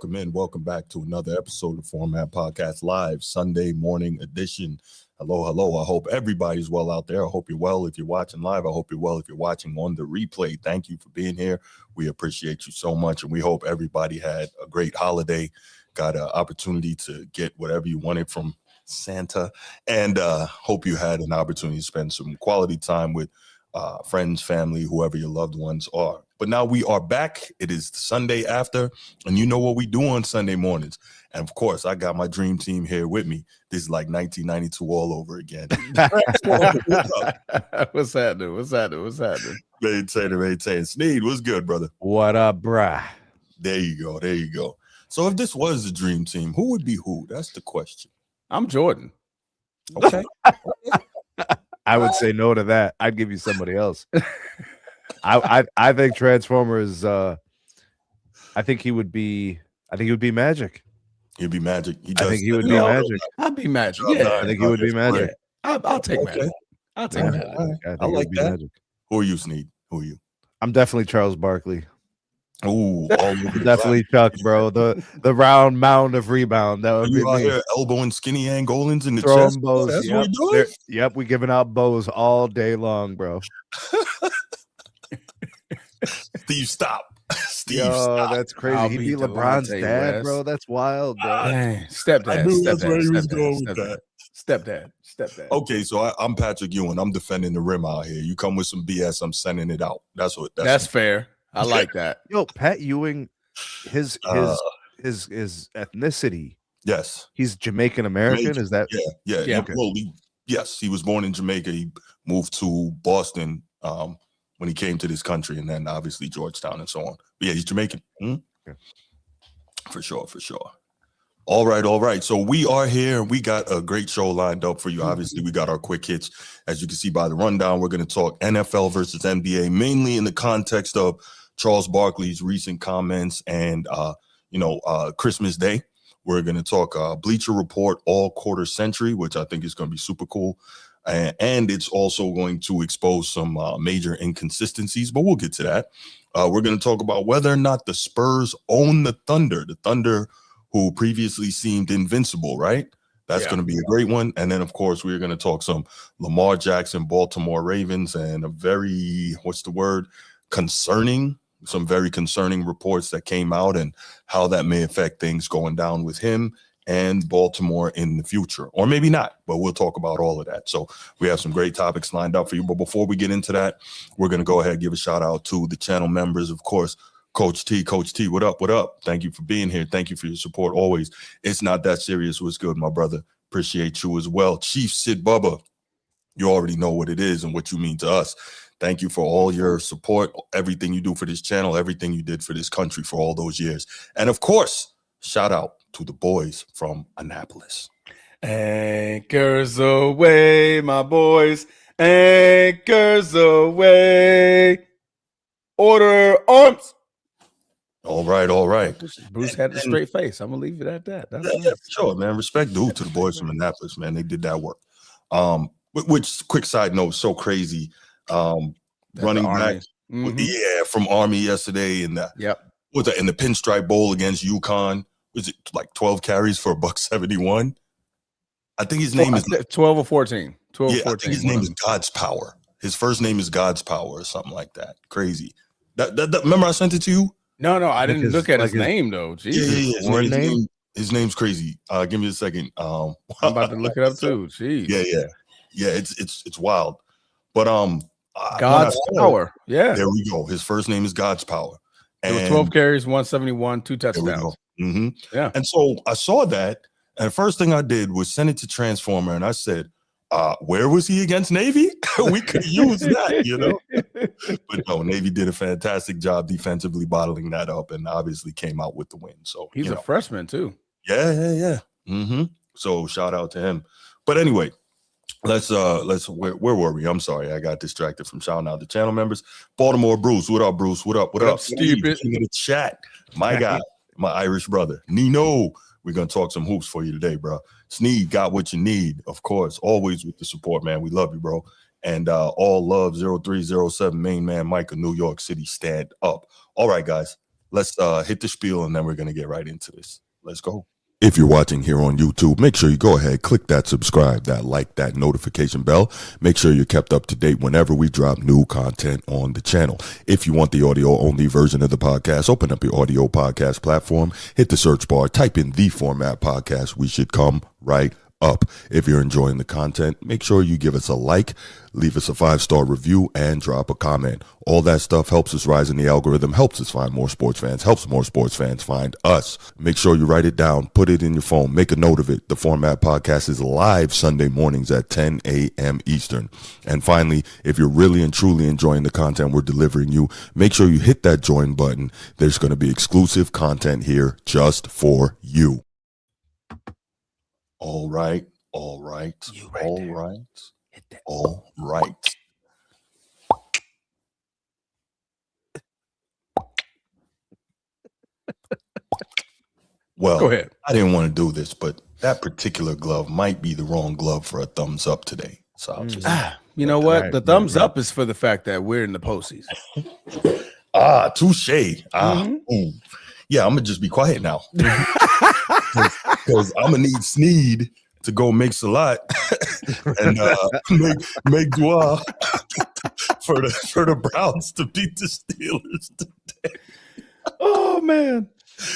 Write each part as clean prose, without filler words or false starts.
welcome in. Welcome back to another episode of Format Podcast Live, Sunday morning edition. Hello, hello. I hope everybody's well out there. I hope you're well if you're watching live. I hope you're well if you're watching on the replay. Thank you for being here. We appreciate you so much, and we hope everybody had a great holiday, got an opportunity to get whatever you wanted from Santa, and hope you had an opportunity to spend some quality time with friends, family, whoever your loved ones are. But now we are back. It is Sunday after, and you know what we do on Sunday mornings. And of course, I got my dream team here with me. This is like 1992 all over again. What's happening? What's happening? Maintain. Sneed, what's good, brother? What up, bruh? There you go. So if this was the dream team, who would be who? That's the question. I'm Jordan. Okay. I would say no to that. I'd give you somebody else. I think Transformers. I think he would be Magic. He'd be Magic. I think he would be Magic. I'd be Magic. Yeah, I think he would be Magic. I'll take Magic. I'll take Magic. I like that. Magic. Who are you, Sneed? Who are you? I'm definitely Charles Barkley. Oh, definitely Chuck, bro. The round mound of rebound. That would be me. Here elbowing skinny Angolans in the throwing chest. bows. That's yep. what we're doing? Yep, we giving out bows all day long, bro. Steve, stop. Steve, Yo, stop. That's crazy. He beat LeBron's dad, West. bro. That's wild, bro. Dang. Stepdad. I knew that's where he was going with that. Stepdad. Okay, so I'm Patrick Ewing. I'm defending the rim out here. You come with some BS, I'm sending it out. That's fair. I like that. Yo, Pat Ewing, his ethnicity. Yes, he's Jamaican American. Is that? Yeah. Okay. Well, yes, he was born in Jamaica. He moved to Boston when he came to this country, and then obviously Georgetown and so on. But yeah, he's Jamaican. Okay. For sure. All right. So we are here, and we got a great show lined up for you. Obviously, we got our quick hits. As you can see by the rundown, we're going to talk NFL versus NBA, mainly in the context of Charles Barkley's recent comments and, Christmas Day. We're going to talk Bleacher Report all quarter century, which I think is going to be super cool. And it's also going to expose some major inconsistencies, but we'll get to that. We're going to talk about whether or not the Spurs own the Thunder who previously seemed invincible, right? That's going to be a great one. And then, of course, we're going to talk some Lamar Jackson, Baltimore Ravens, and some very concerning reports that came out and how that may affect things going down with him and Baltimore in the future. Or maybe not, but we'll talk about all of that. So we have some great topics lined up for you. But before we get into that, we're going to go ahead and give a shout out to the channel members, of course. Coach T, what up? Thank you for being here. Thank you for your support always. It's not that serious. What's good, my brother? Appreciate you as well. Chief Sid Bubba, you already know what it is and what you mean to us. Thank you for all your support, everything you do for this channel, everything you did for this country for all those years. And of course, shout out to the boys from Annapolis. Anchors away, my boys. Anchors away. Order arms. All right. Bruce had a straight face. I'm gonna leave it at that. That's for sure, man. Respect due to the boys from Annapolis, man. They did that work. Which quick side note, so crazy. Running back, from Army yesterday in the in the Pinstripe Bowl against UConn. Was it like 12 carries for $171? I think his name is 12 or 14. 12 or 14. I think his name is God's Power. His first name is God's Power or something like that. Crazy. That remember I sent it to you? No, I didn't look at his name though. Jesus. Yeah. His name's crazy. Give me a second. I'm about to look it up too. Jeez. Yeah. It's wild. But God's Power. Yeah. There we go. His first name is God's Power. And it was 12 carries, 171, 2 touchdowns. Yeah. And so I saw that, and the first thing I did was send it to Transformer, and I said, where was he against Navy? We could use that, But no, Navy did a fantastic job defensively bottling that up and obviously came out with the win. So he's a freshman too. Yeah. So shout out to him. But anyway, let's where were we? I'm sorry, I got distracted from shouting out the channel members. Baltimore Bruce, what up, Bruce? What up? Stupid in the chat. My guy, my Irish brother. Nino, we're gonna talk some hoops for you today, bro. Sneed got what you need, of course. Always with the support, man. We love you, bro. And all love 0307 main man Mike of New York City. Stand up. All right, guys. let's hit the spiel, and then we're going to get right into this. Let's go. If you're watching here on YouTube, make sure you go ahead, click that subscribe, that like, that notification bell. Make sure you're kept up to date whenever we drop new content on the channel. If you want the audio-only version of the podcast, open up your audio podcast platform, hit the search bar, type in The Format Podcast. We should come right up. If you're enjoying the content, make sure you give us a like, leave us a 5-star review, and drop a comment. All that stuff helps us rise in the algorithm, helps us find more sports fans, helps more sports fans find us. Make sure you write it down, put it in your phone, make a note of it. The Format Podcast is live Sunday mornings at 10 a.m. Eastern. And finally, if you're really and truly enjoying the content we're delivering you, make sure you hit that join button. There's going to be exclusive content here just for you. All right. All right. Well, Go ahead. I didn't want to do this, but that particular glove might be the wrong glove for a thumbs up today. So I'll just You know what? Right, The thumbs up is for the fact that we're in the postseason. touche. Yeah, I'm gonna just be quiet now because I'm gonna need Sneed to go make Salat and make dua for the Browns to beat the Steelers today. Oh man,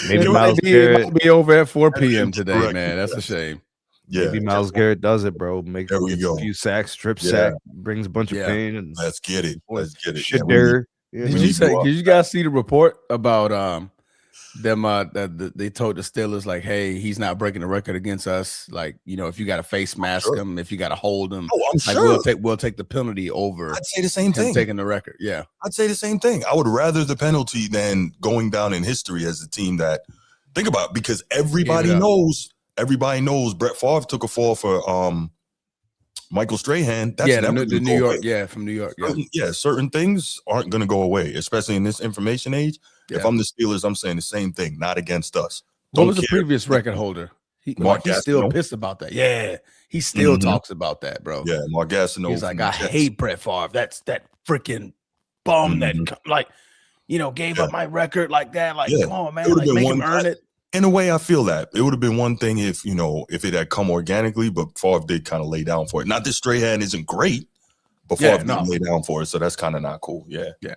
Maybe it Myles Garrett. might be over at 4 p.m. today, Correct. man. That's a shame. Yeah, Maybe Myles Garrett does it, bro. There we Gets go. a few sacks, strip Yeah. sack, brings a bunch of Yeah. pain, and let's get it. Let's get it. shit Yeah, there. Did We you need say? dua. Did you guys see the report about them? That they told the Steelers like, "Hey, he's not breaking the record against us. Like, you know, if you got to face mask Sure. him, if you got to hold him, Oh, I'm like sure. we'll take the penalty over I'd say the same him thing. taking the record." Yeah, I'd say the same thing. I would rather the penalty than going down in history as a team that think about it, because everybody Gave it up. knows Brett Favre took a fall for Michael Strahan. That's yeah, never the gonna New go York, away. yeah, from New York, yeah. Certain things aren't going to go away, especially in this information age. If Yeah. I'm the Steelers, I'm saying the same thing. Not against us. What Don't was the care. previous record holder? Mark He's still Gastineau. pissed about that. Yeah, he still Mhm. talks about that, bro. Yeah, Mark Gastineau. He's like, from the I Jets. hate Brett Favre. That's that freaking bum that like, gave Yeah. up my record like that. Like, Yeah. come on, It man. would've Like, been make him one- earn it. In a way, I feel that it would have been one thing if it had come organically, but Favre did kind of lay down for it. Not that Strahan isn't great, but Yeah, Favre no. did lay down for it, so that's kind of not cool. Yeah, Yeah.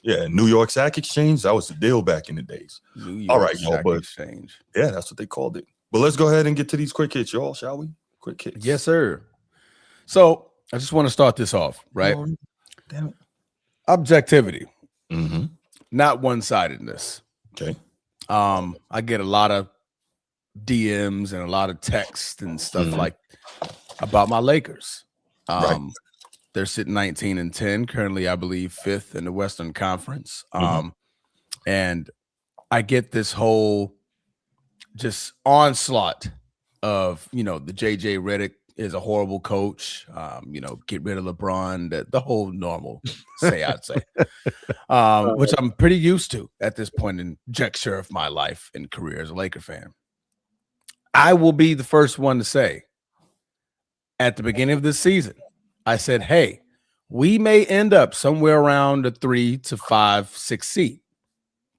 yeah. New York Sack Exchange, that was the deal back in the days. New York All right, y'all, Stock but- Exchange. Yeah, that's what they called it. But let's go ahead and get to these quick hits, y'all, shall we? Quick hits. Yes, sir. So I just want to start this off, right? Oh, damn it. Objectivity, Mm-hmm. not one-sidedness. Okay. I get a lot of DMs and a lot of texts and stuff Mhm. like about my Lakers. Right. They're sitting 19-10, currently, I believe, 5th in the Western Conference. And I get this whole just onslaught of, the JJ Redick is a horrible coach. Get rid of LeBron, the whole normal I'd say, which I'm pretty used to at this point in juncture of my life and career as a Laker fan. I will be the first one to say at the beginning of this season, I said, hey, we may end up somewhere around the 3 to 5, 6 seed.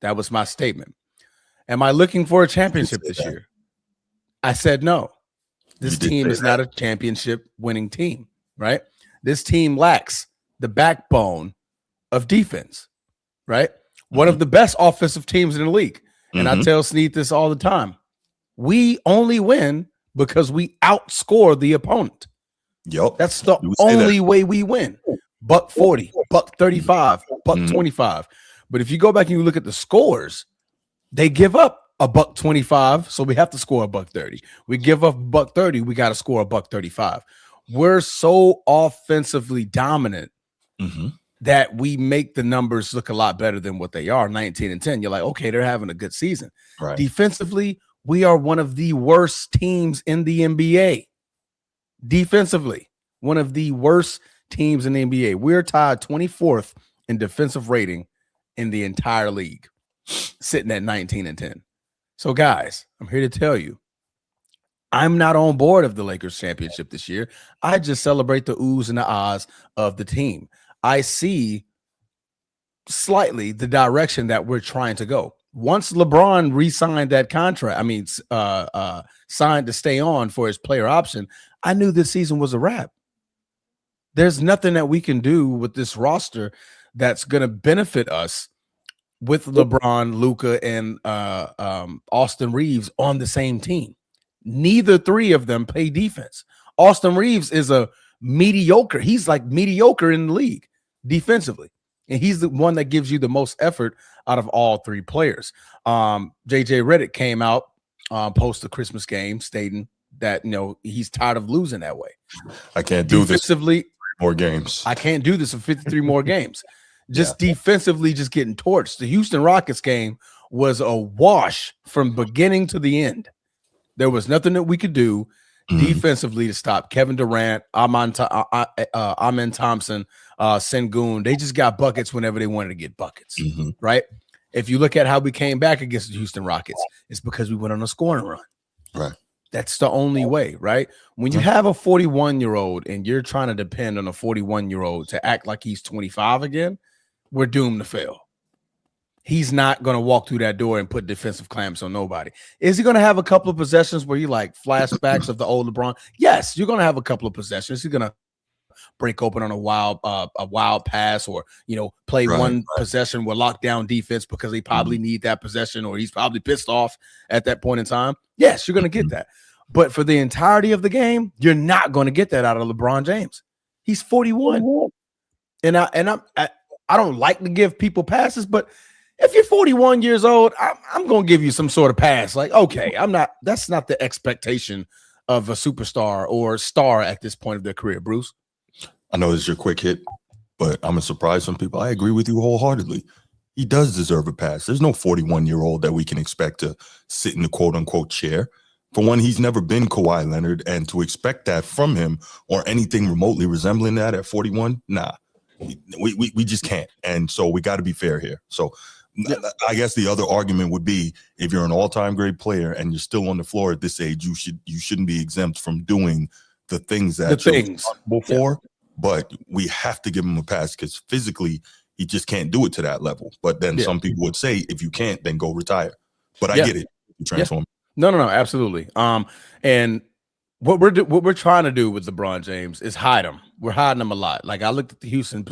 That was my statement. Am I looking for a championship this year? I said no. This team is not a championship winning team, right? This team lacks the backbone of defense, right? One of the best offensive teams in the league. And I tell Snead this all the time. We only win because we outscore the opponent. Yep. That's the only way we win. Buck 40, buck 35, buck 25. But if you go back and you look at the scores, they give up a buck 25, so we have to score a buck 30. We give up buck 30, we got to score a buck 35. We're so offensively dominant that we make the numbers look a lot better than what they are. 19-10. You're like, okay, they're having a good season. Right. Defensively, we are one of the worst teams in the NBA. Defensively, one of the worst teams in the NBA. We're tied 24th in defensive rating in the entire league, sitting at 19-10. So, guys, I'm here to tell you, I'm not on board of the Lakers championship this year. I just celebrate the oohs and the ahs of the team. I see slightly the direction that we're trying to go. once LeBron re-signed that contract, signed to stay on for his player option, I knew this season was a wrap. There's nothing that we can do with this roster that's going to benefit us with LeBron, Luka, and Austin Reeves on the same team. Neither three of them play defense. Austin Reeves is a mediocre. He's like mediocre in the league defensively. And he's the one that gives you the most effort out of all three players. JJ Redick came out post the Christmas game stating that, he's tired of losing that way. I can't do this more games. I can't do this for 53 more games. Just defensively, just getting torched. The Houston Rockets game was a wash from beginning to the end. There was nothing that we could do defensively to stop Kevin Durant, Amen Thompson, Sengun. They just got buckets whenever they wanted to get buckets, right? If you look at how we came back against the Houston Rockets, it's because we went on a scoring run. Right. That's the only way, right? When you have a 41-year-old and you're trying to depend on a 41-year-old to act like he's 25 again, we're doomed to fail. He's not going to walk through that door and put defensive clamps on nobody. Is he going to have a couple of possessions where you like flashbacks of the old LeBron? Yes, you're going to have a couple of possessions. He's going to break open on a wild pass, or play one possession with lockdown defense because he probably need that possession, or he's probably pissed off at that point in time. Yes, you're going to get that. But for the entirety of the game, you're not going to get that out of LeBron James. He's 41. And I don't like to give people passes, but if you're 41 years old, I'm going to give you some sort of pass. Like, okay, that's not the expectation of a superstar or star at this point of their career, Bruce. I know this is your quick hit, but I'm going to surprise some people. I agree with you wholeheartedly. He does deserve a pass. There's no 41-year-old that we can expect to sit in the quote-unquote chair. For one, he's never been Kawhi Leonard, and to expect that from him or anything remotely resembling that at 41, nah. We just can't. And so we got to be fair here. So I guess the other argument would be, if you're an all-time great player and you're still on the floor at this age, you shouldn't be exempt from doing the things that you're responsible for. But we have to give him a pass because physically he just can't do it to that level. But then some people would say, if you can't, then go retire. But I get it. You transform. No, absolutely. And what we're trying to do with LeBron James is hide him. We're hiding him a lot. Like, I looked at the Houston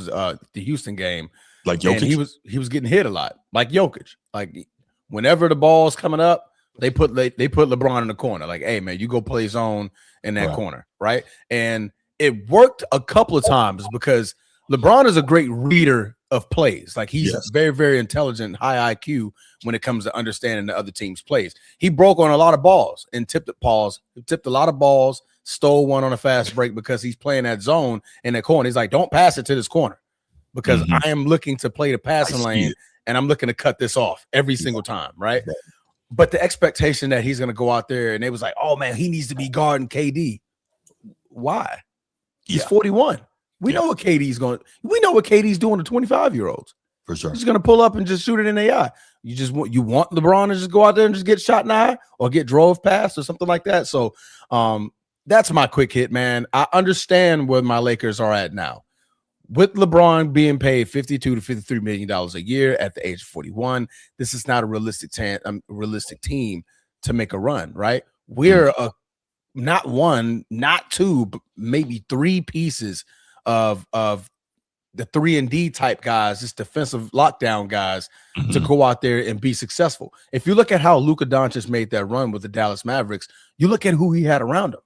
game, like Jokic. And he was getting hit a lot, like Jokic. Like, whenever the ball's coming up, they put LeBron in the corner. Like, hey man, you go play zone in that corner, right? And it worked a couple of times because LeBron is a great reader of plays. Like, he's very, very intelligent, high IQ when it comes to understanding the other team's plays. He broke on a lot of balls and tipped a lot of balls, stole one on a fast break because he's playing that zone in that corner. He's like, don't pass it to this corner because I am looking to play the passing lane and I'm looking to cut this off every single time, right? But the expectation that he's going to go out there and it was like, oh man, he needs to be guarding KD. Why? He's 41. We know what KD's going. We know what KD's doing to 25-year-olds. For sure. He's going to pull up and just shoot it in the eye. You want LeBron to just go out there and just get shot in the eye or get drove past or something like that. So that's my quick hit, man. I understand where my Lakers are at now. With LeBron being paid $52 to $53 million a year at the age of 41, this is not a realistic team to make a run, right? We're not one, not two, but maybe three pieces of the 3-and-D type guys, just defensive lockdown guys, to go out there and be successful. If you look at how Luka Doncic made that run with the Dallas Mavericks, you look at who he had around him.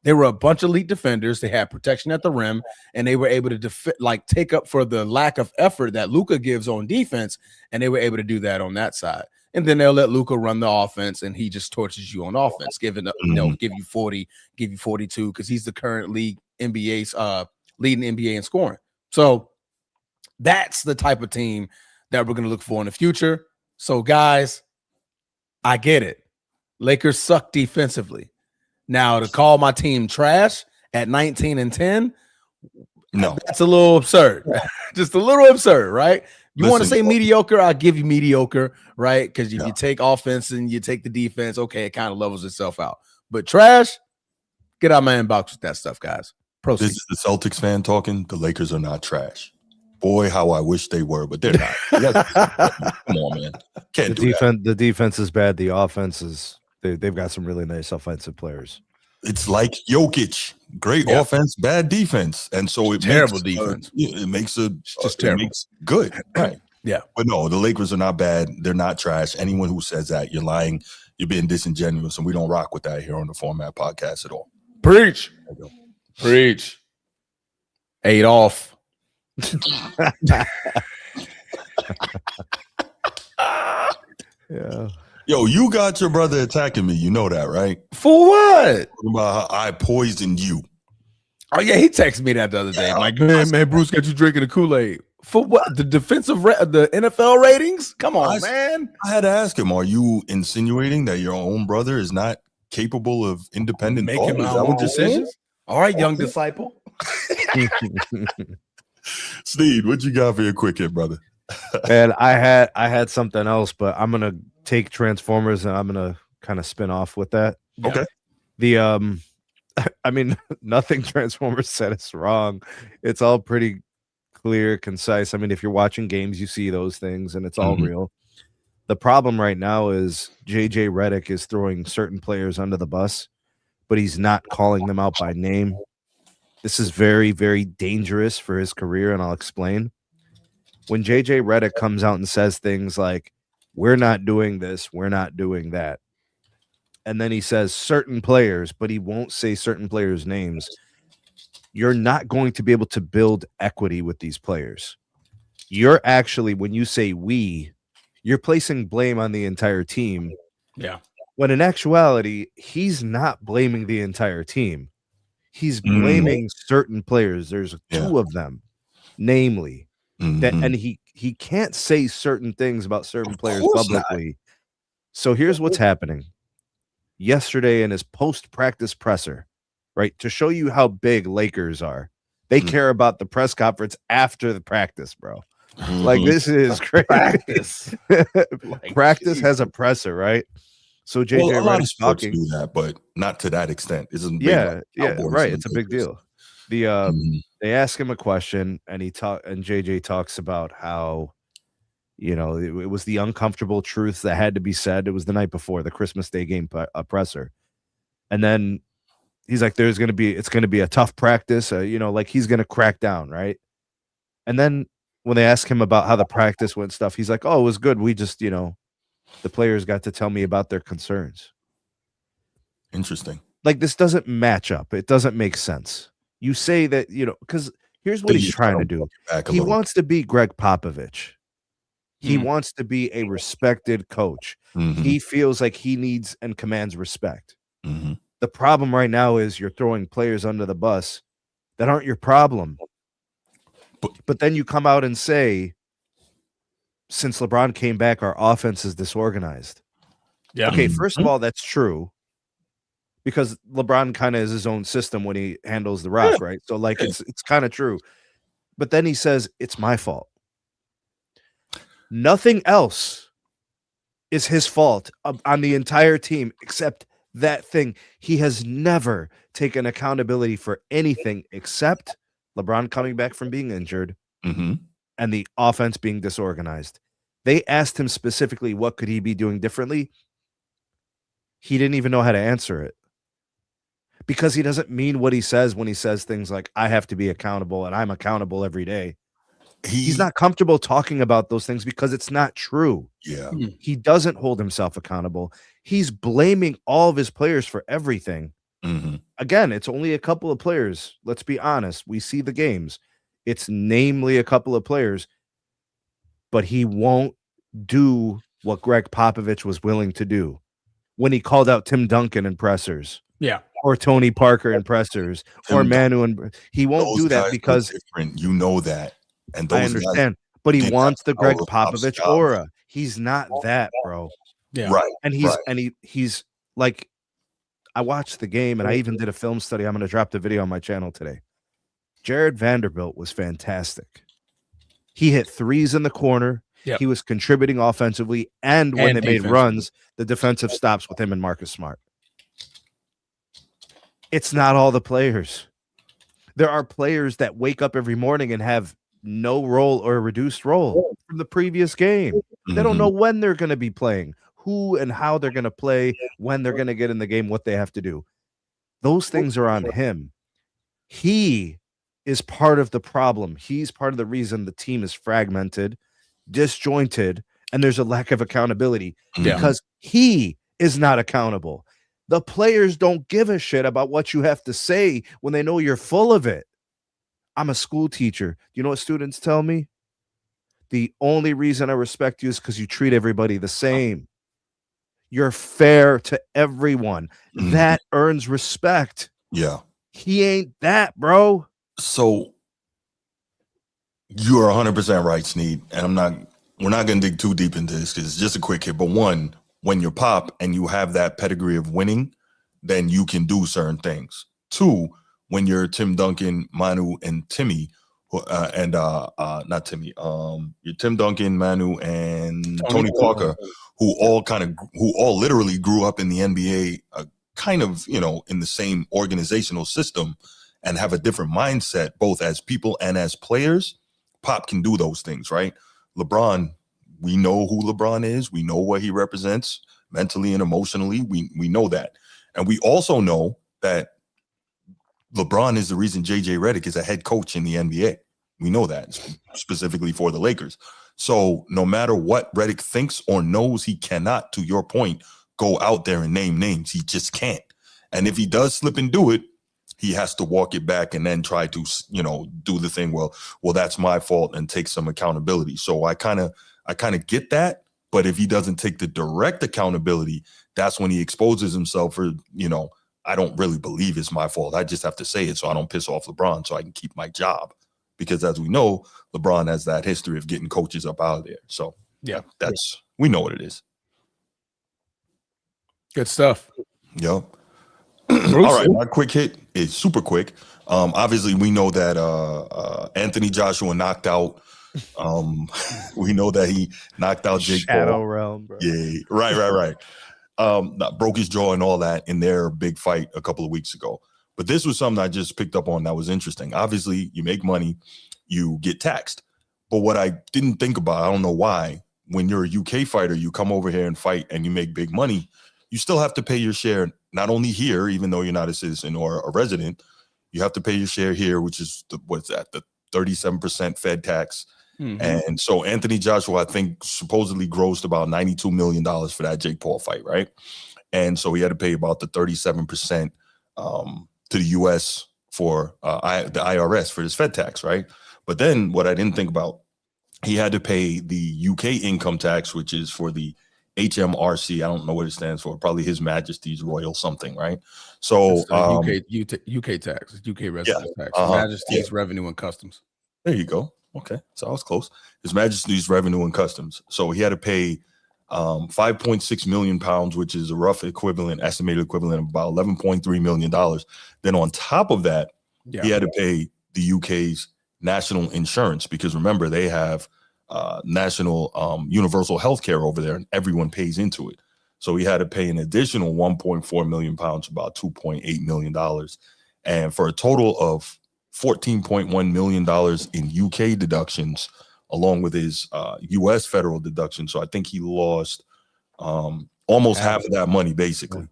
They were a bunch of elite defenders. They had protection at the rim, and they were able to take up for the lack of effort that Luka gives on defense, and they were able to do that on that side. And then they'll let Luka run the offense, and he just torches you on offense, give you 40, give you 42, because he's the current leading NBA in scoring. So that's the type of team that we're going to look for in the future. So guys, I get it. Lakers suck defensively. Now, to call my team trash at 19-10, no, that's a little absurd. Just a little absurd, right? You want to say mediocre, I'll give you mediocre, right? Because if you take offense and you take the defense, okay, it kind of levels itself out. But trash, get out my inbox with that stuff, guys. Proceed. This is the Celtics fan talking. The Lakers are not trash. Boy, how I wish they were, but they're not. Come on, man. Can't do that. The defense is bad. The offense is they've got some really nice offensive players. It's like Jokic, great offense, bad defense, and so it terrible makes, defense. It makes terrible. Makes good, right? Yeah, but no, the Lakers are not bad. They're not trash. Anyone who says that, you're lying. You're being disingenuous, and we don't rock with that here on the Format Podcast at all. Preach. 8 off. Yeah. Yo, you got your brother attacking me. You know that, right? For what? About how I poisoned you. Oh yeah, he texted me that the other day. I'm like, man, Bruce got you drinking the Kool-Aid. For what? The the NFL ratings? Come on, man. I had to ask him, are you insinuating that your own brother is not capable of independent making my own decisions? All right, young disciple. Steve, what you got for your quick hit, brother? And I had something else, but I'm gonna take Transformers and I'm gonna kind of spin off with that. Okay. I mean, nothing Transformers said is wrong. It's all pretty clear, concise. I mean, if you're watching games, you see those things, and it's all real. The problem right now is JJ Redick is throwing certain players under the bus, but he's not calling them out by name. This is very, very dangerous for his career, and I'll explain. When JJ Redick comes out and says things like, we're not doing this, we're not doing that, and then he says certain players, but he won't say certain players' names, you're not going to be able to build equity with these players. You're actually, when you say we, you're placing blame on the entire team. Yeah. When in actuality, he's not blaming the entire team. He's blaming certain players. There's 2 of them, namely. That, and he can't say certain things about certain players publicly. So here's what's happening. Yesterday in his post-practice presser, right, to show you how big Lakers are, they care about the press conference after the practice, bro. Like, this is crazy. Practice has a presser, right? So JJ a lot of sports talking, do that, but not to that extent. Isn't right. It's a big deal. They ask him a question, and JJ talks about how, you know, it was the uncomfortable truths that had to be said. It was the night before the Christmas Day game presser, and then he's like, it's going to be a tough practice. You know, like he's going to crack down, right? And then when they ask him about how the practice went, stuff, he's like, oh, it was good. We just, you know, the players got to tell me about their concerns. Interesting. Like, this doesn't match up. It doesn't make sense. You say that, you know, because here's what he's trying to do. He wants to be Greg Popovich. He wants to be a respected coach. He feels like he needs and commands respect. The problem right now is you're throwing players under the bus that aren't your problem. But then you come out and say, since LeBron came back, our offense is disorganized. Yeah. Okay, first of all, that's true. Because LeBron kind of is his own system when he handles the rock, right? So, like, it's kind of true. But then he says, it's my fault. Nothing else is his fault on the entire team except that thing. He has never taken accountability for anything except LeBron coming back from being injured and the offense being disorganized. They asked him specifically, what could he be doing differently? He didn't even know how to answer it. Because he doesn't mean what he says when he says things like, I have to be accountable and I'm accountable every day. He's not comfortable talking about those things because it's not true. Yeah. He doesn't hold himself accountable. He's blaming all of his players for everything. Again, it's only a couple of players. Let's be honest. We see the games. It's namely a couple of players, but he won't do what Greg Popovich was willing to do when he called out Tim Duncan in pressers. Yeah. Or Tony Parker in pressers, or Manu, and he won't do that because different. You know that, and I understand. But he wants the Greg Popovich aura. He's not that, bro. Yeah, right. And he's like, I watched the game, and I even did a film study. I'm going to drop the video on my channel today. Jared Vanderbilt was fantastic. He hit threes in the corner. Yep. He was contributing offensively, and when they made runs, the defensive stops with him and Marcus Smart. It's not all the players. There are players that wake up every morning and have no role or a reduced role from the previous game. They don't know when they're going to be playing, who and how they're going to play, when they're going to get in the game, what they have to do. Those things are on him. He is part of the problem. He's part of the reason the team is fragmented, disjointed, and there's a lack of accountability because he is not accountable. The players don't give a shit about what you have to say when they know you're full of it. I'm a school teacher. Do you know what students tell me? The only reason I respect you is because you treat everybody the same. You're fair to everyone. That earns respect. Yeah. He ain't that, bro. So you're 100% right, Sneed. And we're not going to dig too deep into this because it's just a quick hit. But one, when you're Pop and you have that pedigree of winning, then you can do certain things. Two, when you're Tim Duncan, Manu, and Timmy, not Timmy, you're Tim Duncan, Manu, and Tony Parker, who all literally grew up in the NBA, kind of, in the same organizational system and have a different mindset, both as people and as players. Pop can do those things, right? LeBron, we know who LeBron is. We know what he represents mentally and emotionally. We know that. And we also know that LeBron is the reason JJ Redick is a head coach in the NBA. We know that specifically for the Lakers. So no matter what Redick thinks or knows, he cannot, to your point, go out there and name names. He just can't. And if he does slip and do it, he has to walk it back and then try to, do the thing. Well, that's my fault and take some accountability. So I kind of get that. But if he doesn't take the direct accountability, that's when he exposes himself for, I don't really believe it's my fault. I just have to say it so I don't piss off LeBron so I can keep my job. Because as we know, LeBron has that history of getting coaches up out of there. So yeah, we know what it is. Good stuff. Yep. All right, my quick hit is super quick. Obviously, we know that Anthony Joshua knocked out. We know that he knocked out Jake Shadow Paul. Realm, bro. Yeah, right. Broke his jaw and all that in their big fight a couple of weeks ago. But this was something I just picked up on that was interesting. Obviously, you make money, you get taxed. But what I didn't think about, I don't know why, when you're a UK fighter, you come over here and fight and you make big money, you still have to pay your share, not only here, even though you're not a citizen or a resident, you have to pay your share here, which is the 37% Fed tax. And so Anthony Joshua, I think, supposedly grossed about $92 million for that Jake Paul fight, right? And so he had to pay about the 37% to the U.S. for the IRS for his Fed tax, right? But then what I didn't think about, he had to pay the UK income tax, which is for the HMRC. I don't know what it stands for. Probably His Majesty's Royal something, right? So UK tax, UK residence tax, Majesty's Revenue and Customs. There you go. Okay, so I was close. His Majesty's Revenue and Customs. So he had to pay 5.6 million pounds, which is a rough estimated equivalent of about $11.3 million. Then on top of that, he had to pay the UK's national insurance because remember, they have national universal health care over there and everyone pays into it. So he had to pay an additional 1.4 million pounds, about $2.8 million. And for a total of $14.1 million in UK deductions, along with his U.S. federal deduction. So I think he lost almost half of that money, basically.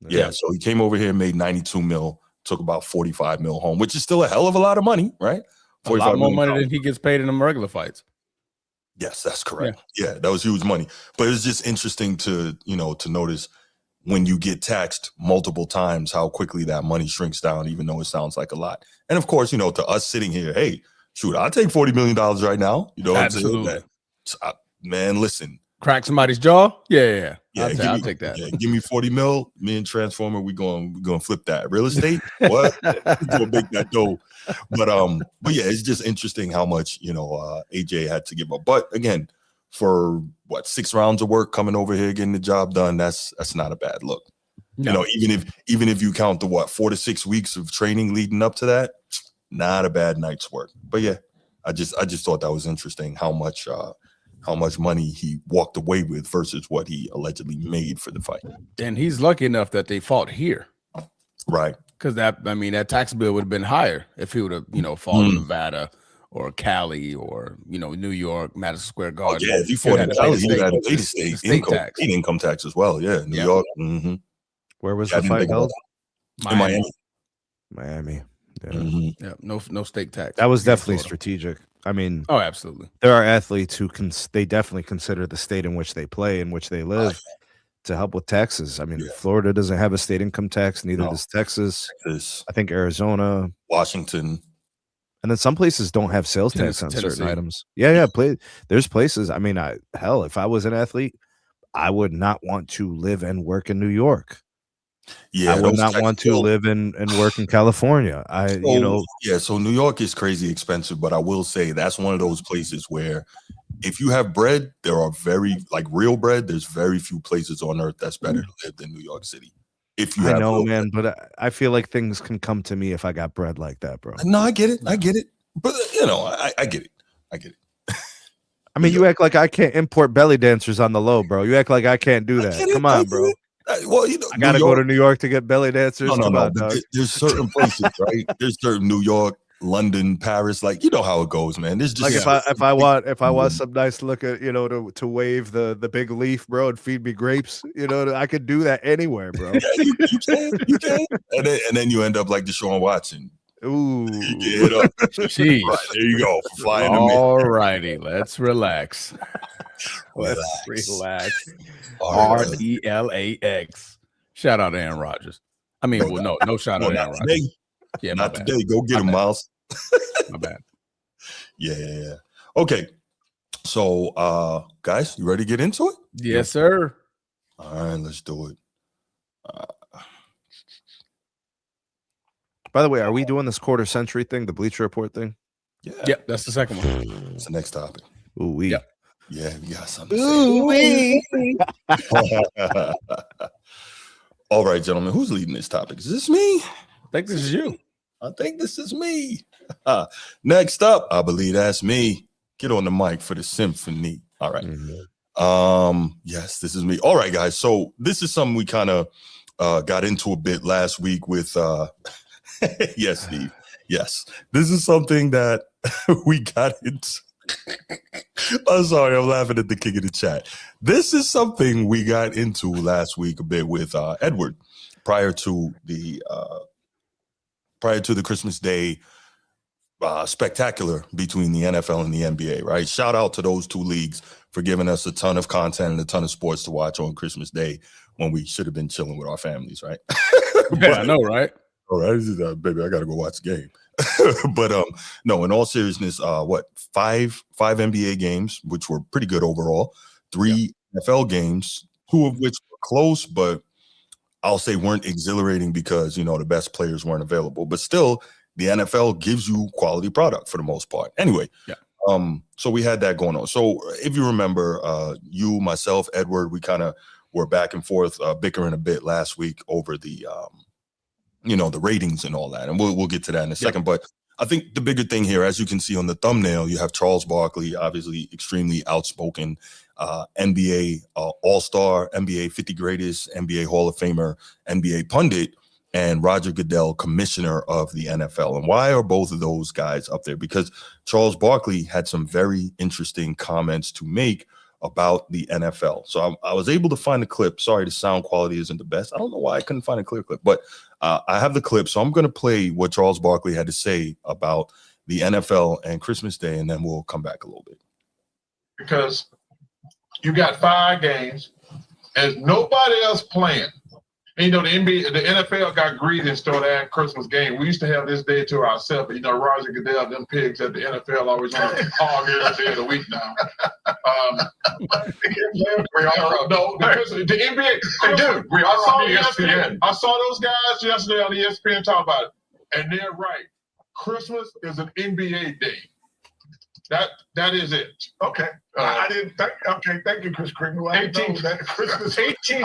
Yeah. So he came over here and made 92 mil, took about 45 mil home, which is still a hell of a lot of money, right? A lot more money than he gets paid in them regular fights. Yes, that's correct. Yeah, that was huge money. But it's just interesting to notice when you get taxed multiple times, how quickly that money shrinks down, even though it sounds like a lot. And of course, to us sitting here, hey, shoot, I'll take $40 million right now. You know what I'm saying? Man, listen. Crack somebody's jaw? Yeah. I'll take that. Yeah, give me 40 mil. Me and Transformer, we're gonna flip that. Real estate? What? We're gonna make that dough. But yeah, it's just interesting how much, AJ had to give up. But again, for 6 rounds of work coming over here, getting the job done, that's not a bad look. No. Even if you count the 4 to 6 weeks of training leading up to that, not a bad night's work. But yeah, I just thought that was interesting how much money he walked away with versus what he allegedly made for the fight. And he's lucky enough that they fought here. Right. Because that tax bill would have been higher if he would have, fought in Nevada or Cali or New York, Madison Square Oh Garden. yeah, if you fought in Cali, you had to pay the state tax. income tax as well. Yeah, New York. Mm-hmm. Where was the fight held? In Miami. Miami. Yeah. Mm-hmm. Yeah, no state tax. That was definitely strategic. I mean, oh, absolutely. There are athletes who they definitely consider the state in which they play, in which they live, to help with taxes. I mean, Florida doesn't have a state income tax, neither does Texas. I think Arizona, Washington, and then some places don't have sales tax on certain items. Yeah. There's places. I mean, if I was an athlete, I would not want to live and work in New York. Yeah, I would not want to live and work in California. So New York is crazy expensive, but I will say that's one of those places where if you have bread, there are real bread. There's very few places on earth that's better to live than New York City. If you man, but I feel like things can come to me if I got bread like that, bro. No, I get it. I get it. But I get it. I get it. I mean, you act like I can't import belly dancers on the low, bro. You act like I can't do that. Come on, bro. Well, I gotta go to New York to get belly dancers. No. There's certain places, right? There's certain New York, London, Paris. Like how it goes, man. There's just if I want some nice look at to wave the big leaf, bro, and feed me grapes. I could do that anywhere, bro. Yeah, you can. And then you end up like Deshaun Watson. Ooh, you get up. Jeez. Right, there you go. Flying all righty, let's relax. Let's relax. RELAX. Shout out to Aaron Rodgers. I mean, no shout out to Aaron Rodgers. Yeah, not today. Go get him, Miles. My bad. Yeah. Okay. So, guys, you ready to get into it? Yes, sir. All right, let's do it. By the way, are we doing this quarter century thing, the Bleacher Report thing? Yeah. Yep, that's the second one. It's the next topic. Ooh, we. Yep. Yeah, we got something to say. All right, gentlemen, who's leading this topic? Is this me? I think this is you. I think this is me. Next up, I believe that's me. Get on the mic for the symphony. All right. Mm-hmm. Yes, this is me. All right, guys. So this is something we kind of got into a bit last week with yes, Steve. Yes. This is something that we got into. I'm sorry, I'm laughing at the king of the chat. This is something we got into last week a bit with Edward prior to the Christmas Day spectacular between the NFL and the NBA, right? Shout out to those two leagues for giving us a ton of content and a ton of sports to watch on Christmas Day when we should have been chilling with our families, right? Yeah, I know, right? All right, baby, I got to go watch the game. But no, in all seriousness, five NBA games, which were pretty good overall, 3 NFL games, 2 of which were close, but I'll say weren't exhilarating because, the best players weren't available. But still, the NFL gives you quality product for the most part. Anyway, so we had that going on. So if you remember, you, myself, Edward, we kind of were back and forth bickering a bit last week over the the ratings and all that. And we'll get to that in a second. But I think the bigger thing here, as you can see on the thumbnail, you have Charles Barkley, obviously extremely outspoken NBA All-Star, NBA 50 Greatest, NBA Hall of Famer, NBA pundit, and Roger Goodell, commissioner of the NFL. And why are both of those guys up there? Because Charles Barkley had some very interesting comments to make about the NFL. So I was able to find a clip. Sorry, the sound quality isn't the best. I don't know why I couldn't find a clear clip, but I have the clip. So I'm going to play what Charles Barkley had to say about the NFL and Christmas Day, and then we'll come back a little bit. Because you got 5 games and nobody else playing. And, the NBA, the NFL got greedy and started adding Christmas game. We used to have this day to ourselves. Roger Goodell, them pigs at the NFL always on the hog every day of the week now. No, because the NBA, they do. We all saw ESPN. I saw those guys yesterday on ESPN talk about it, and they're right. Christmas is an NBA day. That is it. Okay. I didn't think. Okay, thank you, Chris Kringle. 18 straight years.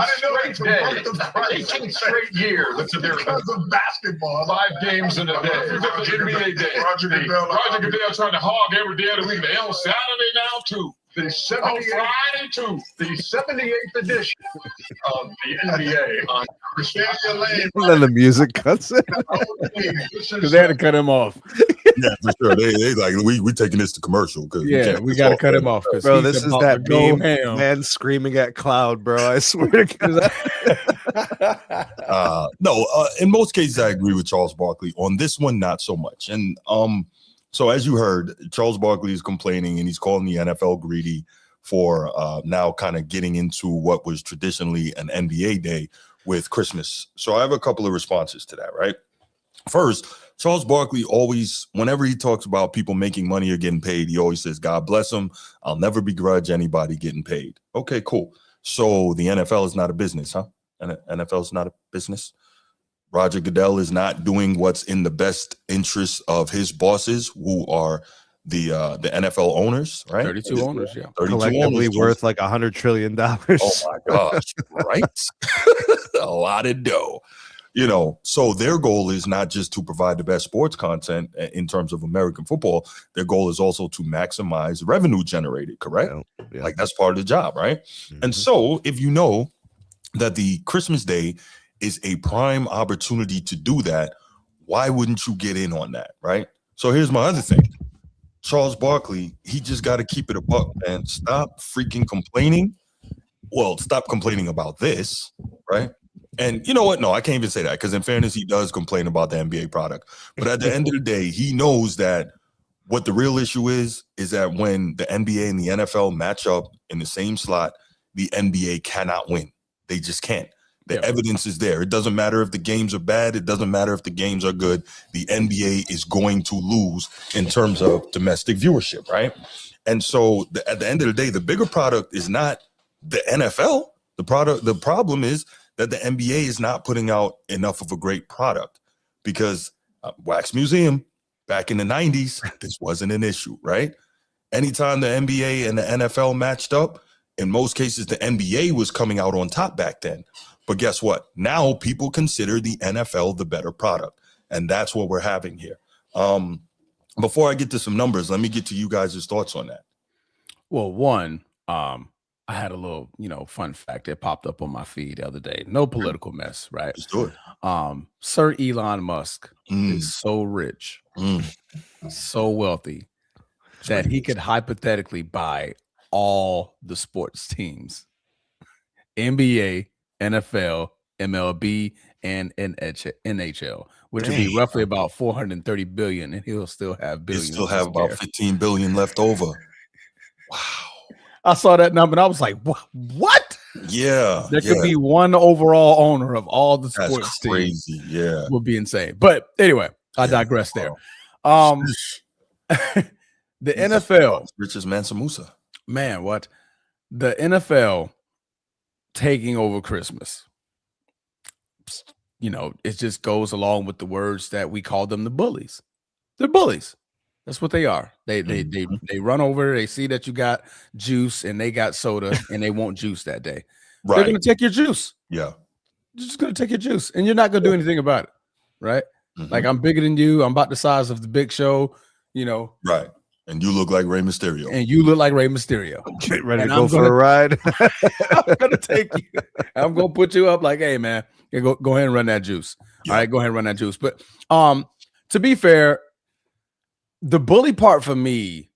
That's a difference. Because of basketball. 5 games in a day. NBA day. Roger Goodell trying to hog every day of the week. They on Saturday now too. The 78th, too. The 78th edition of the NBA on Christmas Day. Then the music cuts in. Because they had to cut him off. Yeah, for sure. They like we taking this to commercial because we got to cut him off. Bro, this is that meme, man screaming at cloud, bro. I swear to God. In most cases, I agree with Charles Barkley. On this one, not so much. And so as you heard, Charles Barkley is complaining and he's calling the NFL greedy for now kind of getting into what was traditionally an NBA day with Christmas. So I have a couple of responses to that, right? First, Charles Barkley always, whenever he talks about people making money or getting paid, he always says, God bless them. I'll never begrudge anybody getting paid. Okay, cool. So the NFL is not a business, huh? NFL is not a business. Roger Goodell is not doing what's in the best interest of his bosses, who are the NFL owners, right? 32 owners, yeah. 32 collectively owners. worth like $100 trillion. Oh my gosh, right? A lot of dough. So their goal is not just to provide the best sports content in terms of American football. Their goal is also to maximize revenue generated, correct? Yeah. Like that's part of the job, right? Mhm. And so if you know that the Christmas day is a prime opportunity to do that, why wouldn't you get in on that, right? So here's my other thing. Charles Barkley, he just got to keep it a buck, man. Stop freaking complaining. Well, stop complaining about this, right? And you know what? No, I can't even say that because in fairness, he does complain about the NBA product. But at the end of the day, he knows that what the real issue is that when the NBA and the NFL match up in the same slot, the NBA cannot win. They just can't. The evidence is there. It doesn't matter if the games are bad. It doesn't matter if the games are good. The NBA is going to lose in terms of domestic viewership, right? And so at the end of the day, the bigger product is not the NFL. The problem is that the NBA is not putting out enough of a great product because Wax Museum back in the 90s, this wasn't an issue, right? Anytime the NBA and the NFL matched up, in most cases, the NBA was coming out on top back then. But guess what? Now people consider the NFL the better product. And that's what we're having here. Before I get to some numbers, let me get to you guys' thoughts on that. Well, one, I had a little, fun fact that popped up on my feed the other day. No political mess, right? Let's do it. Sir Elon Musk is so rich, so wealthy that he could hypothetically buy all the sports teams, NBA, NFL, MLB, and NHL, which would be roughly about 430 billion, and he'll still have billions. He'll still have about 15 billion left over. Wow. I saw that number and I was like, what? Yeah. There could be one overall owner of all the That's sports crazy. teams. Yeah. Would be insane. But anyway, I digress there. The NFL. Rich as Mansa Musa. Man, what? The NFL taking over Christmas. It just goes along with the words that we call them the bullies. They're bullies. That's what they are. They run over, they see that you got juice and they got soda and they want juice that day. Right. They're going to take your juice. Yeah. You're just going to take your juice and you're not going to do anything about it. Right. Mm-hmm. Like, I'm bigger than you. I'm about the size of the Big Show, Right. And you look like Rey Mysterio. Get ready to go for a ride. I'm going to take you. I'm going to put you up like, hey, man, go ahead and run that juice. Yeah. All right, go ahead and run that juice. But to be fair, the bully part for me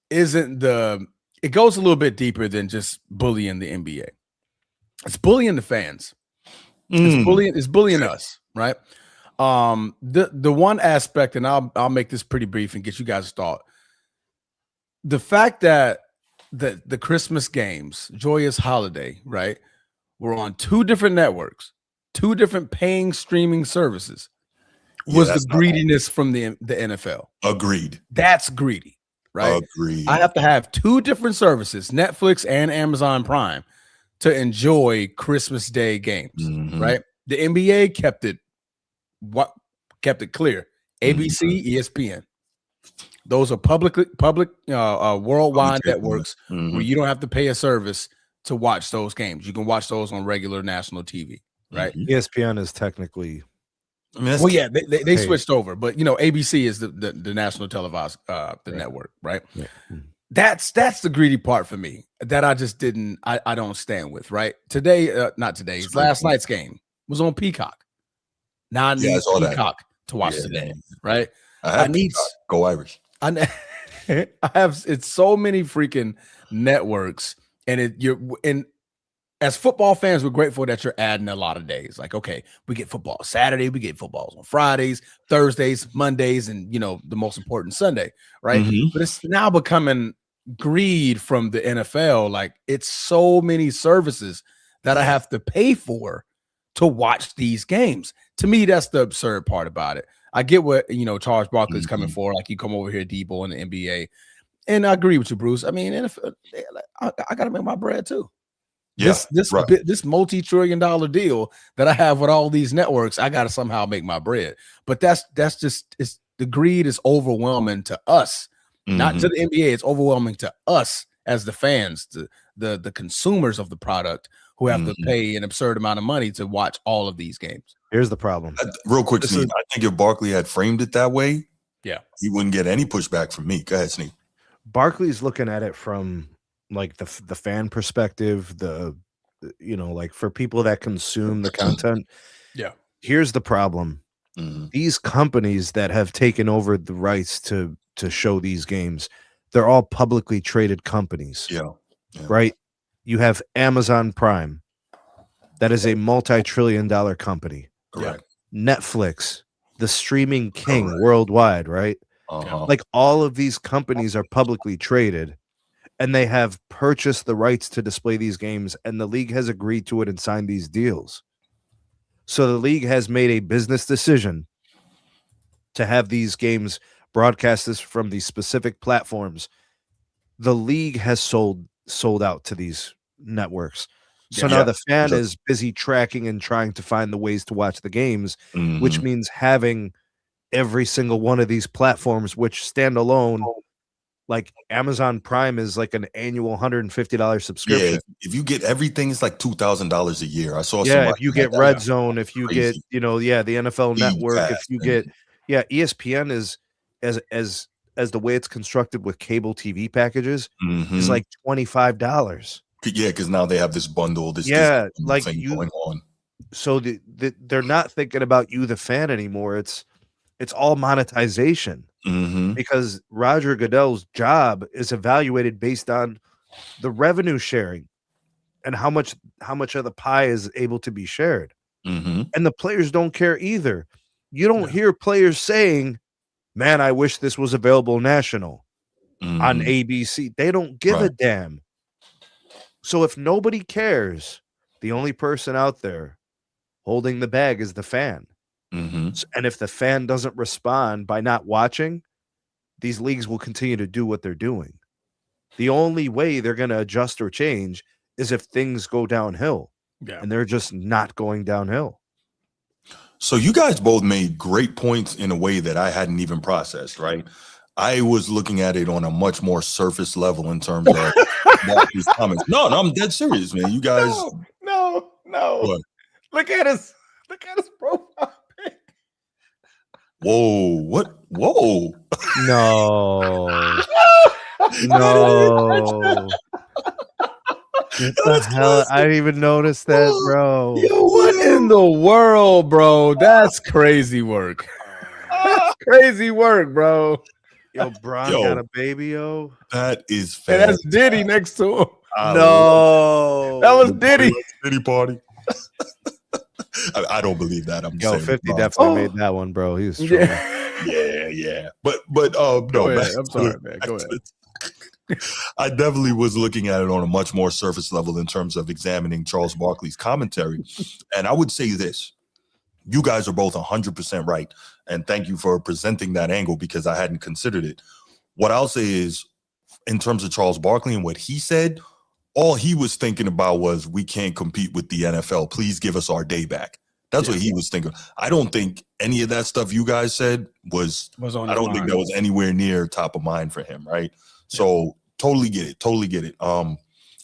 isn't it goes a little bit deeper than just bullying the NBA. It's bullying the fans. It's bullying us, right? The one aspect, and I'll make this pretty brief and get you guys' thought. The fact that the Christmas games, Joyous Holiday, right, were on two different networks, two different paying streaming services, was the greediness from the NFL. Agreed. That's greedy, right? Agreed. I have to have two different services, Netflix and Amazon Prime, to enjoy Christmas Day games, right? The NBA kept it clear. ABC, ESPN. Those are public worldwide networks where you don't have to pay a service to watch those games. You can watch those on regular national TV, right? ESPN is technically. They switched over, but ABC is the national televised network, right? Yeah. That's the greedy part for me that I just I don't stand with, right? Last night's game was on Peacock. Now I need Peacock to watch today, right? I need go Irish. I have it's so many freaking networks, and as football fans, we're grateful that you're adding a lot of days. Like, okay, we get football Saturday, we get footballs on Fridays, Thursdays, Mondays, and the most important Sunday, right? Mm-hmm. But it's now becoming greed from the NFL. Like, it's so many services that I have to pay for to watch these games. To me, that's the absurd part about it. I get what Charles Barkley is coming for. Like, you come over here, Debo, in the NBA, and I agree with you, Bruce. I mean, NFL, I got to make my bread too. Yeah, this multi-trillion-dollar deal that I have with all these networks, I got to somehow make my bread. But that's just the greed is overwhelming to us, not to the NBA. It's overwhelming to us as the fans, the consumers of the product, who have to pay an absurd amount of money to watch all of these games. Here's the problem. Real quick, Sneak. I think if Barkley had framed it that way, he wouldn't get any pushback from me. Go ahead, Sneak. Barkley's looking at it from like the fan perspective, like for people that consume the content. Yeah. Here's the problem. These companies that have taken over the rights to show these games, they're all publicly traded companies. Yeah. Right? You have Amazon Prime. That is a multi-trillion-dollar company. Correct. Netflix, the streaming king worldwide, right? Like, all of these companies are publicly traded, and they have purchased the rights to display these games, and the league has agreed to it and signed these deals. So the league has made a business decision to have these games broadcasted from these specific platforms. The league has sold out to these networks. So now the fan is busy tracking and trying to find the ways to watch the games, which means having every single one of these platforms, which stand alone, like Amazon Prime is like an annual $150 subscription. Yeah, if you get everything, it's like $2,000 a year. I saw. Yeah, if you get Red Zone, if you get the NFL Network, if you get ESPN is as the way it's constructed with cable TV packages is like $25. Yeah, because now they have this bundle. This like thing going on. So they're not thinking about you, the fan, anymore. It's all monetization because Roger Goodell's job is evaluated based on the revenue sharing and how much of the pie is able to be shared. And the players don't care either. You don't hear players saying, "Man, I wish this was available national on ABC." They don't give a damn. So if nobody cares, the only person out there holding the bag is the fan. And if the fan doesn't respond by not watching, these leagues will continue to do what they're doing. The only way they're going to adjust or change is if things go downhill. And they're just not going downhill. So you guys both made great points in a way that I hadn't even processed, right? I was looking at it on a much more surface level in terms of Marcus comments. No, I'm dead serious, man. You guys. No. What? Look at his profile pic. Whoa! What? Whoa! No. No. What the hell? I didn't even notice that, bro. Yo, what in the world, bro? That's crazy work. That's crazy work, bro. Yo, Bron got a baby, yo. That is fantastic. And that's Diddy next to him. No. That was Diddy. Diddy party. I don't believe that. I'm saying 50 definitely made that one, bro. He was strong. Yeah. But no, I'm sorry, man. Go ahead. I definitely was looking at it on a much more surface level in terms of examining Charles Barkley's commentary. And I would say this. You guys are both 100% right. And thank you for presenting that angle because I hadn't considered it. What I'll say is, in terms of Charles Barkley and what he said, all he was thinking about was, we can't compete with the NFL. Please give us our day back. That's what he was thinking. I don't think any of that stuff you guys said was on I don't think that was anywhere near top of mind for him, right? So totally get it.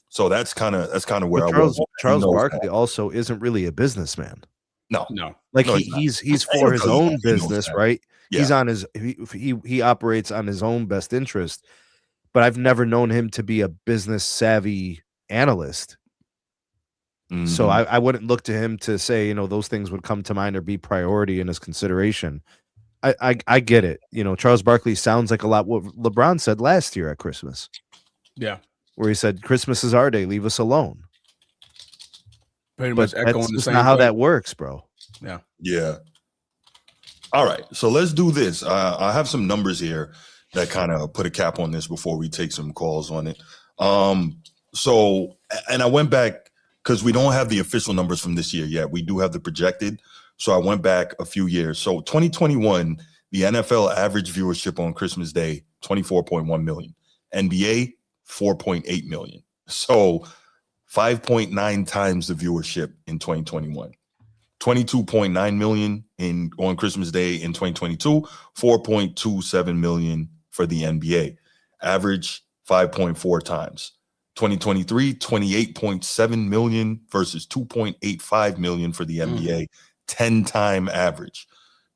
So that's kind of where I was. Charles Barkley also isn't really a businessman. No. Like he's for his own business, right? Yeah. He's on his he operates on his own best interest. But I've never known him to be a business savvy analyst. So I wouldn't look to him to say, those things would come to mind or be priority in his consideration. I get it. Charles Barkley sounds like a lot what LeBron said last year at Christmas. Yeah. Where he said, Christmas is our day, leave us alone. Pretty But much echoing that's the just same not how way. that works, bro. Yeah. Yeah. All right. So let's do this. I have some numbers here that kind of put a cap on this before we take some calls on it. So, and I went back because we don't have the official numbers from this year yet. We do have the projected. So I went back a few years. So 2021, the NFL average viewership on Christmas Day, 24.1 million. NBA, 4.8 million. So 5.9 times the viewership in 2021. 22.9 million on Christmas Day in 2022, 4.27 million for the NBA. Average 5.4 times. 2023, 28.7 million versus 2.85 million for the NBA. 10-time average.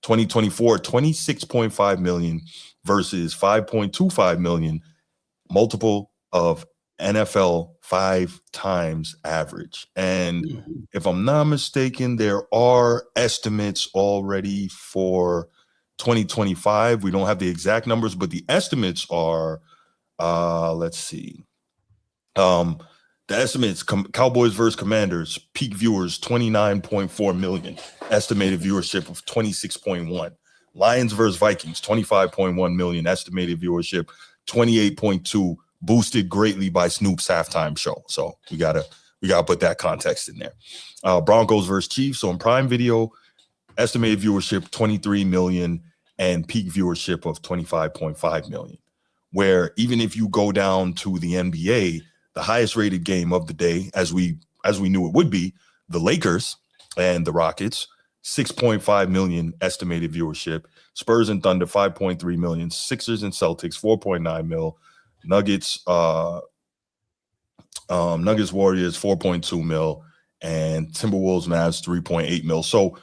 2024, 26.5 million versus 5.25 million. Multiple of NFL 5 times average. And if I'm not mistaken, there are estimates already for 2025. We don't have the exact numbers, but the estimates are, let's see. The estimates, Cowboys versus Commanders, peak viewers, 29.4 million. Estimated viewership of 26.1. Lions versus Vikings, 25.1 million. Estimated viewership, 28.2. Boosted greatly by Snoop's halftime show. So we gotta put that context in there. Broncos versus Chiefs. So in Prime Video, estimated viewership 23 million and peak viewership of 25.5 million. Where even if you go down to the NBA, the highest rated game of the day, as we knew it would be, the Lakers and the Rockets, 6.5 million estimated viewership. Spurs and Thunder, 5.3 million. Sixers and Celtics, 4.9 mil. Nuggets Warriors 4.2 mil, and Timberwolves Mavs 3.8 mil. So,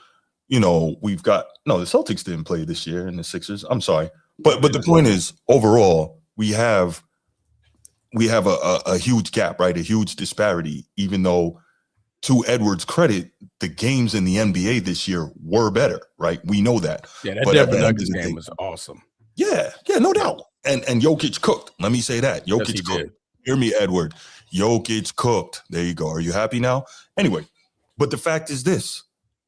we've got the Celtics didn't play this year, and the Sixers. I'm sorry, but the point is, overall, we have a huge gap, right? A huge disparity. Even though, to Edwards' credit, the games in the NBA this year were better, right? We know that. Yeah, that But Denver Nuggets game was awesome. Yeah, no doubt. And Jokic cooked. Let me say that. Jokic cooked. Did. Hear me, Edward. Jokic cooked. There you go. Are you happy now? Anyway, but the fact is this.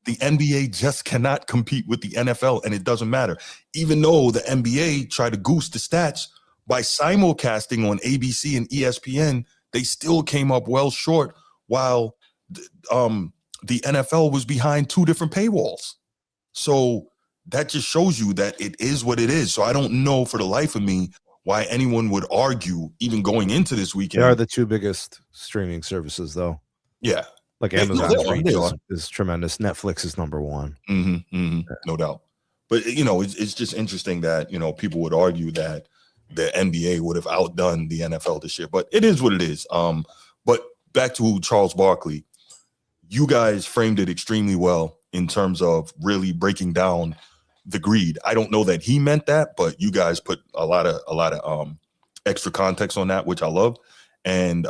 The NBA just cannot compete with the NFL, and it doesn't matter. Even though the NBA tried to goose the stats by simulcasting on ABC and ESPN, they still came up well short, while the NFL was behind 2 different paywalls. So that just shows you that it is what it is. So I don't know for the life of me why anyone would argue, even going into this weekend. They are the 2 biggest streaming services, though. Yeah. Like Amazon's reach is tremendous. Netflix is number 1. No doubt. But, it's just interesting that, people would argue that the NBA would have outdone the NFL this year. But it is what it is. But back to Charles Barkley, you guys framed it extremely well in terms of really breaking down the greed. I don't know that he meant that, but you guys put a lot of extra context on that, which I love. And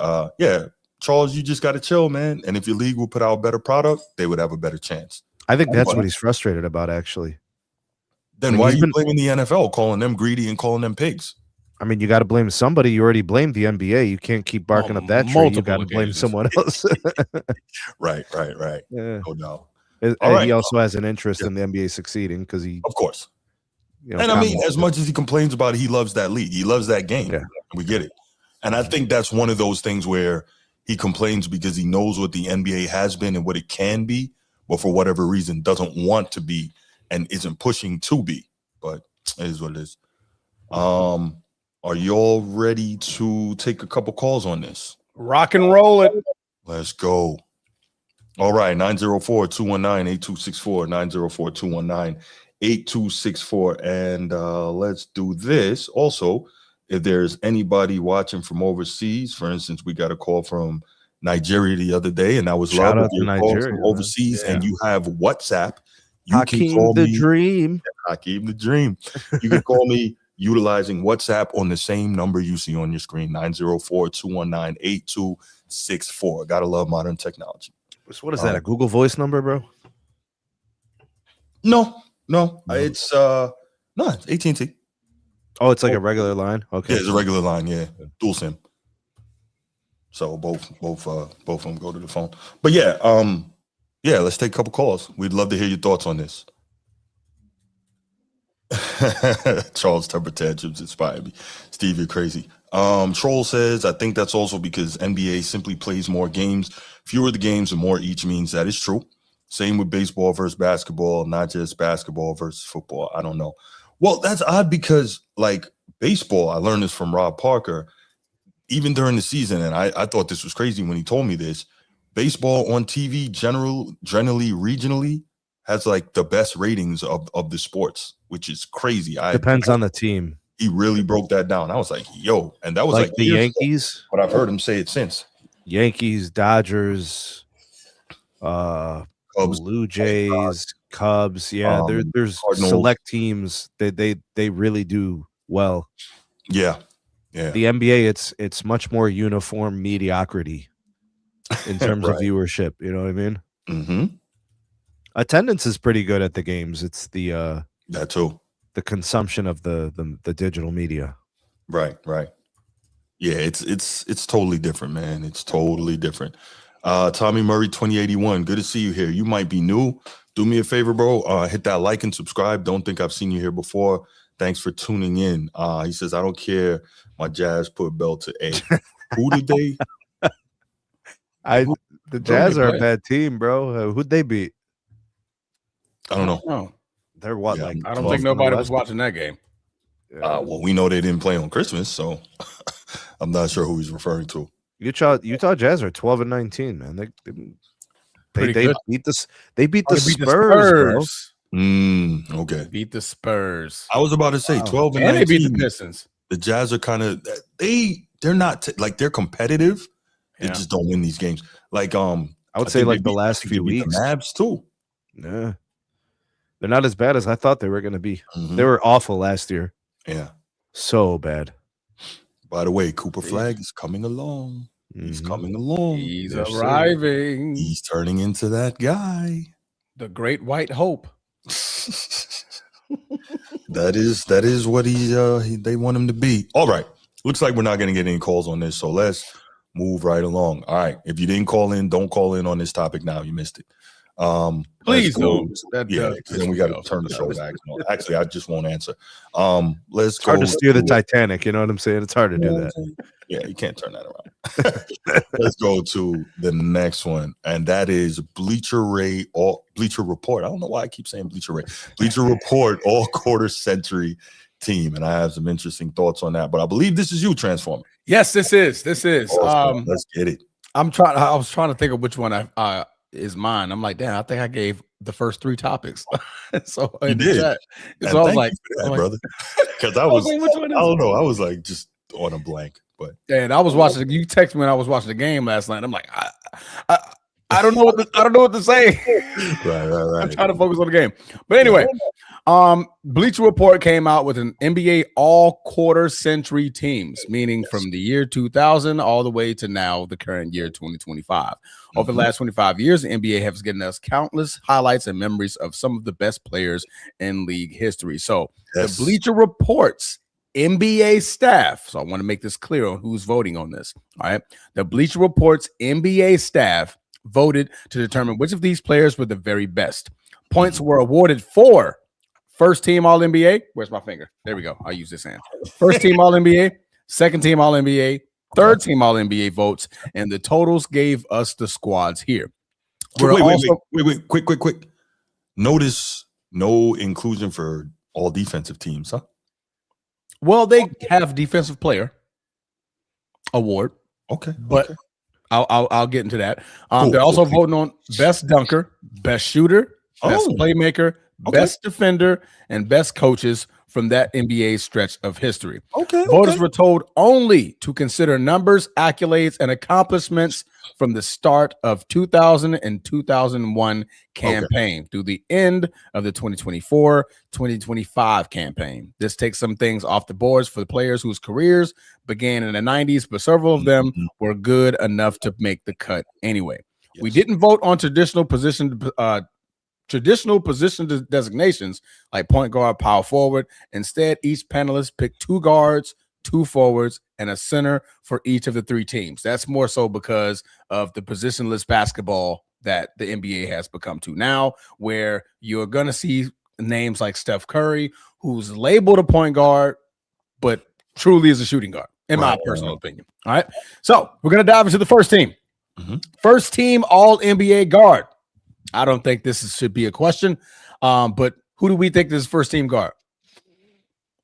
Charles, you just got to chill, man. And if your league will put out a better product, they would have a better chance. I think that's what he's frustrated about, actually. Then why are you blaming the NFL, calling them greedy and calling them pigs? I mean, you got to blame somebody. You already blamed the NBA. You can't keep barking up that tree. You got to blame someone else. Right. Yeah. No doubt. He also has an interest in the NBA succeeding because of course. And I mean, as much as he complains about it, he loves that league. He loves that game. Yeah. We get it. And I think that's one of those things where he complains because he knows what the NBA has been and what it can be, but for whatever reason doesn't want to be and isn't pushing to be. But it is what it is. Are you all ready to take a couple calls on this? Rock and roll it. Let's go. All right, 904-219-8264, 904-219-8264. And let's do this. Also, if there's anybody watching from overseas, for instance, we got a call from Nigeria the other day, and I was Shout love out to Nigeria from overseas, and you have WhatsApp. You Hakeem can call the me Dream. Hakeem the Dream. You can call me utilizing WhatsApp on the same number you see on your screen, 904-219-8264. Gotta love modern technology. So what is that, a Google Voice number, bro? No. It's No, it's AT&T. Oh, it's like a regular line. Okay. Yeah, it's a regular line. Yeah, dual SIM. So both of them go to the phone. But yeah, let's take a couple calls. We'd love to hear your thoughts on this. Charles Temper tantrums inspired me. Steve, you're crazy. Troll says, I think that's also because NBA simply plays more games. Fewer the games and more each means that is true. Same with baseball versus basketball, not just basketball versus football. I don't know. Well, that's odd because like baseball, I learned this from Rob Parker, even during the season. And I thought this was crazy when he told me this. Baseball on TV generally, regionally, has like the best ratings of the sports, which is crazy. Depends on the team. He really broke that down. I was like, yo, and that was like the Yankees. But I've heard him say it since. Yankees, Dodgers, Cubs, Blue Jays, Cubs. Yeah, there's Cardinals. Select teams. They really do well. Yeah. The NBA, it's much more uniform mediocrity in terms of viewership. You know what I mean? Mm-hmm. Attendance is pretty good at the games. It's the that too. The consumption of the digital media. Right. Yeah, it's totally different, man. It's totally different. Tommy Murray 2081. Good to see you here. You might be new. Do me a favor, bro. Hit that like and subscribe. Don't think I've seen you here before. Thanks for tuning in. He says, I don't care. My Jazz put belt to A. Who did they? The Jazz are a bad team, bro. Who'd they beat? I don't know. No. They're what? Yeah, like I don't think nobody was watching that game. Well, we know they didn't play on Christmas, so I'm not sure who he's referring to. Utah Jazz are 12-19, man. They beat the Spurs, bro. Okay. Beat the Spurs. I was about to say 12-19. And they beat the Pistons. The Jazz are kind of they're not like they're competitive. They just don't win these games. Like I would say like the last few weeks. The Mavs too. Yeah. They're not as bad as I thought they were going to be. Mm-hmm. They were awful last year. Yeah. So bad. By the way, Cooper Flag is coming along. Mm-hmm. He's coming along. He's arriving. He's turning into that guy. The great white hope. That is what they want him to be. All right. Looks like we're not going to get any calls on this, so let's move right along. All right. If you didn't call in, don't call in on this topic now. You missed it. Please don't. Then we got to turn the show back. No, actually, I just won't answer. Let's go. Hard to steer the Titanic. You know what I'm saying? It's hard to do that. Yeah, you can't turn that around. Let's go to the next one, and that is Bleacher Report. I don't know why I keep saying Bleacher Ray. Bleacher Report all quarter century team, and I have some interesting thoughts on that. But I believe this is you, Transformer. Yes, this is. Awesome. Let's get it. I was trying to think of which one is mine. I'm like, damn, I think I gave the first 3 topics. So you did. So I was like, brother, because I don't know. I was like just on a blank. But and I was watching. You texted me when I was watching the game last night. I'm like, I don't know what to say. Right. I'm trying to focus on the game. But anyway, Bleacher Report came out with an NBA all quarter century teams, meaning from the year 2000 all the way to now, the current year 2025. Over the last 25 years, the NBA has given us countless highlights and memories of some of the best players in league history. So the Bleacher Report's NBA staff. So I want to make this clear on who's voting on this. All right. The Bleacher Report's NBA staff voted to determine which of these players were the very best. Points were awarded for first team All NBA. Where's my finger? There we go. I'll use this hand. First team All NBA, second team All NBA, third team All NBA votes, and the totals gave us the squads here. Wait, quick. Notice no inclusion for all defensive teams, huh? Well, they have defensive player award. Okay. But I'll get into that. They're also voting on best dunker, best shooter, best playmaker, best defender, and best coaches from that NBA stretch of history. Voters were told only to consider numbers, accolades, and accomplishments from the start of 2000 and 2001 campaign through the end of the 2024-2025 campaign. This takes some things off the boards for the players whose careers began in the 90s, but several of them were good enough to make the cut anyway. We didn't vote on traditional position traditional position designations like point guard, power forward. Instead, each panelist picked 2 guards, 2 forwards, and a center for each of the 3 teams. That's more so because of the positionless basketball that the NBA has become to now, where you're going to see names like Steph Curry, who's labeled a point guard, but truly is a shooting guard, in my personal opinion. All right. So we're going to dive into the first team. First team All-NBA guard. I don't think this should be a question, but who do we think is first team guard?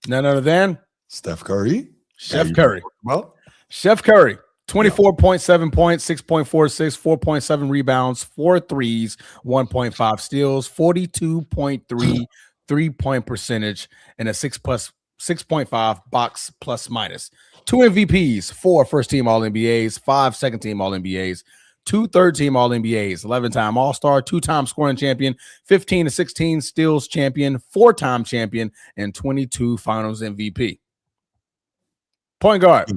None other than Steph Curry. Chef Curry. Well, Chef Curry, 24.7 points, 6.46, 4.7 rebounds, 4 threes, 1.5 steals, 42.3 3-point percentage, and a 6.5 box plus minus. 2 MVPs, 4 first team All-NBAs, 5 second team All-NBAs, 2 third team All-NBAs, 11-time All-Star, 2-time scoring champion, 15 to 16 steals champion, 4-time champion, and 22 finals MVP. Point guard.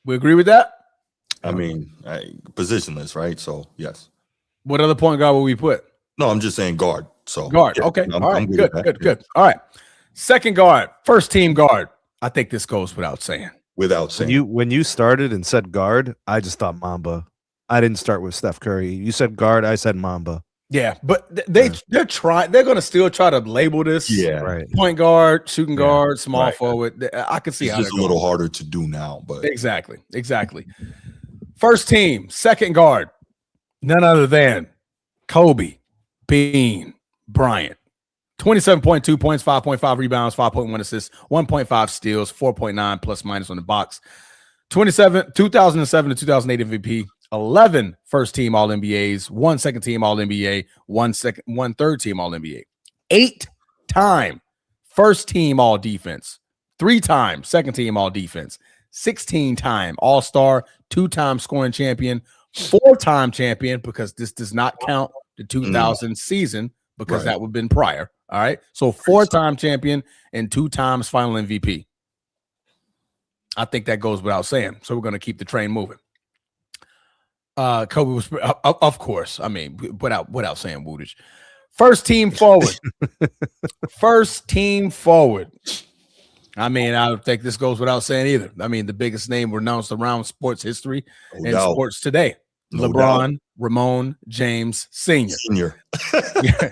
We agree with that? I mean, positionless, right? So, yes. What other point guard will we put? No, I'm just saying guard. So guard. yeah, Okay. I'm All right. good. Good. All right. Second guard, first team guard. I think this goes without saying. Without saying. When you started and said guard, I just thought Mamba. I didn't start with Steph Curry. You said guard, I said Mamba. Yeah, but they're trying. They're going to still try to label this. Yeah, right. Point guard, shooting guard, small forward. I can see it's how just a little harder to do now, but exactly. First team, second guard, none other than Kobe Bean Bryant. 27.2 points, 5.5 rebounds, 5.1 assists, 1.5 steals, 4.9 plus minus on the box. 2007 to 2008 MVP. 11 first team All-NBAs, 1 second team All-NBA, 1 third team All-NBA. 8-time first team All-Defense, 3-time second team All-Defense, 16-time All-Star, 2-time scoring champion, 4-time champion, because this does not count the 2000 season because that would have been prior. All right. So 4-time champion and 2 times final MVP. I think that goes without saying. So we're going to keep the train moving. Kobe was, of course. I mean, without saying Woodage. First team forward. First team forward. I mean, I don't think this goes without saying either. I mean, the biggest name renounced around sports history and sports today. LeBron, Ramon, James, Senior.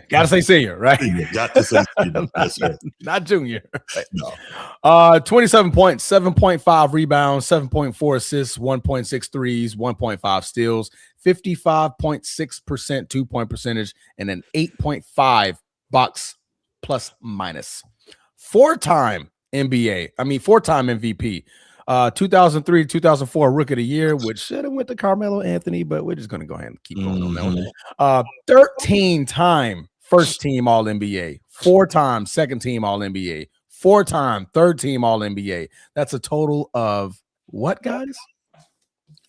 Gotta say senior, right? Senior. Got to say senior. Yes, right. Not junior. No. 27 points, 7.5 rebounds, 7.4 assists, 1.6 threes, 1.5 steals, 55.6% 2-point percentage, and an 8.5 box plus minus. 4-time MVP. 2003 2004 Rookie of the Year, which should have went to Carmelo Anthony, but we're just going to go ahead and keep going on that one. 13-time first team All-NBA, 4-time second team All-NBA, 4-time third team All-NBA. That's a total of what, guys?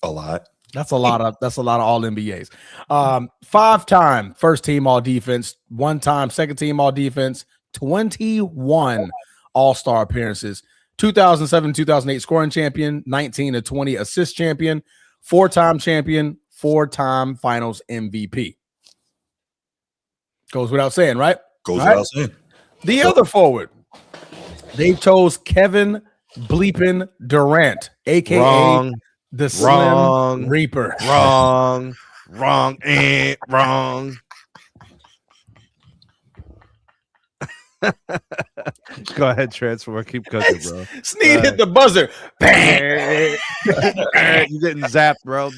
A lot. That's a lot of All-NBAs. 5-time first team All-Defense, 1-time second team All-Defense, 21 All-Star appearances. 2007-2008 scoring champion, 19 to 20 assist champion, 4-time champion, 4-time finals MVP. Goes without saying, right? Goes without saying. The other forward, they chose Kevin Bleepin Durant, aka the Slim Reaper. Wrong. Go ahead, Transformer. Keep cooking, bro. Sneed hit the buzzer. You're getting zapped, bro.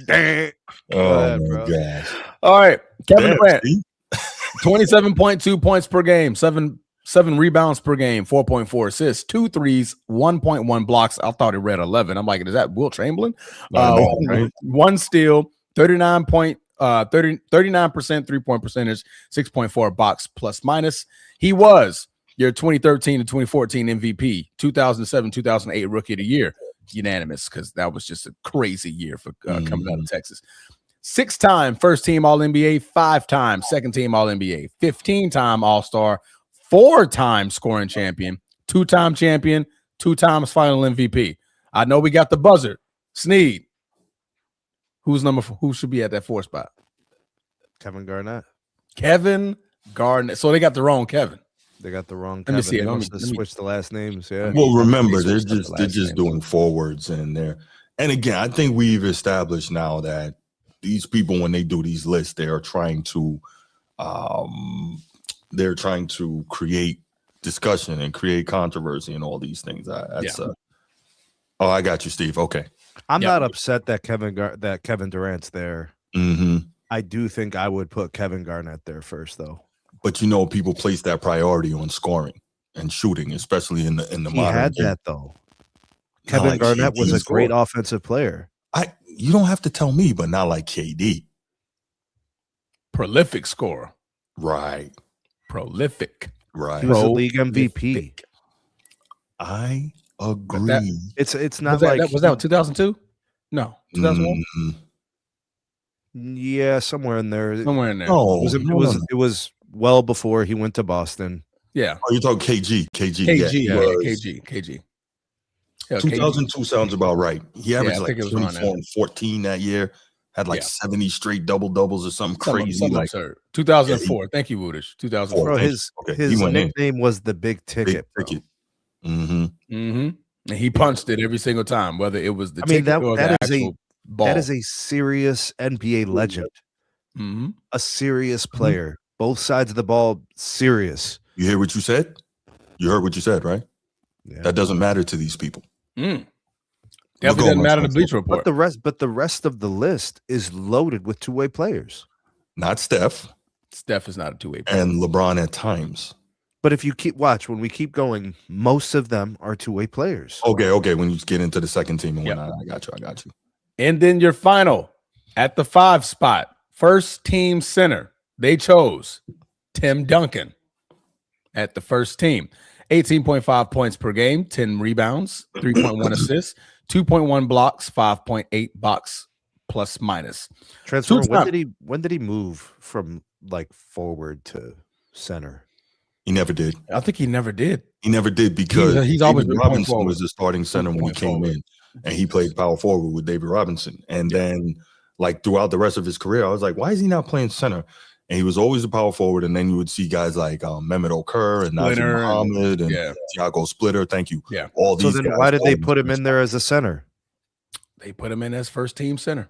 Oh, my gosh. All right. Kevin Durant, 27.2 points per game, 7 rebounds per game, 4.4 assists, 2 threes, 1.1 blocks. I thought it read 11. I'm like, is that Wilt Chamberlain? 1 steal, 39% 3-point percentage, 6.4 box plus minus. He was your 2013 to 2014 MVP, 2007-2008 Rookie of the Year, unanimous, because that was just a crazy year for coming out of Texas. 6-time first team All-NBA, 5-time second team All-NBA, 15-time All-Star, 4-time scoring champion, 2-time champion, 2 times final MVP. I know we got the buzzer. Sneed. Who should be at that 4 spot? Kevin Garnett. Kevin Garnett. So they got the wrong Kevin. They got the wrong Let Kevin. me see it. They Let must me- have let me- switched the last names. Yeah. Well, They remember, they're switched up the last just names. doing forwards, and again, I think we've established now that these people, when they do these lists, they're trying to create discussion and create controversy and all these things. Oh, I got you, Steve. Okay. I'm Yeah. not upset that Kevin Durant's there. Mm-hmm. I do think I would put Kevin Garnett there first, though. But people place that priority on scoring and shooting, especially in the He modern had game. that though. Kevin like Garnett was KD a great scored. offensive player. You don't have to tell me, but not like KD. Prolific scorer. Right. Prolific. Right. He was a league MVP. Prolific. I agree. It's not Was that 2002? No, 2001. Yeah, somewhere in there. Somewhere in there. No, It was well before he went to Boston. Yeah. Oh, you're talking KG. KG. Yeah, 2002 sounds about right. He averaged I like think it was around 24 and 14 that year. Had like 70 straight doubles or something crazy. Something like absurd. 2004. Thank you, Woodish. 2004. Bro, thank his you. Okay, he went in. nickname was the Big Ticket. Big ticket. Mm-hmm. Mm-hmm. And he punched it every single time, whether it was the I mean, ticket or the actual ball. That is a serious NBA legend. Mm-hmm. A serious player. Both sides of the ball, serious. You hear what you said? You heard what you said, right? Yeah. That doesn't matter to these people. Definitely doesn't matter to Bleacher Report. But the rest of the list is loaded with two-way players. Not Steph Steph is not a two-way player. and LeBron at times. But if you when we keep going, most of them are two-way players. Okay. When you get into the second team and whatnot, I got you. And then your final at the 5 spot, first team center. They chose Tim Duncan at the first team. 18.5 points per game, 10 rebounds, 3.1 assists, 2.1 blocks, 5.8 box plus minus. Transformer, when did he move from like forward to center? He never did. I think he never did. He never did because He's always been David point Robinson forward. was the starting center when he came in, and he played power forward with David Robinson. And then, like throughout the rest of his career, I was like, why is he not playing center? And he was always a power forward. And then you would see guys like Mehmet Okur and Najee Muhammad and Thiago Splitter. Thank you. Yeah. All these. So then, why did they put him in there as a center? They put him in as first team center.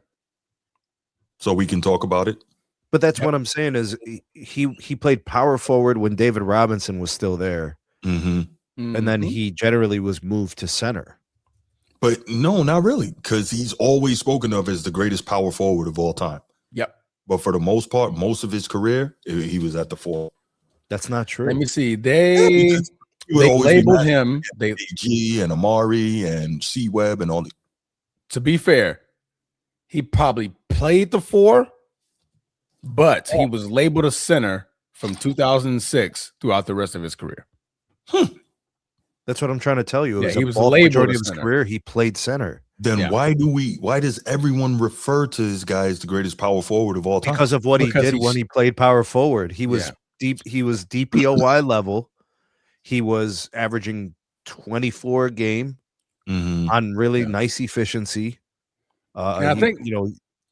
So we can talk about it. But that's what I'm saying is he played power forward when David Robinson was still there, Mm-hmm. and then he generally was moved to center. But no, not really, because he's always spoken of as the greatest power forward of all time. Yep. But for the most part, most of his career, he was at the 4. That's not true. Let me see. They labeled him. G and Amari and C Webb and all the. To be fair, he probably played the 4, but he was labeled a center from 2006 throughout the rest of his career. That's what I'm trying to tell you. He was the labeled majority a of his center. career. He played center Then why does everyone refer to this guy as the greatest power forward of all time? because of what Because he did when he played power forward. He was deep. He was DPOY level. He was averaging 24 a game on really nice efficiency. I think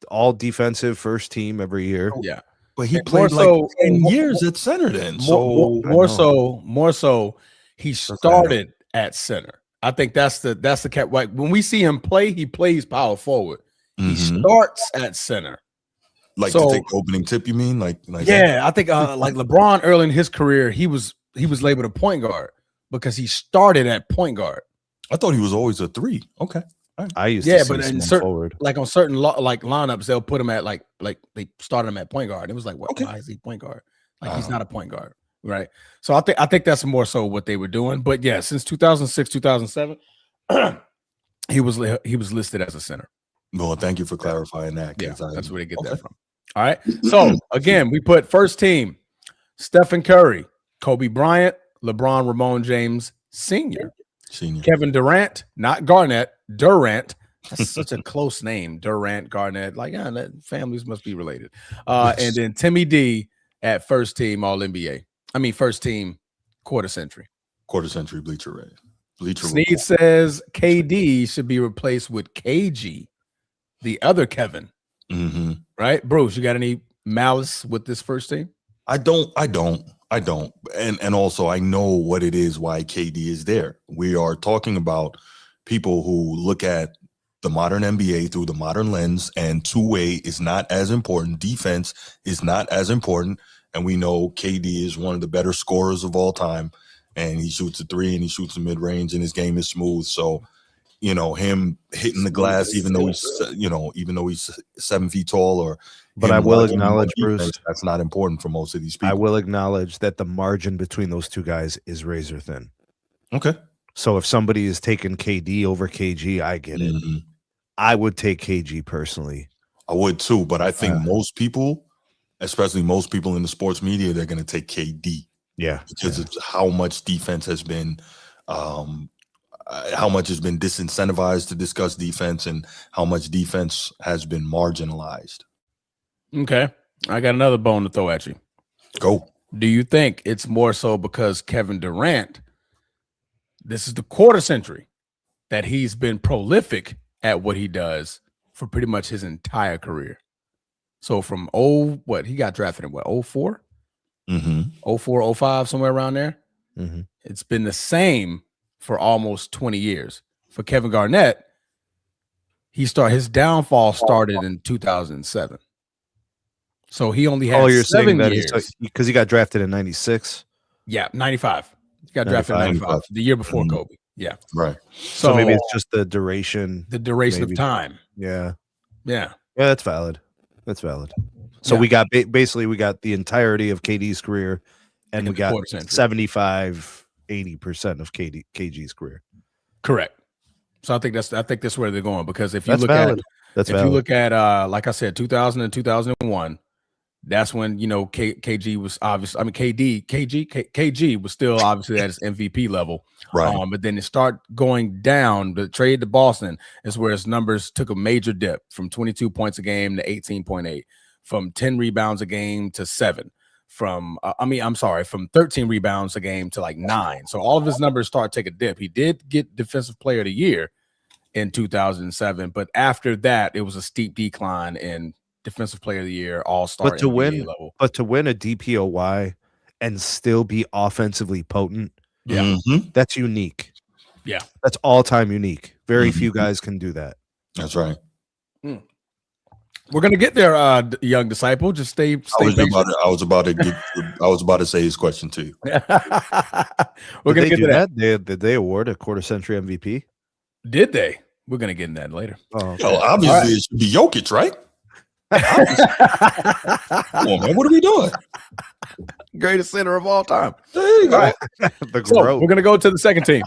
all defensive first team every year. Yeah, but he And played more like 10 years at center then. more so, he started at center. I think that's the cap. Like when we see him play, he plays power forward. He starts at center. Like to take the opening tip, you mean? Like yeah, I think like LeBron early in his career, he was labeled a point guard because he started at point guard. I thought he was always a 3. Okay. I used to see but in small forward. like on certain lineups, they'll put him at like they started him at point guard. It was like, why is he point guard? Like he's not a point guard, right? So I think that's more so what they were doing. But yeah, since 2006, 2007, he was listed as a center. Well, thank you for clarifying that. Yeah, that's where they get that from. All right. So again, we put first team: Stephen Curry, Kobe Bryant, LeBron, Ramon James Sr., Kevin Durant, not Garnett, Durant. That's such a close name, Durant, Garnett. Like, families must be related. And then Timmy D at first team All NBA. I mean, first team quarter century Bleacher Red. Sneed says KD should be replaced with KG, the other Kevin. Mm-hmm. Right, Bruce? You got any malice with this first team? I don't. And also I know what it is why KD is there. We are talking about people who look at the modern NBA through the modern lens, and two-way is not as important. Defense is not as important. And we know KD is one of the better scorers of all time. And he shoots a three and he shoots a mid-range and his game is smooth. So, him hitting the glass, even though he's 7 feet tall, but I will acknowledge, Bruce, that's not important for most of these people. I will acknowledge that the margin between those two guys is razor thin. Okay. So if somebody is taking KD over KG, I get it. Mm-hmm. I would take KG personally. I would too, but I think most people, especially most people in the sports media, they're going to take KD. Yeah, because it's how much defense has been, how much has been disincentivized to discuss defense, and how much defense has been marginalized. Okay, I got another bone to throw at you. Go. Do you think it's more so because Kevin Durant, this is the quarter century that he's been prolific at what he does for pretty much his entire career? So from he got drafted in 04? Mm-hmm. 04, 05, somewhere around there. Mm-hmm. It's been the same for almost 20 years. For Kevin Garnett, his downfall started in 2007. So he only had you're 7 saying that years. because he got drafted in 96? Yeah, 95. He got drafted in 95, the year before Kobe. Yeah. Right. So maybe it's just the duration. The duration of time. Yeah. Yeah. Yeah, that's valid. So we got basically the entirety of KD's career, and we got 75, 80% of KG's career. Correct. So I think that's where they're going, because if you look at like I said, 2000 and 2001, that's when KG was obviously. I mean, KG was still obviously at his MVP level, right? But then it started going down. The trade to Boston is where his numbers took a major dip from 22 points a game to 18.8, from 10 rebounds a game to 7, from 13 rebounds a game to like 9. So all of his numbers start to take a dip. He did get Defensive Player of the Year in 2007, but after that, it was a steep decline in Defensive Player of the Year, All-Star NBA level. But to win a DPOY and still be offensively potent, that's unique. Yeah, that's all-time unique. Very few guys can do that. That's right. We're gonna get there, young disciple. Just stay patient. I was about to say his question to you. We're gonna get to that. Did they award a quarter century MVP? Did they? We're gonna get in that later. Oh, okay. Well, obviously it should be Jokic, right? Come on, man. What are we doing? Greatest center of all time. There you go. All right. So we're gonna go to the second team.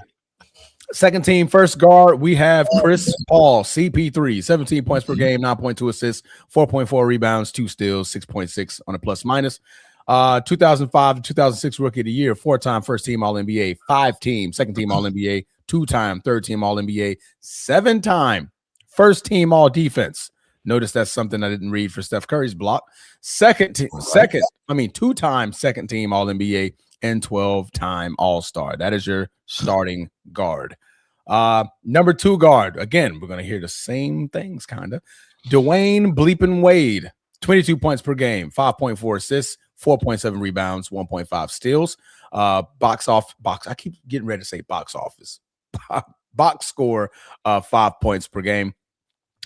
Second team, first guard, we have Chris Paul, CP3, 17 points per game, 9.2 assists, 4.4 rebounds, 2 steals, 6.6 on a plus minus. 2005 to 2006 Rookie of the Year, 4-time first team All-NBA, 5-team second team All-NBA, 2-time third team All-NBA, 7-time first team All-Defense. Notice that's something I didn't read for Steph Curry's block. 2-time second team All-NBA, and 12-time All-Star. That is your starting guard. Number 2 guard. Again, we're going to hear the same things, kind of. Dwayne Bleepin Wade, 22 points per game, 5.4 assists, 4.7 rebounds, 1.5 steals. I keep getting ready to say box office. Box score, 5 points per game.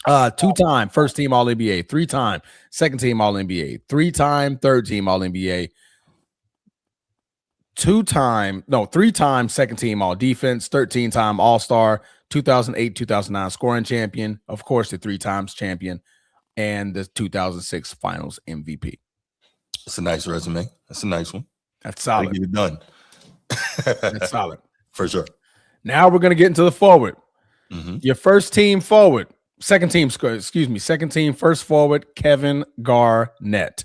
2-time first team All-NBA, 3-time second team All-NBA, 3-time third team All-NBA, 3-time second team All-Defense, 13-time All-Star, 2008-2009 scoring champion, of course, the 3 times champion, and the 2006 Finals MVP. That's a nice resume. That's a nice one. That's solid. Get it done. That's solid for sure. Now we're gonna get into the forward. Your first team forward. Second team first forward, Kevin Garnett.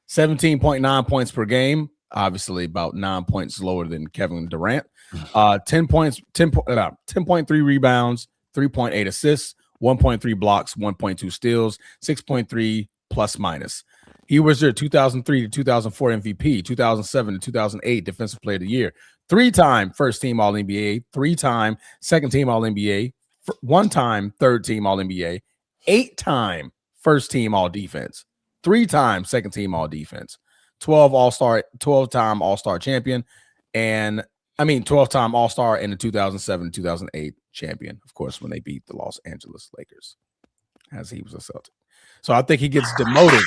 17.9 points per game. Obviously about 9 points lower than Kevin Durant. 10.3 rebounds, 3.8 assists, 1.3 blocks, 1.2 steals, 6.3 plus minus. He was your 2003 to 2004 MVP, 2007 to 2008 Defensive Player of the Year, 3-time first team All-NBA, 3-time second team All-NBA, 1-time third team All-NBA, 8-time first team All-Defense, 3-time second team All-Defense, 12-time All-Star champion, and 12-time All-Star and the 2007-2008 champion, of course, when they beat the Los Angeles Lakers, as he was a Celtic. So I think he gets demoted.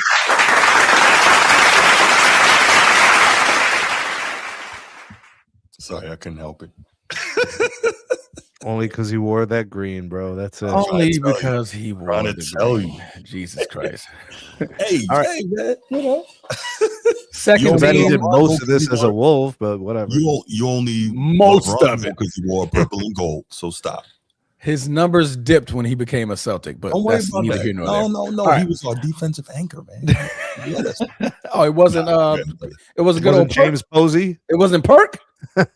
Sorry, I couldn't help it. Only because he wore that green, bro. That's it. Only because he wore Trying to the tell green. you. Jesus Christ. Hey, All right. hey, man, you know. Second You Bet he team, did most of this as a Wolf, but whatever. You only Most LeBron of it. because you wore purple and gold. So stop. his numbers dipped when he became a Celtic, but Don't worry that's about neither that. here nor there. No. All right. He was our defensive anchor, man. Yes. Oh, it wasn't. It was a good old James Posey, Perk. It wasn't Perk. It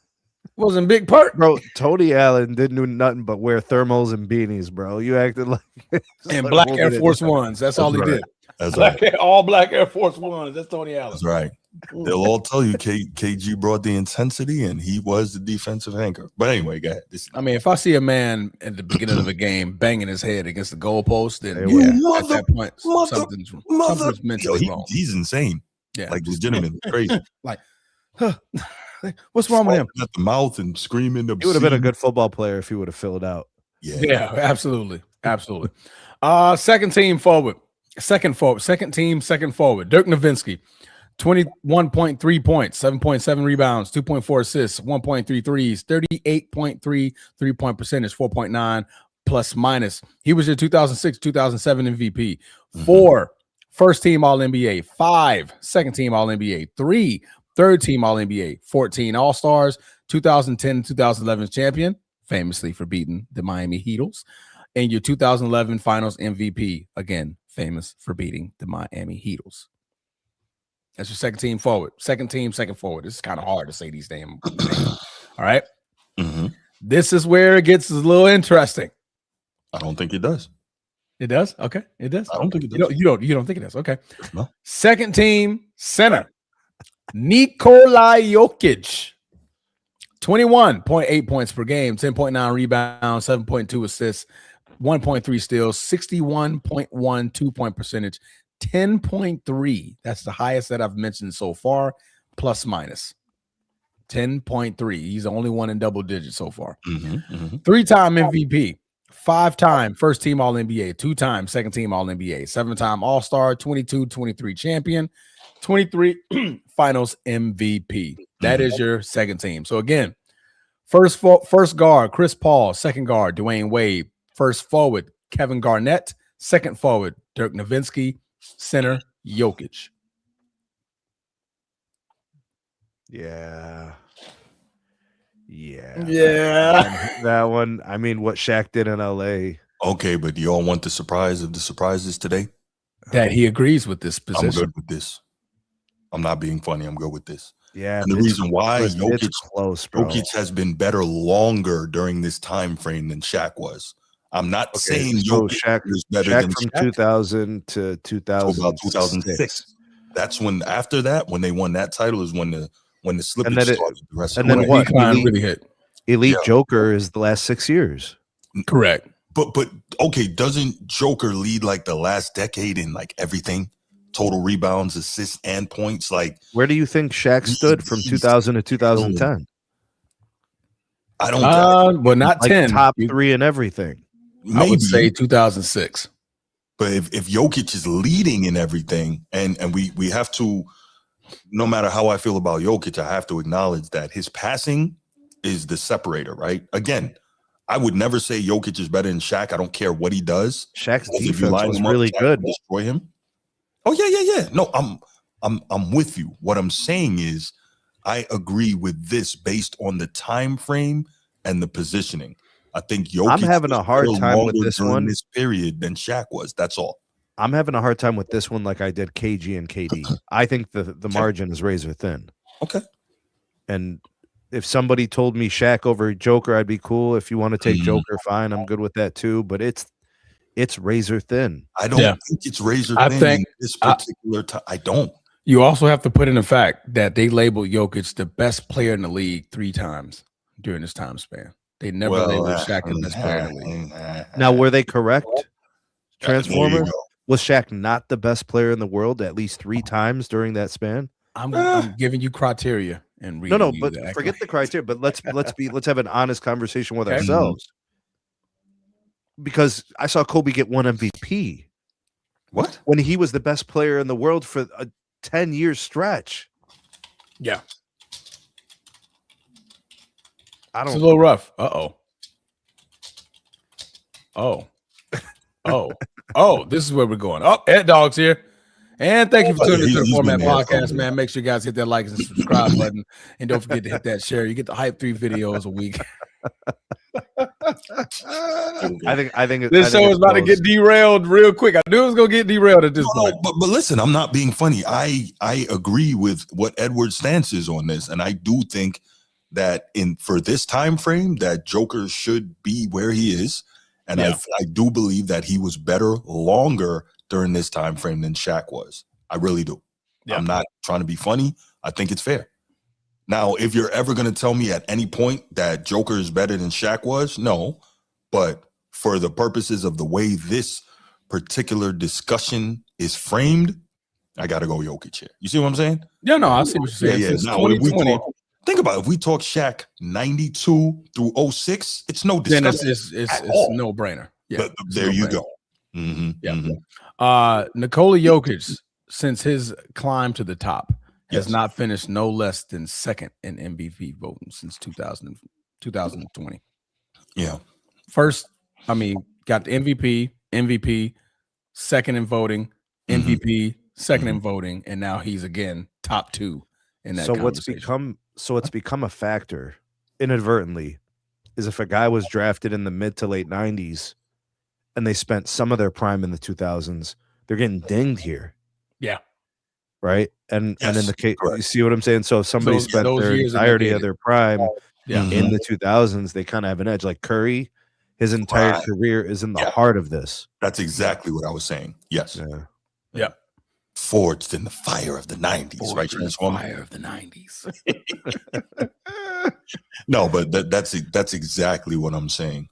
wasn't Big Perk. bro. Tony Allen didn't do nothing but wear thermals and beanies, bro. You acted like And black Air Force Ones. That's all he right. did. That's right. All black Air Force Ones. That's Tony Allen. That's right. They'll all tell you KG brought the intensity and he was the defensive anchor. But anyway, go ahead. I mean, if I see a man at the beginning of a game banging his head against the goalpost, then at that point, something's mentally wrong. He's insane. Yeah, like legitimately crazy. What's wrong with him? At the mouth and screaming. He would have been a good football player if he would have filled out. Yeah, absolutely. Second team, second forward. Dirk Nowitzki, 21.3 points, 7.7 rebounds, 2.4 assists, 1.3 threes, 38.3 3-point percentage, 4.9 plus minus. He was your 2006-2007 MVP. 4 first-team All-NBA, 5 second-team All-NBA, 3 third-team All-NBA, 14 All-Stars, 2010-2011 champion, famously for beating the Miami Heatles, and your 2011 Finals MVP, again, famous for beating the Miami Heatles. That's your second team forward. Second forward. This is kind of hard to say these damn names. All right. Mm-hmm. This is where it gets a little interesting. I don't think it does. It does? Okay. It does. I don't think it does. You don't think it does. Okay. No. Second team center. Nikola Jokic. 21.8 points per game, 10.9 rebounds, 7.2 assists, 1.3 steals, 61.1 2-point percentage, 10.3. That's the highest that I've mentioned so far, plus minus. 10.3. He's the only one in double digits so far. 3-time MVP, 5-time first team All-NBA, 2-time second team All-NBA, 7-time All-Star, 22-23 champion, 23 Finals MVP. That is your second team. So again, first guard, Chris Paul. Second guard, Dwayne Wade. First forward, Kevin Garnett. Second forward, Dirk Nowitzki. Center, Jokic. Yeah. That one. I mean, what Shaq did in LA. Okay, but do y'all want the surprise of the surprises today? That he agrees with this position. I'm good with this. I'm not being funny. I'm good with this. Yeah, and the reason why Jokic has been better longer during this time frame than Shaq was. I'm not saying Jokic is better than from Shaq. 2000 to 2006. That's when after that, when they won that title, is when the slippage started. The rest and then what? Really hit. Elite Joker is the last 6 years. Correct. But okay, doesn't Joker lead like the last decade in like everything? Total rebounds, assists, and points. Like, where do you think Shaq stood from 2000 to 2010? I don't. Well, not like 10. Top 3 and everything. Maybe. I would say 2006. But if Jokic is leading in everything, and we have to, no matter how I feel about Jokic, I have to acknowledge that his passing is the separator, right? Again, I would never say Jokic is better than Shaq. I don't care what he does. Shaq's defense was really good. Destroy him. Oh yeah. No, I'm with you. What I'm saying is, I agree with this based on the time frame and the positioning. I think Jokic I'm having a hard time with this one. This period than Shaq was. That's all. I'm having a hard time with this one, like I did KG and KD. I think the margin is razor thin. Okay. And if somebody told me Shaq over Joker, I'd be cool. If you want to take Joker, fine. I'm good with that too. But it's razor thin. I don't think it's razor thin. I think this particular time. I don't. You also have to put in the fact that they labeled Jokic the best player in the league 3 times during this time span. They never labeled Shaq the best player in the league. Now, were they correct? Transformer? Was Shaq not the best player in the world at least 3 times during that span? I'm giving you criteria and reading. No, you but the forget the accolades. criteria. But let's have an honest conversation with Okay. ourselves. Because I saw Kobe get one MVP. What? When he was the best player in the world for a 10-year stretch. Yeah. I It's a don't. little rough. Oh, this is where we're going. Oh, Ed Dog's here. And thank you for tuning into the He's Format been here Podcast, for- man. Make sure you guys hit that like and subscribe button. And don't forget to hit that share. You get the hype 3 videos a week. I think This show is about to get derailed real quick. I knew it was going to get derailed at this point. No, but listen, I'm not being funny. I agree with what Edward's stance is on this, and I do think that for this time frame, that Joker should be where he is, and I do believe that he was better longer during this time frame than Shaq was. I really do. Yeah. I'm not trying to be funny. I think it's fair. Now, if you're ever going to tell me at any point that Joker is better than Shaq was, no. But for the purposes of the way this particular discussion is framed, I got to go Jokic here. You see what I'm saying? Yeah, no, I see what you're saying. Yeah. Since Now, 2020, think about it. If we talk Shaq 92 through 06, it's no then discussion. it's no brainer. Yeah, but there you go. Mm-hmm, yeah. mm-hmm. Nikola Jokic, since his climb to the top, has not finished no less than second in MVP voting since 2020. Yeah. First, got the MVP, second in voting, MVP, second in voting, and now he's again top 2 in that. So it's become a factor inadvertently is if a guy was drafted in the mid to late 90s and they spent some of their prime in the 2000s, they're getting dinged here. Yeah. Right. And in the case, you see what I'm saying? So if somebody spent their entirety of their prime in the 2000s, they kind of have an edge. Like Curry, his entire career is in the heart of this. That's exactly what I was saying. Yes. Yeah. Forged in the fire of the 90s, right? Transformer. Fire of the 90s. No, but that's exactly what I'm saying.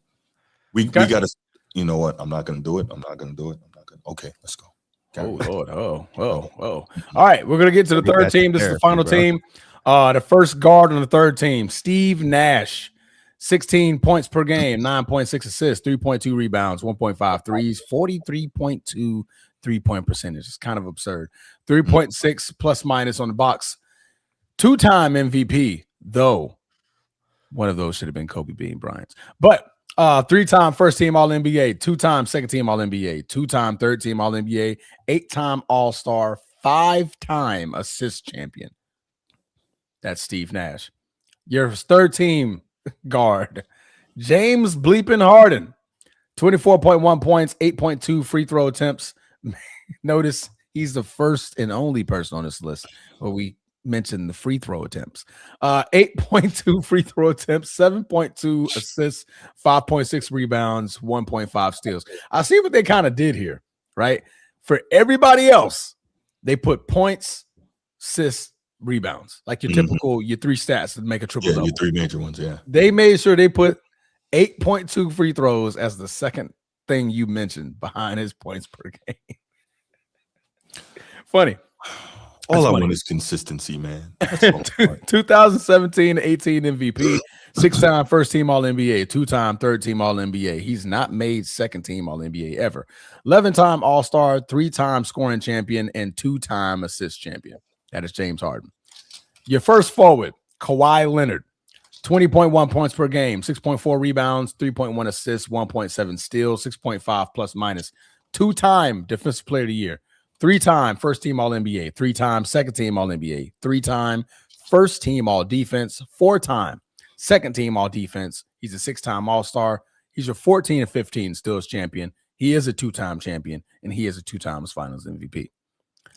We got to, you know what? I'm not going to do it. Okay, let's go. Oh, Lord. Oh. All right, we're going to get to the third team. This is the final team. The first guard on the third team, Steve Nash, 16 points per game, 9.6 assists, 3.2 rebounds, 1.5 threes, 43.2 3-point percentage. It's kind of absurd. 3.6 plus minus on the box. 2-time MVP, though. One of those should have been Kobe Bean Bryant's. But 3-time first team All-NBA, 2-time second team All-NBA, 2-time third team All-NBA, 8-time All-Star, 5-time assist champion. That's Steve Nash. Your third team guard, James Bleepin Harden, 24.1 points, 8.2 free throw attempts. Notice he's the first and only person on this list where we mentioned the free throw attempts. 8.2 free throw attempts, 7.2 assists, 5.6 rebounds, 1.5 steals. I see what they kind of did here, right? For everybody else, they put points, assists, rebounds, like your typical, your 3 stats that make a triple double. Your 3 major ones, yeah. They made sure they put 8.2 free throws as the second thing you mentioned behind his points per game. Funny. All I want is consistency, man. 2017-18 MVP, 6-time first team All-NBA, 2-time third team All-NBA. He's not made second team All-NBA ever. 11-time All-Star, 3-time scoring champion, and 2-time assist champion. That is James Harden. Your first forward, Kawhi Leonard, 20.1 points per game, 6.4 rebounds, 3.1 assists, 1.7 steals, 6.5 plus minus. 2-time Defensive Player of the Year. 3-time first team All-NBA, 3-time second team All-NBA, 3-time first team All-Defense, 4-time second team All-Defense. He's a 6-time All-Star. He's your 14 and 15 Steals champion. He is a 2-time champion, and he is a 2-times Finals MVP.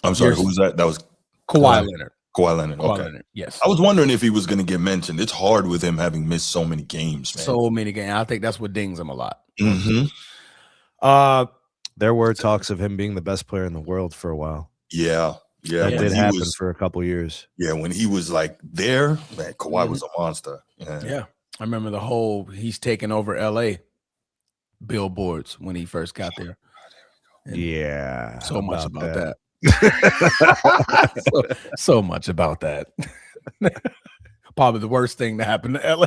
I'm sorry, who was that? That was Kawhi Leonard. Kawhi Leonard. Okay. Leonard, yes. I was wondering if he was going to get mentioned. It's hard with him having missed so many games, man. So many games. I think that's what dings him a lot. There were talks of him being the best player in the world for a while. Yeah. That did happen for a couple years. Yeah, when he was like there, man, Kawhi was a monster. Yeah. I remember the whole he's taking over LA billboards when he first got there. And yeah. so much about that. so much about that. Probably the worst thing to happen to LA.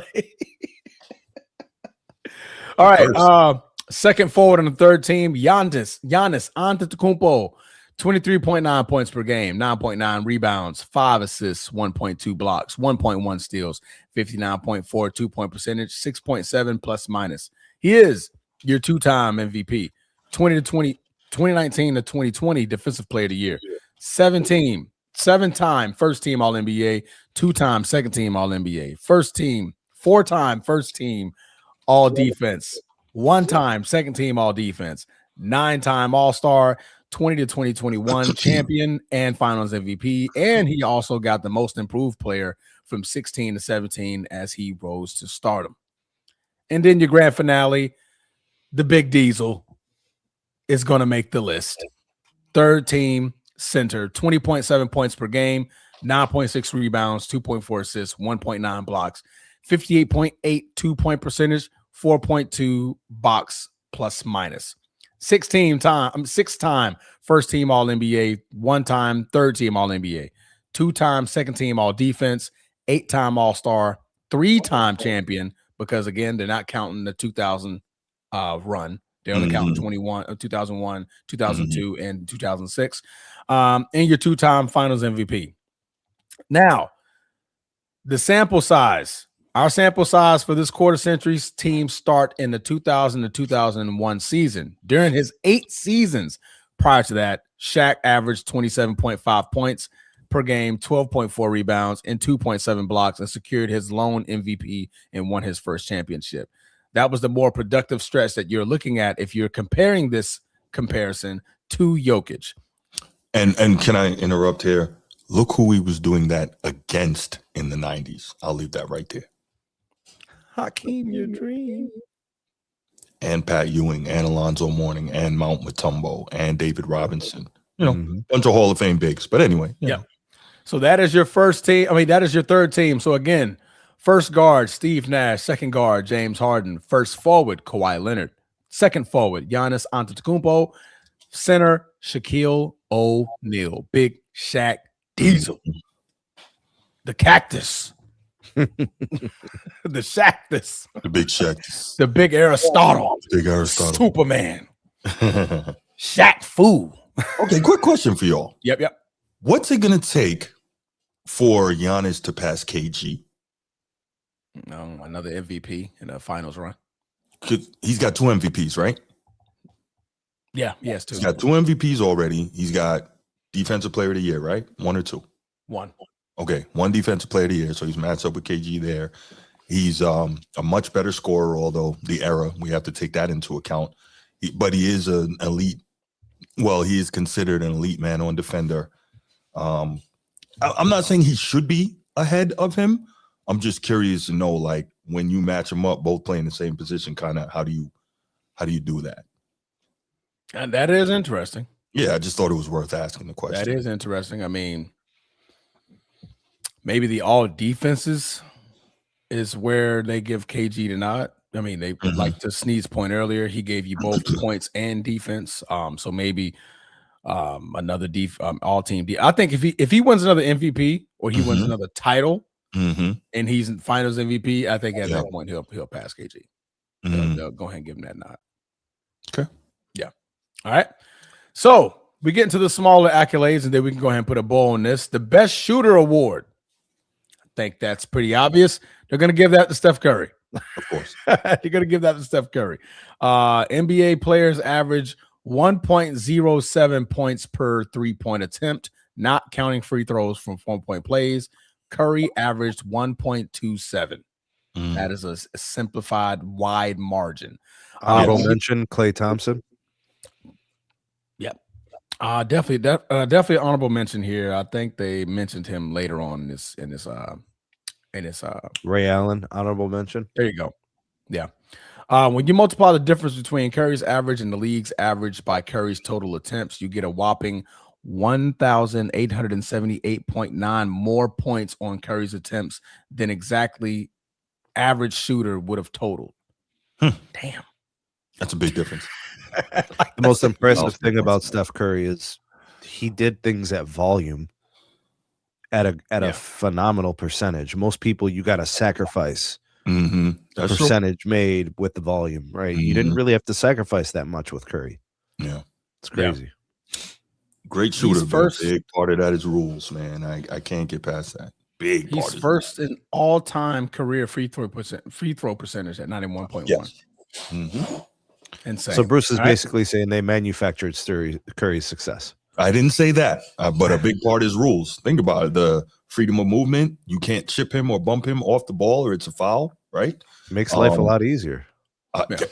All right. Second forward on the third team, Giannis Antetokounmpo, 23.9 points per game, 9.9 rebounds, 5 assists, 1.2 blocks, 1.1 steals, 59.4 2-point percentage, 6.7 plus minus. He is your two-time MVP, 2019 to 2020 Defensive Player of the Year, 7-time first team All-NBA, 2-time second team All-NBA, 4-time first team All-Defense, 1-time second team All-Defense, 9-time All-Star, 20 to 2021 champion and Finals MVP, and he also got the Most Improved Player from 16 to 17 as he rose to stardom. And then your grand finale, the Big Diesel is going to make the list. Third team center, 20.7 points per game, 9.6 rebounds, 2.4 assists, 1.9 blocks, 58.8 2-point percentage, 4.2 box plus minus. Six-time first team All-NBA, 1-time third team All-NBA, 2-time second team All-Defense, 8-time All-Star, 3-time champion, because again, they're not counting the 2000 run. They're only counting 2001, 2002, and 2006. And your 2-time Finals MVP. Now, the sample size. Our sample size for this quarter century's team start in the 2000 to 2001 season. During his 8 seasons prior to that, Shaq averaged 27.5 points per game, 12.4 rebounds, and 2.7 blocks, and secured his lone MVP and won his first championship. That was the more productive stretch that you're looking at if you're comparing this comparison to Jokic. And can I interrupt here? Look who he was doing that against in the 90s. I'll leave that right there. Hakeem, your dream. And Pat Ewing, and Alonzo Mourning, and Mount Mutombo, and David Robinson. Bunch of Hall of Fame bigs. But anyway. Yeah. So that is your first team. That is your third team. So again, first guard, Steve Nash. Second guard, James Harden. First forward, Kawhi Leonard. Second forward, Giannis Antetokounmpo. Center, Shaquille O'Neal. Big Shaq Diesel. The Cactus. The Shactus. The big Shaq. The big Aristotle. Superman. Shaq Fu. Okay, quick question for y'all. Yep. What's it going to take for Giannis to pass KG? Another MVP in the finals run. He's got 2 MVPs, right? Yeah, he has 2. He's got 2 MVPs already. He's got Defensive Player of the Year, right? 1 or 2? 1. Okay, 1 Defensive Player of the Year, so he's matched up with KG there. He's a much better scorer, although the era, we have to take that into account. But he is an elite. Well, he is considered an elite man-on defender. I'm not saying he should be ahead of him. I'm just curious to know, like, when you match them up, both playing the same position, kind of how do you do that? And that is interesting. Yeah, I just thought it was worth asking the question. That is interesting. Maybe the all defenses is where they give KG the nod. They like to Sneed's point earlier. He gave you both points and defense. So maybe another all team. I think if he wins another MVP or he wins another title and he's in Finals MVP, I think at that point he'll pass KG. They'll go ahead and give him that nod. Okay. Yeah. All right. So we get into the smaller accolades, and then we can go ahead and put a bow on this. The Best Shooter Award. I think that's pretty obvious. They're going to give that to Steph Curry. Of course. They're going to give that to Steph Curry. NBA players average 1.07 points per 3-point attempt, not counting free throws from 4-point plays. Curry averaged 1.27. That is a simplified wide margin. Honorable mention, Klay Thompson. Yep. Definitely honorable mention here. I think they mentioned him later on in this Ray Allen, honorable mention. There you go. Yeah. When you multiply the difference between Curry's average and the league's average by Curry's total attempts, you get a whopping 1,878.9 more points on Curry's attempts than exactly average shooter would have totaled. Damn. That's a big difference. The most impressive thing about Steph Curry is he did things at volume at a phenomenal percentage. Most people, you got to sacrifice the That's percentage made with the volume, right? You didn't really have to sacrifice that much with Curry. Yeah. It's crazy. Great shooter, He's but first- a big part of that is rules, man. I can't get past that. Big part. He's is first in all-time career free throw percentage at 91.1. Yes. Mhm. Insane. So Bruce is All right? basically saying they manufactured Curry's success. I didn't say that, but a big part is rules. Think about it. The freedom of movement. You can't chip him or bump him off the ball or it's a foul, right? Makes life a lot easier.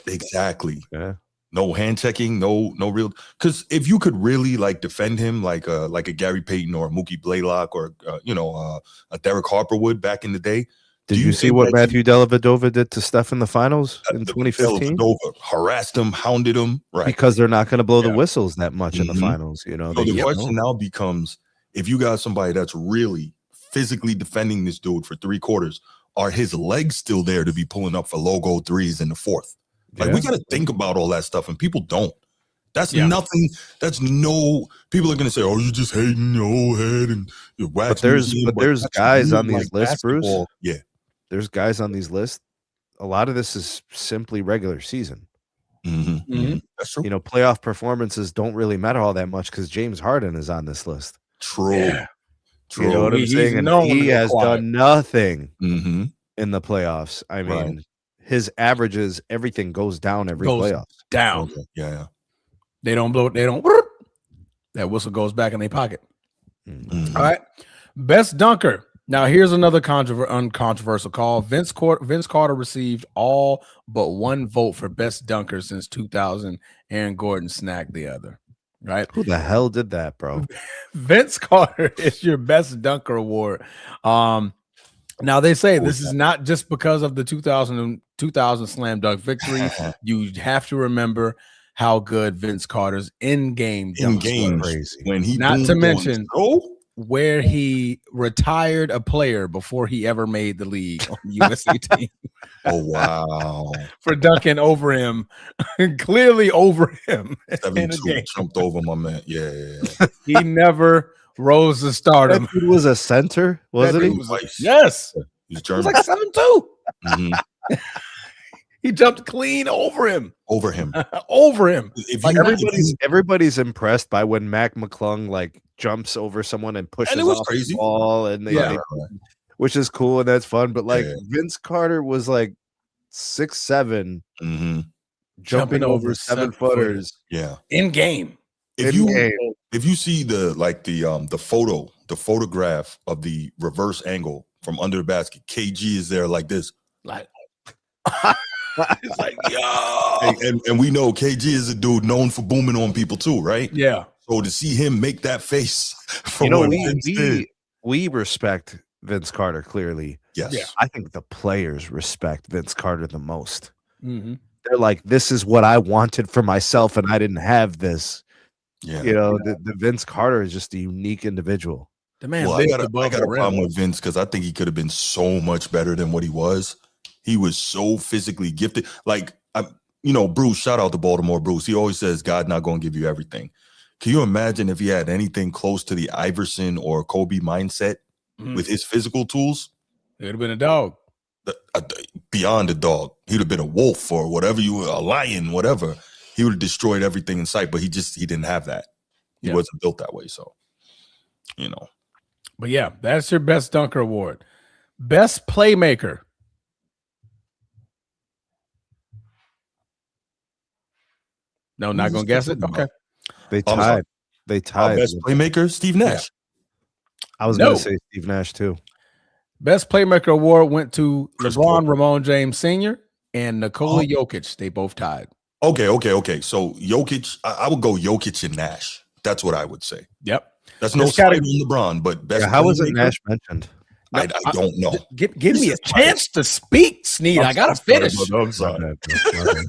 Exactly. Yeah. No hand checking, no real. Because if you could really like defend him like a Gary Payton or a Mookie Blaylock or a Derek Harper would back in the day. Did you see what Matthew Dellavedova did to Steph in the finals in 2015? Dellavedova harassed him, hounded him, right? Because they're not going to blow the whistles that much in the finals. You know, So the question now becomes: if you got somebody that's really physically defending this dude for 3 quarters, are his legs still there to be pulling up for logo threes in the fourth? Like we got to think about all that stuff, and people don't. That's nothing. That's no. People are gonna say, "Oh, you just hating your old head and your wax." But there's guys on these lists, Bruce. Yeah, there's guys on these lists. A lot of this is simply regular season. That's true. You know, playoff performances don't really matter all that much because James Harden is on this list. True. You know what I'm saying? And he has done nothing in the playoffs. I mean, his averages, everything goes down every playoffs. Down. Okay. Yeah. They don't blow it. They don't. That whistle goes back in their pocket. All right. Best dunker. Now, here's another uncontroversial call. Vince Carter received all but 1 vote for best dunker since 2000. Aaron Gordon snagged the other. Right? Who the hell did that, bro? Vince Carter is your best dunker award. Now they say this is not just because of the 2000 slam dunk victory. You have to remember how good Vince Carter's in-game dunks were. Crazy. When he not to mention where he retired a player before he ever made the league on the USA team. Oh wow! For dunking over him, clearly over him. 72 jumped over my man. Yeah. He never rose to stardom. That dude was a center, wasn't he? Yes. He's He was German. like 7'2". He jumped clean over him. Over him. Over him. Like everybody's impressed by when Mac McClung like jumps over someone and pushes off the ball, and which is cool and that's fun. But like Vince Carter was like 6'7", jumping over 7-footers. Yeah, in game. If you see the photograph of the reverse angle from under the basket, KG is there like this, like. It's like, yo, and we know KG is a dude known for booming on people too, right? Yeah. So to see him make that face, we respect Vince Carter clearly. Yes, yeah. I think the players respect Vince Carter the most. They're like, this is what I wanted for myself, and I didn't have this. Yeah, you know, the Vince Carter is just a unique individual. The man, I got a problem with Vince because I think he could have been so much better than what he was. He was so physically gifted. Like, Bruce, shout out to Baltimore Bruce. He always says, God's not going to give you everything. Can you imagine if he had anything close to the Iverson or Kobe mindset with his physical tools? It would have been a dog. Beyond a dog. He would have been a wolf or whatever a lion, whatever. He would have destroyed everything in sight, but he didn't have that. He wasn't built that way. So, But yeah, that's your best dunker award. Best playmaker. No, not gonna guess it. Okay, they tied. Best playmaker, Steve Nash. I was gonna say Steve Nash too. Best playmaker award went to LeBron Ramon James Sr. and Nikola Jokic. They both tied. Okay. So Jokic, I would go Jokic and Nash. That's what I would say. Yep. That's no slight on LeBron, but best. How was it Nash mentioned? I don't know. Give me a chance to speak, Sneed. I gotta finish. I'm sorry.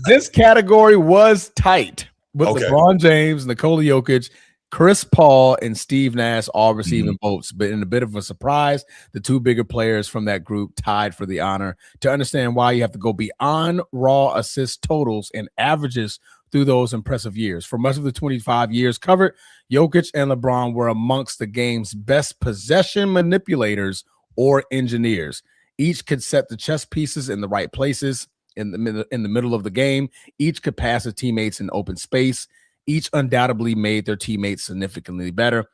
This category was tight with LeBron James, Nikola Jokic, Chris Paul, and Steve Nash all receiving votes. But in a bit of a surprise, the 2 bigger players from that group tied for the honor. To understand why, you have to go beyond raw assist totals and averages through those impressive years. For much of the 25 years covered, Jokic and LeBron were amongst the game's best possession manipulators or engineers. Each could set the chess pieces in the right places in the middle of the game. Each could pass their teammates in open space. Each undoubtedly made their teammates significantly better.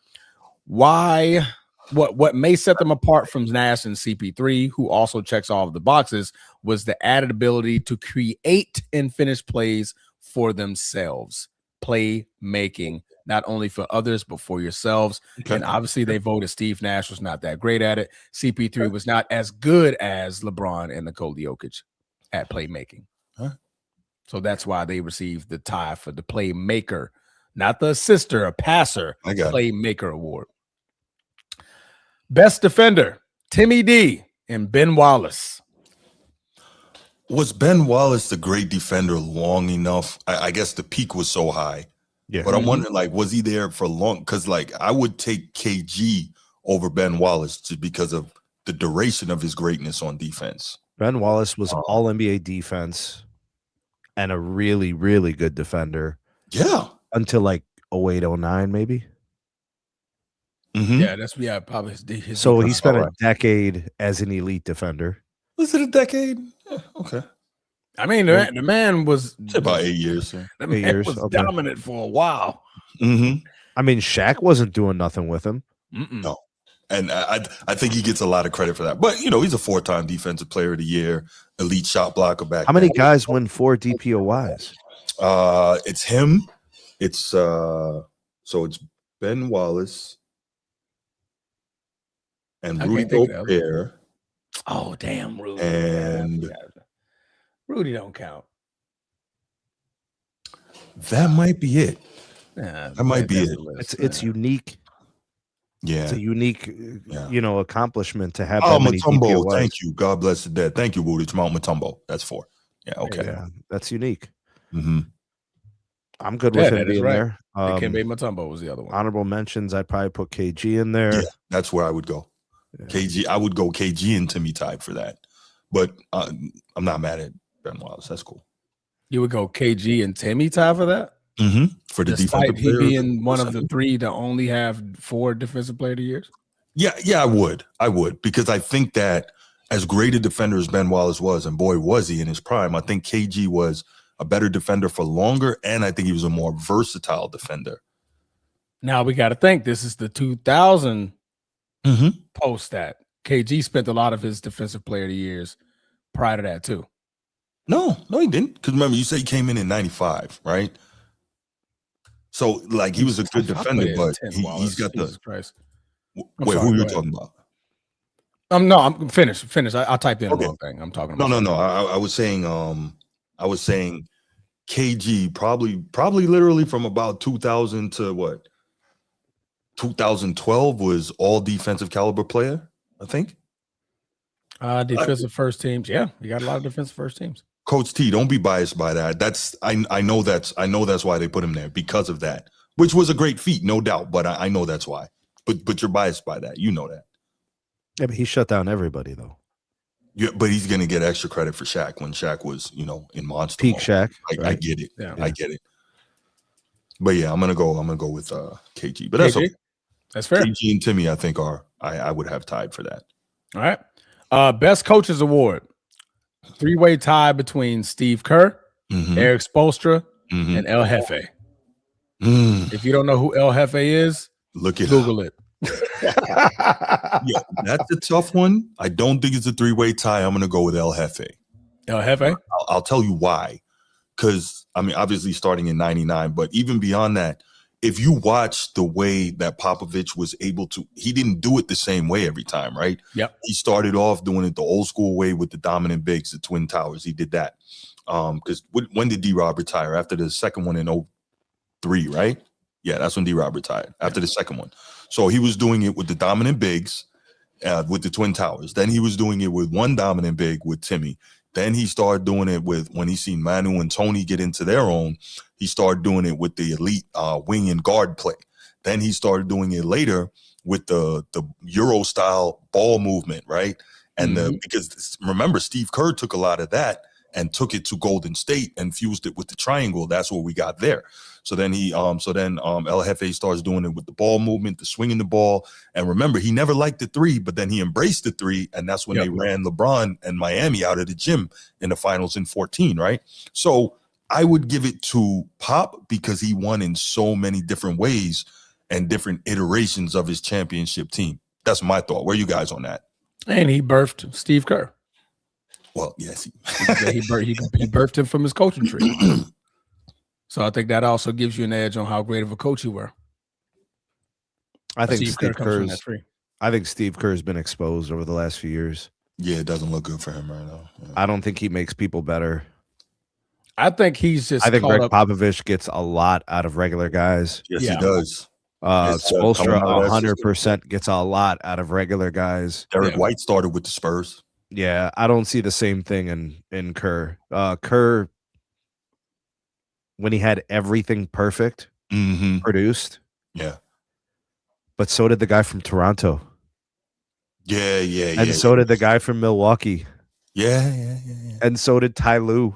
What may set them apart from Nash and CP3, who also checks all of the boxes, was the added ability to create and finish plays for themselves. Playmaking, not only for others, but for yourselves. Okay. And obviously they voted Steve Nash was not that great at it. CP3 was not as good as LeBron and Nikola Jokic at playmaking. Huh. So that's why they received the tie for the playmaker, not the assister, a passer, playmaker award. Best defender, Timmy D and Ben Wallace. Was Ben Wallace the great defender long enough? I guess the peak was so high. Yeah. But I'm wondering, like, was he there for long? Because, like, I would take KG over Ben Wallace just because of the duration of his greatness on defense. Ben Wallace was all NBA defense and a really, really good defender. Yeah. Until like 08, 09, maybe. Mm-hmm. Yeah, probably his So he spent a decade as an elite defender. Was it a decade? Yeah, okay. I mean, the man was about 8 years. Yeah. The man was dominant for a while. Mm-hmm. I mean, Shaq wasn't doing nothing with him. No. And I think he gets a lot of credit for that. But, you know, he's a 4-time defensive player of the year, elite shot blocker back. How many guys win 4 DPOYs? It's him. It's so it's Ben Wallace and Rudy Gobert. Oh, damn, Rudy. And Rudy don't count. That might be it. Yeah, that might be it. It's unique. Yeah, it's a unique, accomplishment to have. Oh, that many Mutombo, DPOYs. thank you. God bless the dead. Thank you, Woodage. Mount Mutombo. That's 4. Yeah, okay. Yeah, that's unique. Mm-hmm. I'm good with him being there. Dikembe Mutombo was the other one. Honorable mentions, I'd probably put KG in there. Yeah, that's where I would go. Yeah. KG, I would go KG and Timmy tied for that. But I'm not mad at Ben Wallace. That's cool. You would go KG and Timmy tie for that? Mm-hmm. For the Despite defensive he being one of the 3 to only have 4 defensive player of the years? Yeah, I would. Because I think that as great a defender as Ben Wallace was, and boy, was he in his prime, I think KG was a better defender for longer, and I think he was a more versatile defender. Now we got to think this is the 2000 post that KG spent a lot of his defensive player of the years prior to that too. No, he didn't. Because remember, you say he came in 95, right? So like he was a good defender, but he's got the. Christ. Wait, who are you talking about? No, I'm finished. I typed in the wrong thing. I'm talking about. No. I was saying KG probably literally from about 2000 to what? 2012 was all defensive caliber player, I think. Defensive first teams. Yeah, you got a lot of defensive first teams. Coach T, don't be biased by that. That's I know that's why they put him there, because of that, which was a great feat, no doubt. But I know that's why. But you're biased by that. You know that. Yeah, but he shut down everybody though. Yeah, but he's gonna get extra credit for Shaq when Shaq was, in monster peak mode. Shaq. I get it. Yeah. I get it. But yeah, I'm gonna go with KG. But that's KG? okay. That's fair. KG and Timmy, I think I would have tied for that. All right. Best Coaches Award. 3-way tie between Steve Kerr, Eric Spoelstra, and El Jefe. If you don't know who El Jefe is, Google it. Yeah, that's a tough one. I don't think it's a 3-way tie. I'm gonna go with El Jefe. El Jefe? I'll tell you why. Because I mean, obviously starting in 99, but even beyond that, if you watch the way that Popovich was able to, he didn't do it the same way every time, right? Yep. He started off doing it the old school way with the dominant bigs, the Twin Towers. He did that. Because when did D-Rob retire? After the second one in 03, right? Yeah, that's when D-Rob retired, after the second one. So he was doing it with the dominant bigs, with the Twin Towers. Then he was doing it with one dominant big with Timmy. Then he started doing it with, when he seen Manu and Tony get into their own, he started doing it with the elite wing and guard play. Then he started doing it later with the Euro style ball movement, right? And because remember, Steve Kerr took a lot of that and took it to Golden State and fused it with the triangle. That's what we got there. So then El Jefe starts doing it with the ball movement, the swinging the ball. And remember, he never liked the three, but then he embraced the three. And that's when they ran LeBron and Miami out of the gym in the finals in 14, right? So I would give it to Pop because he won in so many different ways and different iterations of his championship team. That's my thought. Where are you guys on that? And he birthed Steve Kerr. Well, yes. He birthed him from his coaching tree. So I think that also gives you an edge on how great of a coach you were. I think Steve Kerr's been exposed over the last few years. Yeah, it doesn't look good for him right now. Yeah. I don't think he makes people better. I think he's just. I think Greg Popovich gets a lot out of regular guys. Yes, he does. Spoelstra 100% gets a lot out of regular guys. Derek White started with the Spurs. Yeah, I don't see the same thing in Kerr. Kerr, when he had everything perfect, produced. Yeah. But so did the guy from Toronto. Yeah. And so did the guy from Milwaukee. Yeah. And so did Ty Lue.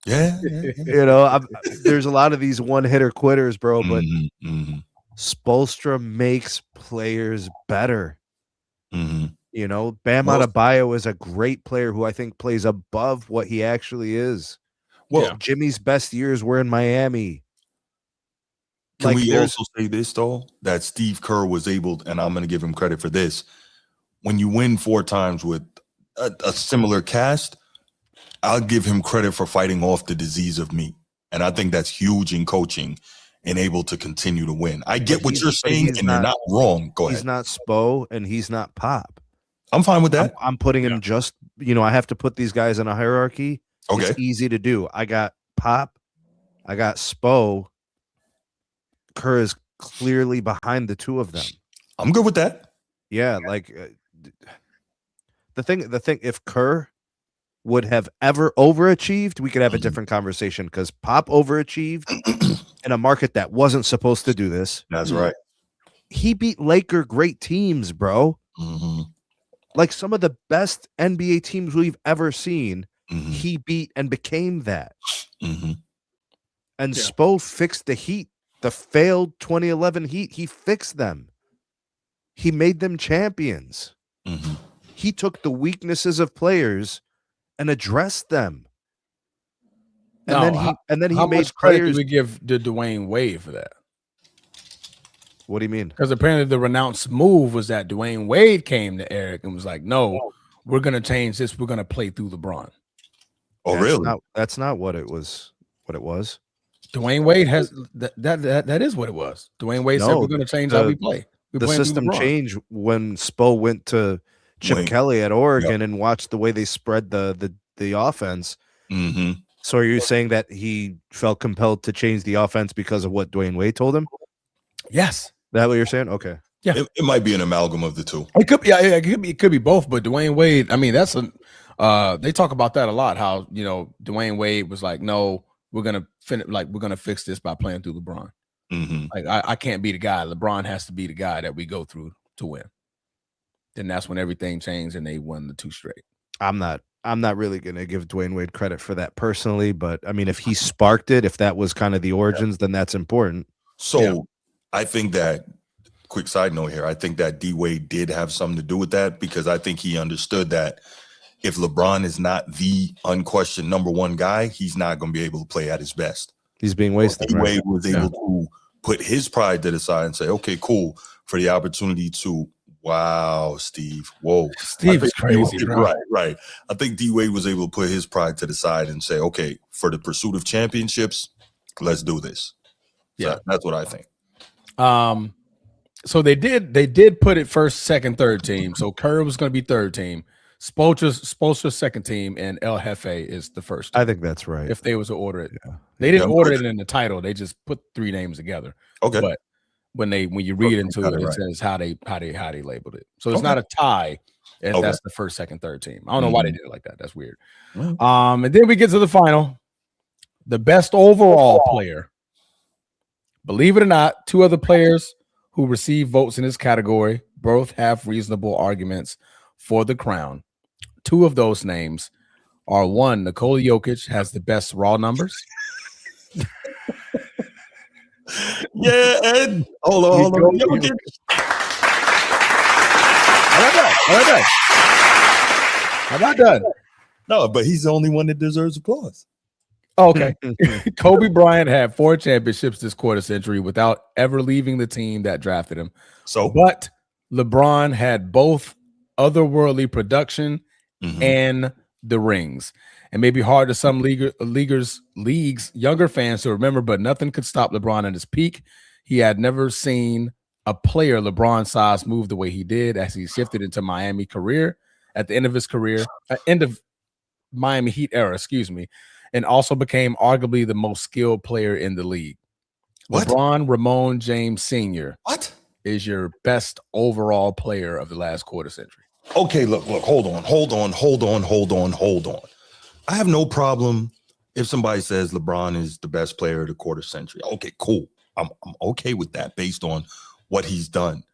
Yeah. You know, there's a lot of these one-hitter quitters, bro, but Spoelstra makes players better. You know, Bam Adebayo is a great player who I think plays above what he actually is. Well, Jimmy's best years were in Miami. Can we also say this, though, that Steve Kerr was able, and I'm going to give him credit for this, when you win 4 times with a similar cast, I'll give him credit for fighting off the disease of me. And I think that's huge in coaching and able to continue to win. I get what you're saying, and you're not wrong. Go ahead. He's not Spo, and he's not Pop. I'm fine with that. I'm putting him just, I have to put these guys in a hierarchy. Okay. It's easy to do. I got Pop. I got Spo. Kerr is clearly behind the two of them. I'm good with that. Yeah, the thing, if Kerr would have ever overachieved, we could have a different conversation because Pop overachieved in a market that wasn't supposed to do this. That's right. He beat Laker great teams, bro. Like some of the best NBA teams we've ever seen, he beat and became that. And Spo fixed the Heat, the failed 2011 Heat. He fixed them. He made them champions. He took the weaknesses of players and addressed them. And then he made much credit do we give to Dwayne Wade for that? What do you mean? Because apparently the renounced move was that Dwayne Wade came to Eric and was like, "No, we're going to change this. We're going to play through LeBron." Oh, really? That's not what it was. What it was. Dwayne Wade has that is what it was. Dwayne Wade said we're going to change how we play. The system changed when Spo went to Chip Kelly at Oregon and watched the way they spread the offense. So are you saying that he felt compelled to change the offense because of what Dwayne Wade told him? Yes. Is that what you're saying? Okay. Yeah. It might be an amalgam of the two. It could be. Yeah, it could be both. But Dwayne Wade, I mean, that's they talk about that a lot. How Dwayne Wade was like, "No, we're gonna fix this by playing through LeBron." Like I can't be the guy. LeBron has to be the guy that we go through to win. Then that's when everything changed and they won the 2 straight. I'm not really gonna give Dwayne Wade credit for that personally, but I mean, if he sparked it, if that was kind of the origins, then that's important. So I think that, quick side note here, I think that D Wade did have something to do with that because I think he understood that if LeBron is not the unquestioned number 1 guy, he's not going to be able to play at his best. He's being wasted. D Wade was able to put his pride to the side and say, "Okay, cool," for the opportunity to. Wow, Steve. Whoa. Steve is crazy, bro. Right. I think D Wade was able to put his pride to the side and say, "Okay, for the pursuit of championships, let's do this." So that's what I think. So they did put it first, second, third team. So Kerr was going to be third team. Spoelstra's second team, and El Jefe is the first team. I think that's right. If they was to order it, they didn't order it in the title. They just put 3 names together. Okay, but when you read into it, it says how they labeled it. So it's not a tie. That's the first, second, third team. I don't know why they did it like that. That's weird. And then we get to the final. The best overall player. Believe it or not, 2 other players who receive votes in this category both have reasonable arguments for the crown. 2 of those names are one, Nikola Jokic has the best raw numbers. Yeah, Ed. Hold on. Jokic. How about done? No, but he's the only one that deserves applause. Okay. Kobe Bryant had 4 championships this quarter century without ever leaving the team that drafted him. But LeBron had both otherworldly production and the rings. It may be hard to some leagues, younger fans to remember, but nothing could stop LeBron at his peak. He had never seen a player LeBron's size move the way he did as he shifted into Miami career at the end of his career, end of Miami Heat era, and also became arguably the most skilled player in the league. What? LeBron Ramon James Sr. What? Is your best overall player of the last quarter century. Okay, look, hold on. I have no problem if somebody says LeBron is the best player of the quarter century. Okay, cool. I'm okay with that based on what he's done.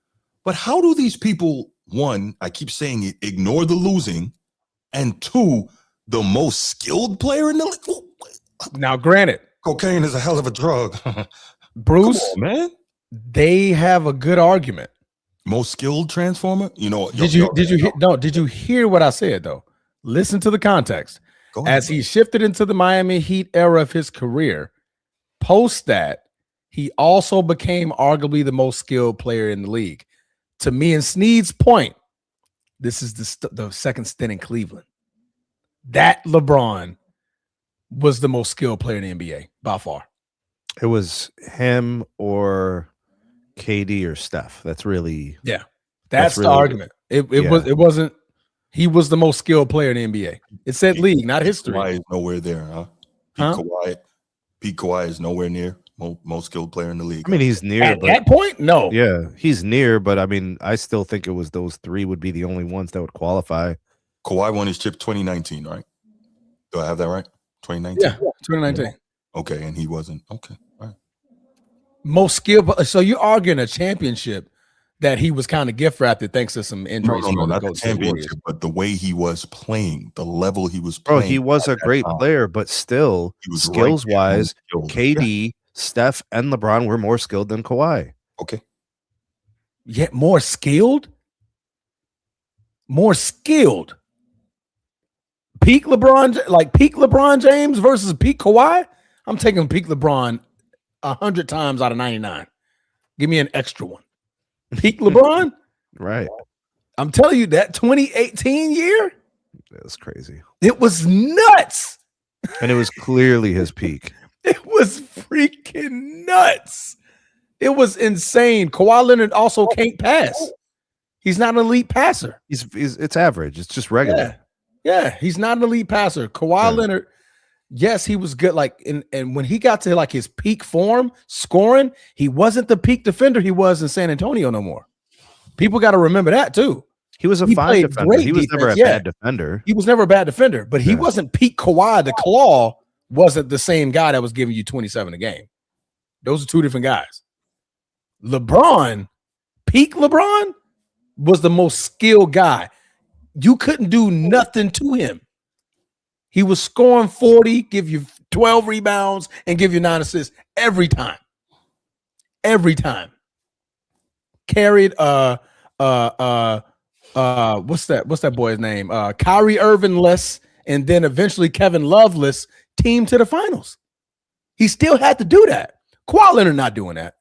But how do these people, one, I keep saying it, ignore the losing, and two, the most skilled player in the league? Now, granted, cocaine is a hell of a drug. Bruce, come on, man. They have a good argument. Most skilled transformer? You know, did you hear what I said though? Listen to the context. As he shifted into the Miami Heat era of his career, post that, he also became arguably the most skilled player in the league. To me and Sneed's point, this is the second stint in Cleveland. That LeBron was the most skilled player in the NBA by far. It was him or KD or Steph. That's really That's the argument. It wasn't. He was the most skilled player in the NBA. It said league, not history. Kawhi is nowhere there, huh? Pete Kawhi is nowhere near most skilled player in the league. I mean, he's near at that point. No, yeah, he's near, but I mean, I still think it was those 3 would be the only ones that would qualify. Kawhi won his chip 2019, right? Do I have that right? 2019. Yeah, 2019. Okay, and he wasn't. Okay, all right. Most skilled. So you're arguing a championship that he was kind of gift wrapped thanks to some injuries. No, not the championship, but the way he was playing, the level he was playing. Bro, he was a great player, but still, skills wise, KD, Steph, and LeBron were more skilled than Kawhi. Okay. Yet more skilled? More skilled. Peak LeBron James versus peak Kawhi? I'm taking peak LeBron 100 times out of 99. Give me an extra one. Peak LeBron? Right. I'm telling you, that 2018 year? That was crazy. It was nuts. And it was clearly his peak. It was freaking nuts. It was insane. Kawhi Leonard also can't pass. He's not an elite passer. It's average. It's just regular. Yeah, he's not an elite passer. Kawhi Leonard, yes, he was good. And when he got to like his peak form, scoring, he wasn't the peak defender he was in San Antonio no more. People got to remember that too. He was a fine defender. He was never a bad defender. He was never a bad defender, but he wasn't peak Kawhi. The Claw wasn't the same guy that was giving you 27 a game. Those are two different guys. LeBron, peak LeBron, was the most skilled guy. You couldn't do nothing to him. He was scoring 40, give you 12 rebounds, and give you 9 assists every time. Every time. Carried what's that boy's name? Kyrie Irving-less, and then eventually Kevin Love-less team to the finals. He still had to do that. Kawhi Leonard not doing that.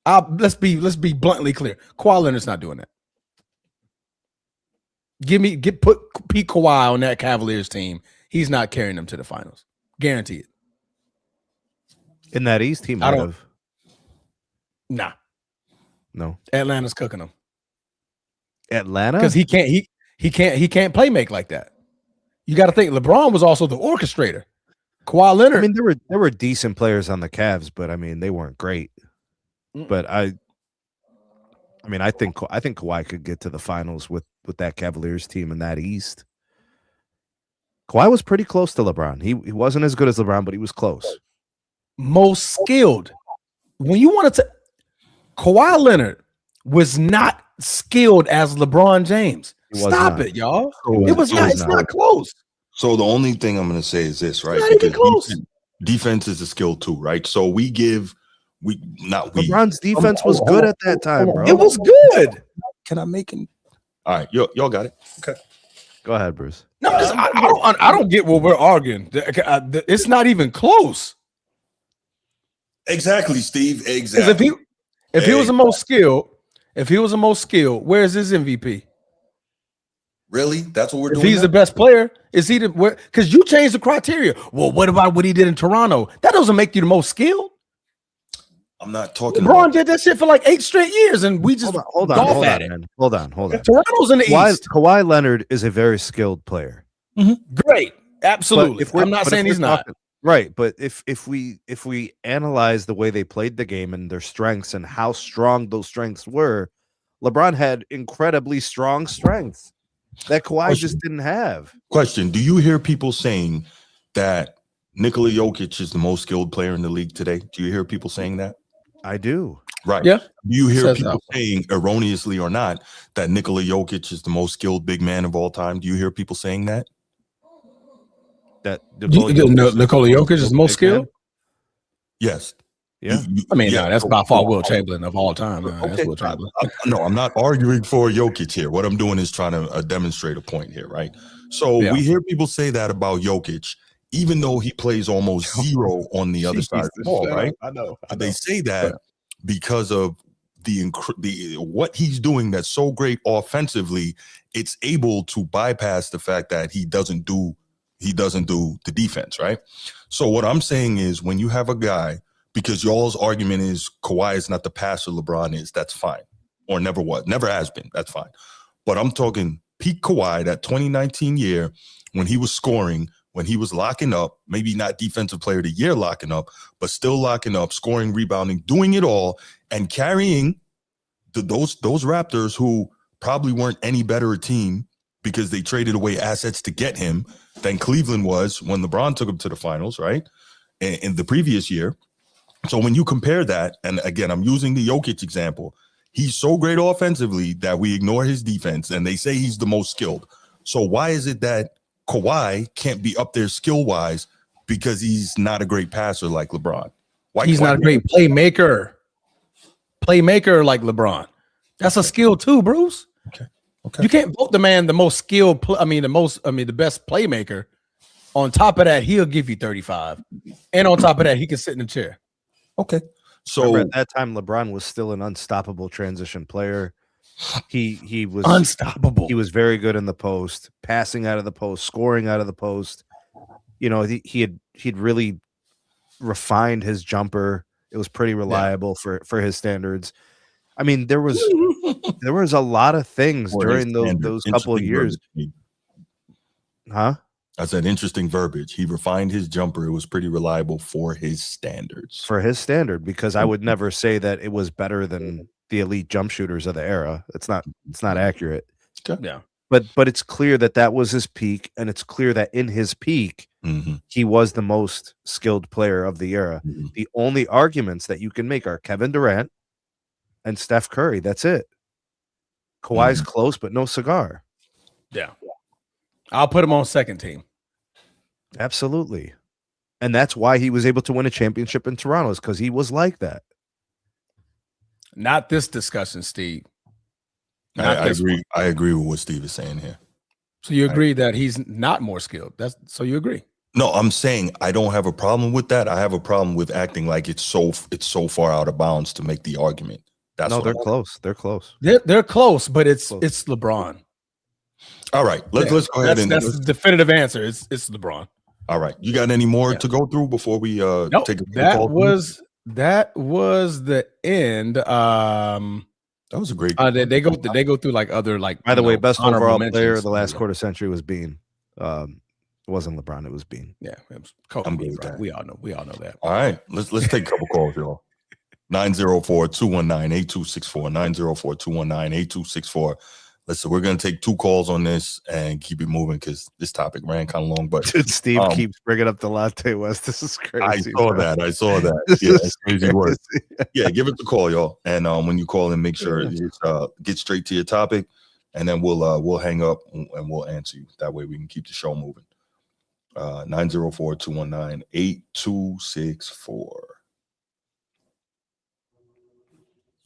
Let's be bluntly clear. Kawhi Leonard's not doing that. Put Pete Kawhi on that Cavaliers team. He's not carrying them to the finals. Guarantee it. In that East, he might have. Nah. No. Atlanta's cooking them. Atlanta? Because he can't play make like that. You got to think LeBron was also the orchestrator. Kawhi Leonard. I mean, there were decent players on the Cavs, but I mean, they weren't great. But I think Kawhi could get to the finals with that Cavaliers team in that East. Kawhi was pretty close to LeBron. He wasn't as good as LeBron, but he was close. Most skilled. When you wanted to, Kawhi Leonard was not skilled as LeBron James. Stop it, y'all. It was not. It's not close. So the only thing I'm going to say is this, right? Not even close. Defense is a skill too, right? So LeBron's defense was good at that time, bro. It was good. Can I make it? All right, y'all got it. Okay. Go ahead, Bruce. No, I don't get what we're arguing. It's not even close. Exactly, Steve. Exactly. If he was the most skilled, where's his MVP? Really? That's what we're doing. If he's now? the best player, is he because you changed the criteria? Well, what about what he did in Toronto? That doesn't make you the most skilled. I'm not talking LeBron about did that shit for like 8 straight years, and we just hold on, man. Hold on. Toronto's in the East. Kawhi Leonard is a very skilled player. Great, absolutely. I'm not saying he's not. Right, but if we analyze the way they played the game and their strengths and how strong those strengths were, LeBron had incredibly strong strengths that Kawhi just didn't have. Question: do you hear people saying that Nikola Jokic is the most skilled player in the league today? Do you hear people saying that? I do. Right. Yeah. Do you hear people saying, erroneously or not, that Nikola Jokic is the most skilled big man of all time? Do you hear people saying that? That Nikola Jokic is the most skilled? Yes. Yeah. That's by far Will Chamberlain of all time. That's Will Chamberlain. No, I'm not arguing for Jokic here. What I'm doing is trying to demonstrate a point here, right? So we hear people say that about Jokic, even though he plays almost zero on the other side of the ball, right? I know. They say that because of the what he's doing that's so great offensively, it's able to bypass the fact that he doesn't do the defense, right? So what I'm saying is, when you have a guy, because y'all's argument is Kawhi is not the passer LeBron is, that's fine. Or never was, never has been, that's fine. But I'm talking peak Kawhi, that 2019 year, when he was scoring, when he was locking up, maybe not defensive player of the year locking up, but still locking up, scoring, rebounding, doing it all, and carrying those Raptors, who probably weren't any better a team because they traded away assets to get him than Cleveland was when LeBron took him to the finals, right? In the previous year. So when you compare that, and again, I'm using the Jokic example, he's so great offensively that we ignore his defense, and they say he's the most skilled. So why is it that Kawhi can't be up there skill-wise because he's not a great passer like LeBron? He's not a great playmaker like LeBron. That's a skill too, Bruce. Okay. You can't vote the man the most skilled, the best playmaker. On top of that, he'll give you 35. And on top of that, he can sit in the chair. Okay. So remember, at that time, LeBron was still an unstoppable transition player. He was unstoppable. He was very good in the post, passing out of the post, scoring out of the post. You know, he'd really refined his jumper. It was pretty reliable for his standards. I mean, there was a lot of things during those couple of years. Huh? That's an interesting verbiage. He refined his jumper. It was pretty reliable for his standards. For his standard, because I would never say that it was better than the elite jump shooters of the era. It's not accurate. Okay. Yeah. But it's clear that was his peak, and it's clear that in his peak, he was the most skilled player of the era. The only arguments that you can make are Kevin Durant and Steph Curry. That's it. Kawhi's close, but no cigar. Yeah. I'll put him on second team. Absolutely. And that's why he was able to win a championship in Toronto, is because he was like that. Not this discussion, Steve. I agree. I agree with what Steve is saying here. So you agree that he's not more skilled? So you agree? No, I'm saying I don't have a problem with that. I have a problem with acting like it's so far out of bounds to make the argument. They're close. They're close. They're close, but it's LeBron. All right, let's go ahead and that's the definitive answer. It's LeBron. All right, you got any more to go through before we take a call? That was the end. That was a great. They go through like other like. By the way, best overall player of the last quarter quarter century was Bean. It wasn't LeBron. It was Bean. Yeah, it was Kobe. I'm good with that. We all know that. All right, let's take a couple calls, y'all. 904-219-8264. 904-219-8264. Listen, we're gonna take 2 calls on this and keep it moving because this topic ran kind of long. But Steve keeps bringing up the Latte West. This is crazy. I saw that. Yeah, it's crazy work. Yeah, give it a call, y'all. And when you call in, make sure it's get straight to your topic, and then we'll hang up and we'll answer you. That way we can keep the show moving. 904-219-8264.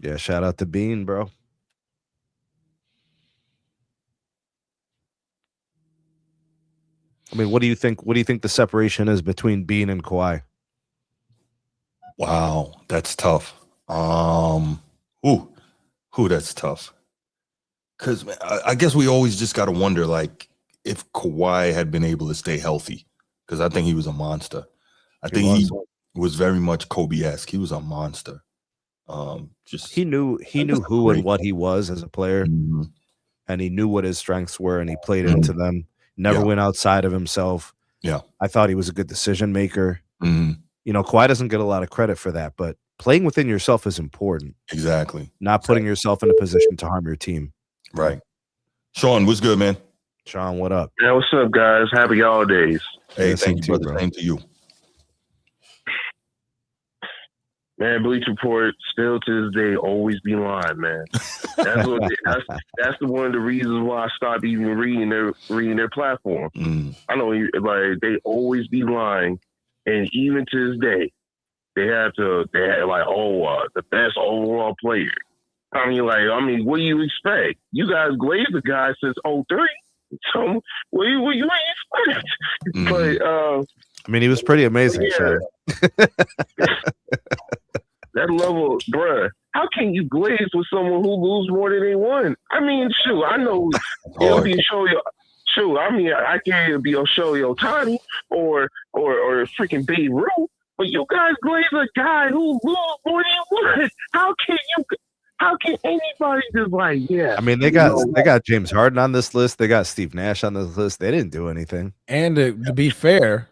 Yeah, shout out to Bean, bro. I mean, what do you think? What do you think the separation is between Bean and Kawhi? Wow, that's tough. That's tough. Because I guess we always just got to wonder, like, if Kawhi had been able to stay healthy, because I think he was a monster. I think he was very much Kobe-esque. He was a monster. He knew who and what he was as a player, and he knew what his strengths were, and he played into them. Never went outside of himself. Yeah, I thought he was a good decision maker. You know, Kawhi doesn't get a lot of credit for that, but playing within yourself is important. Exactly. Not putting yourself in a position to harm your team. Right. Sean, what's good, man? Sean, what up? Yeah, what's up, guys? Happy holidays. Hey, thank you, brother. Same to you. Man, Bleacher Report still to this day always be lying, man. That's one of the reasons why I stopped even reading their platform. I know, like, they always be lying, and even to this day, they have the best overall player. I mean, what do you expect? You guys glazed the guy since 2003. So what do you expect? But I mean, he was pretty amazing. Yeah. That level, bruh. How can you glaze with someone who lose more than they won? I mean, shoot, I know it'll be a show. Shoot, I mean, I can't even be a show Otani or freaking Babe Ruth, but you guys glaze a guy who lose more than you won. How can anybody just like, yeah? I mean, they got James Harden on this list. They got Steve Nash on this list. They didn't do anything. And to be fair,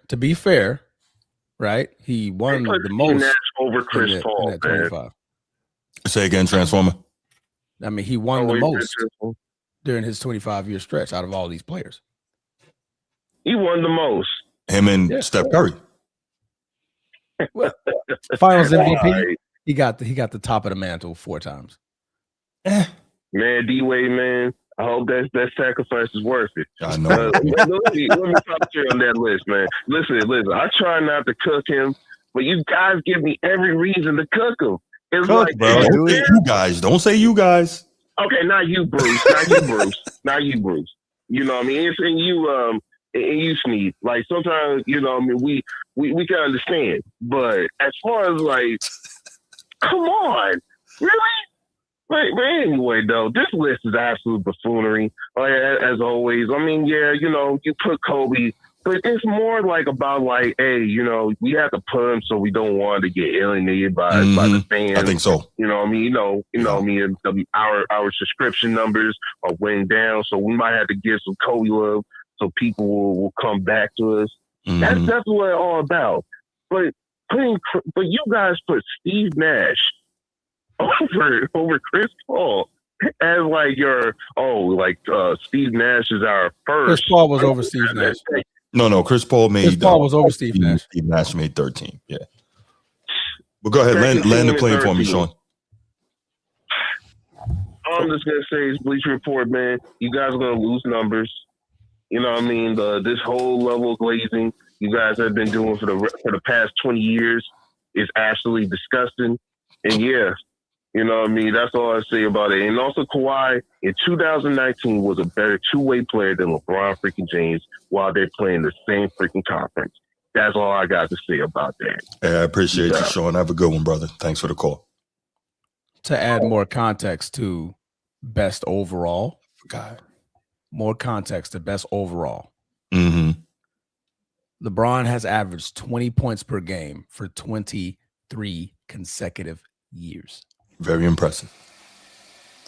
right? He won the most Nash over Chris Paul. in that 25. Say again, Transformer. I mean, he won the most during his 25-year stretch out of all these players. He won the most. Him and Steph Curry. Well, Finals MVP. Right. He got the top of the mantle 4 times. Man, D-Wade, man, I hope that sacrifice is worth it. I know. Let me talk to you on that list, man. Listen. I try not to cook him, but you guys give me every reason to cook him. It's cook, like, bro. You guys. Don't say you guys. Okay, not you, Bruce. Not you, Bruce. You know what I mean? It's in you, and you, Sneed. Like, sometimes, you know what I mean, we can understand. But as far as, like, come on, really? But anyway, though, this list is absolute buffoonery. Like, as always, I mean, yeah, you know, you put Kobe, but it's more like about like, hey, you know, we have to put him so we don't want to get alienated by the fans. I think so. You know what I mean? You know what I mean? Our subscription numbers are way down, so we might have to give some Kobe love so people will come back to us. That's what it's all about. But you guys put Steve Nash over Chris Paul as like Steve Nash is our first. Chris Paul was over Steve Nash. No, Chris Paul was over Steve Nash. Steve Nash made 13. Yeah. But go ahead, land the plane for me, Sean. All I'm just gonna say is Bleacher Report, man. You guys are gonna lose numbers. You know what I mean? This whole level of glazing you guys have been doing for the past 20 years is absolutely disgusting. And yeah, you know what I mean? That's all I say about it. And also Kawhi in 2019 was a better two-way player than LeBron freaking James while they're playing the same freaking conference. That's all I got to say about that. Hey, I appreciate you, Sean. Have a good one, brother. Thanks for the call. To add more context to best overall. More context to best overall. LeBron has averaged 20 points per game for 23 consecutive years. Very impressive.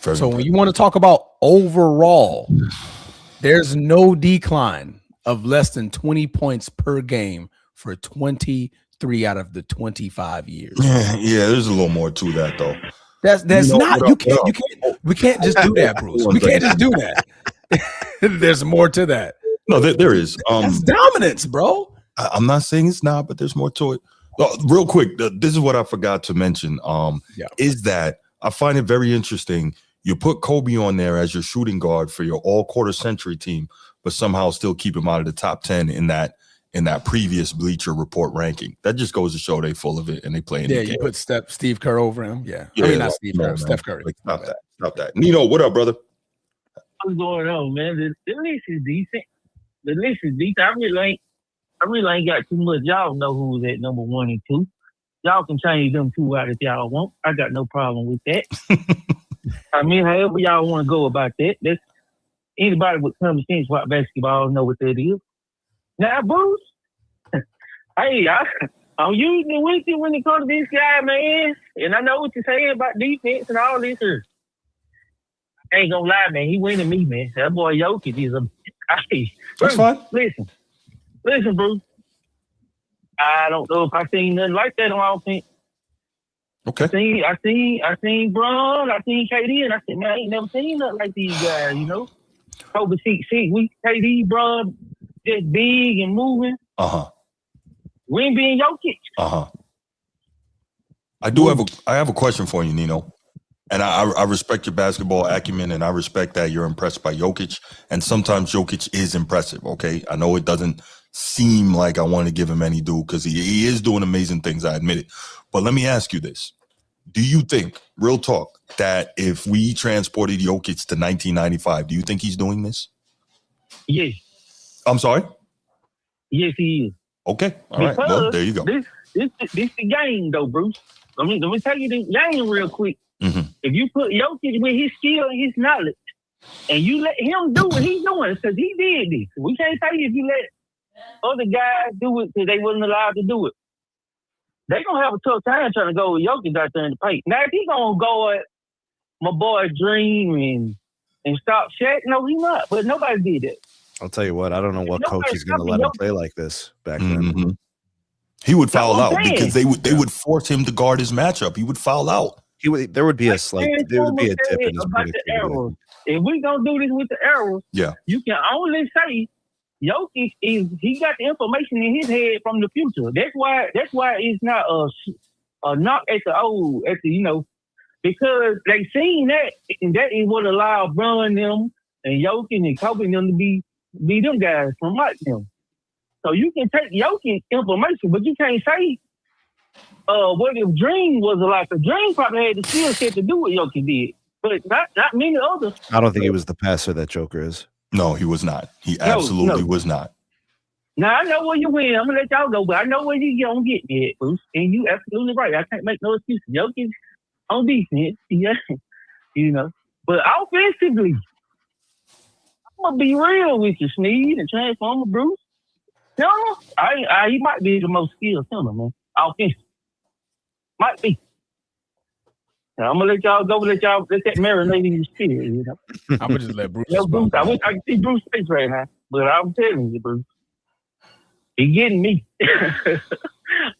When you want to talk about overall, there's no decline of less than 20 points per game for 23 out of the 25 years. Yeah, there's a little more to that though. We can't just do that, Bruce. We can't just do that. There's more to that. No, there is. That's dominance, bro. I'm not saying it's not, but there's more to it. Real quick, this is what I forgot to mention. Is that I find it very interesting. You put Kobe on there as your shooting guard for your all quarter century team, but somehow still keep him out of the top 10 in that in that previous Bleacher Report ranking. That just goes to show they full of it and they play in the game. You put Steve Kerr over him. Yeah. Yeah, I mean, not like, Steve Kerr, Steph Curry. Like, stop that. Nino, what up, brother? What's going on, man? The list is decent. I really ain't got too much. Y'all know who's at number 1 and 2. Y'all can change them 2 out if y'all want. I got no problem with that. I mean, however y'all want to go about that. That's anybody with common sense about basketball know what that is. Now, Bruce, hey, I'm usually with you when it comes to this guy, man. And I know what you're saying about defense and all this here. I ain't gonna lie, man. He winning me, man. That boy Jokic is a. Hey, That's fine. Listen, Bruce. I don't know if I seen nothing like that on offense. Okay. I seen Bron, I seen KD, and I said, man, I ain't never seen nothing like these guys, you know. Over 6 we KD, Bron, just big and moving. Wemby and Jokic. I have a question for you, Nino. And I respect your basketball acumen, and I respect that you're impressed by Jokic. And sometimes Jokic is impressive, okay? I know it doesn't seem like I want to give him any due because he is doing amazing things, I admit it. But let me ask you this. Do you think, real talk, that if we transported Jokic to 1995, do you think he's doing this? Yes. I'm sorry? Yes, he is. Okay. All right. Well, there you go. This the game, though, Bruce. Let me tell you the game real quick. If you put Jokic with his skill and his knowledge, and you let him do what he's doing, because he did this. We can't tell you if you let other guys do it because they wasn't allowed to do it. They gonna have a tough time trying to go with Jokic out there in the paint. Now, if he gonna go at my boy Dream and stop Shaq, no, he not. But nobody did that. I'll tell you what, I don't know what coach is going to let him play like this back then. He would foul out because they would force him to guard his matchup. He would foul out. There would be a tip in his arrows. If we gonna do this with the arrows, you can only say Jokic he got the information in his head from the future. That's why it's not a knock at the because they seen that, and that is what allowed Bron them and Jokic and Kobe them to be them guys from Mike them. So you can take Jokic information, but you can't say what if Dream was like a Dream probably had the skill set to do what Jokic did, but not many others. I don't think he was the passer that Joker is. No, he was not. He absolutely was not. Now I know where you win. I'm gonna let y'all go, but I know where you gonna get me at, Bruce. And you absolutely right. I can't make no excuses. Jokic on defense, But offensively, I'm gonna be real with you, Sneed and Transformer Bruce. He might be the most skilled center, man. Offensive. Might be. Now, I'm gonna let y'all go. Let that marinate in your spirit. I'm gonna just let Bruce. Bruce, I can see Bruce's face right now, but I'm telling you, Bruce, he getting me. All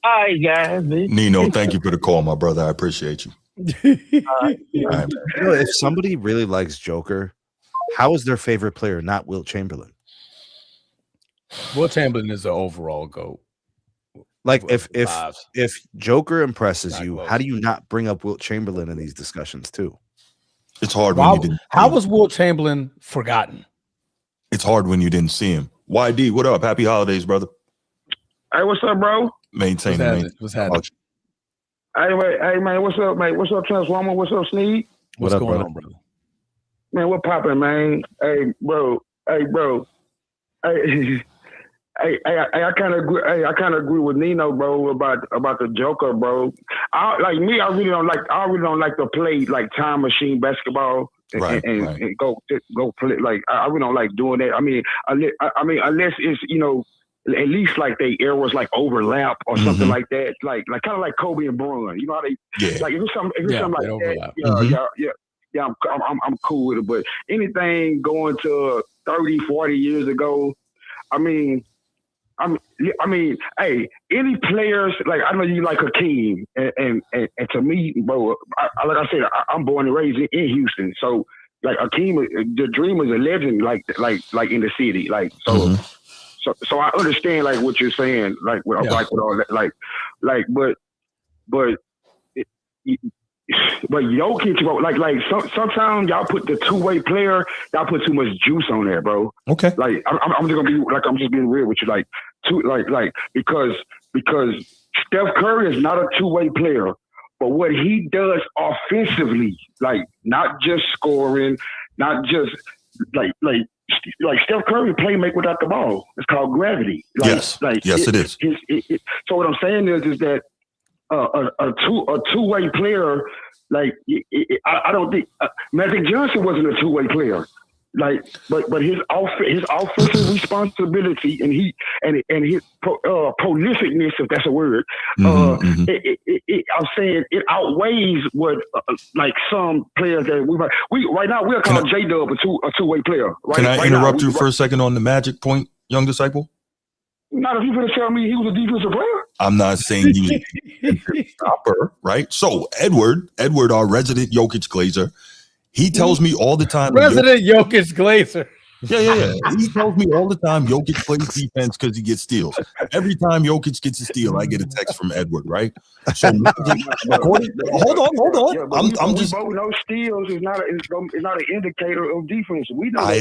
right, guys. Man. Nino, thank you for the call, my brother. I appreciate you. All right. If somebody really likes Joker, how is their favorite player not Wilt Chamberlain? Wilt Chamberlain is the overall GOAT. Like if Joker impresses you, how do you not bring up Wilt Chamberlain in these discussions too? It's hard when you didn't. How was Wilt Chamberlain forgotten? It's hard when you didn't see him. YD, what up? Happy holidays, brother. Hey, what's up, bro? Maintain it. What's happening? Hey, man, what's up, mate? What's up, Transformer? What's up, Sneed? What's going on, brother? Man, what poppin', man? Hey, bro. I kind of agree. I kind of agree with Nino, bro, about the Joker, bro. I really don't like to play like time machine basketball and go play. Like I really don't like doing that. I mean, unless it's at least like they eras like overlap or something like that. Like kind of like Kobe and Bron. You know how they like if it's something like that. Yeah, I'm cool with it. But anything going to 30, 40 years ago, I mean, hey, any players, like I know you like Hakeem, and to me, bro, like I said, I'm born and raised in Houston, so like Hakeem, the Dream is a legend, like in the city, like so. So I understand like what you're saying, like with all that, but Jokic, bro, like sometimes y'all put the two-way player, y'all put too much juice on there, bro. Okay. Like I'm just gonna be like I'm just being real with you. Like because Steph Curry is not a two-way player, but what he does offensively, like not just scoring, not just like Steph Curry make without the ball. It's called gravity. Yes, it is. So what I'm saying is that a two-way player, like I don't think Magic Johnson wasn't a two-way player. Like, but his offensive responsibility and his prolificness, if that's a word, I'm saying it outweighs what like some players that we right now we're calling J-Dub a two-way player. Right? Can I interrupt you for a second on the Magic point, young disciple? Not if you're going to tell me he was a defensive player. I'm not saying he was a defensive stopper, right? So Edward, our resident Jokic glazer. He tells me all the time. Resident Jokic glazer. Yeah. He tells me all the time Jokic plays defense because he gets steals. Every time Jokic gets a steal, I get a text from Edward, right? So hold on. Yeah, I'm just. Both know steals is not an indicator of defense. We know. I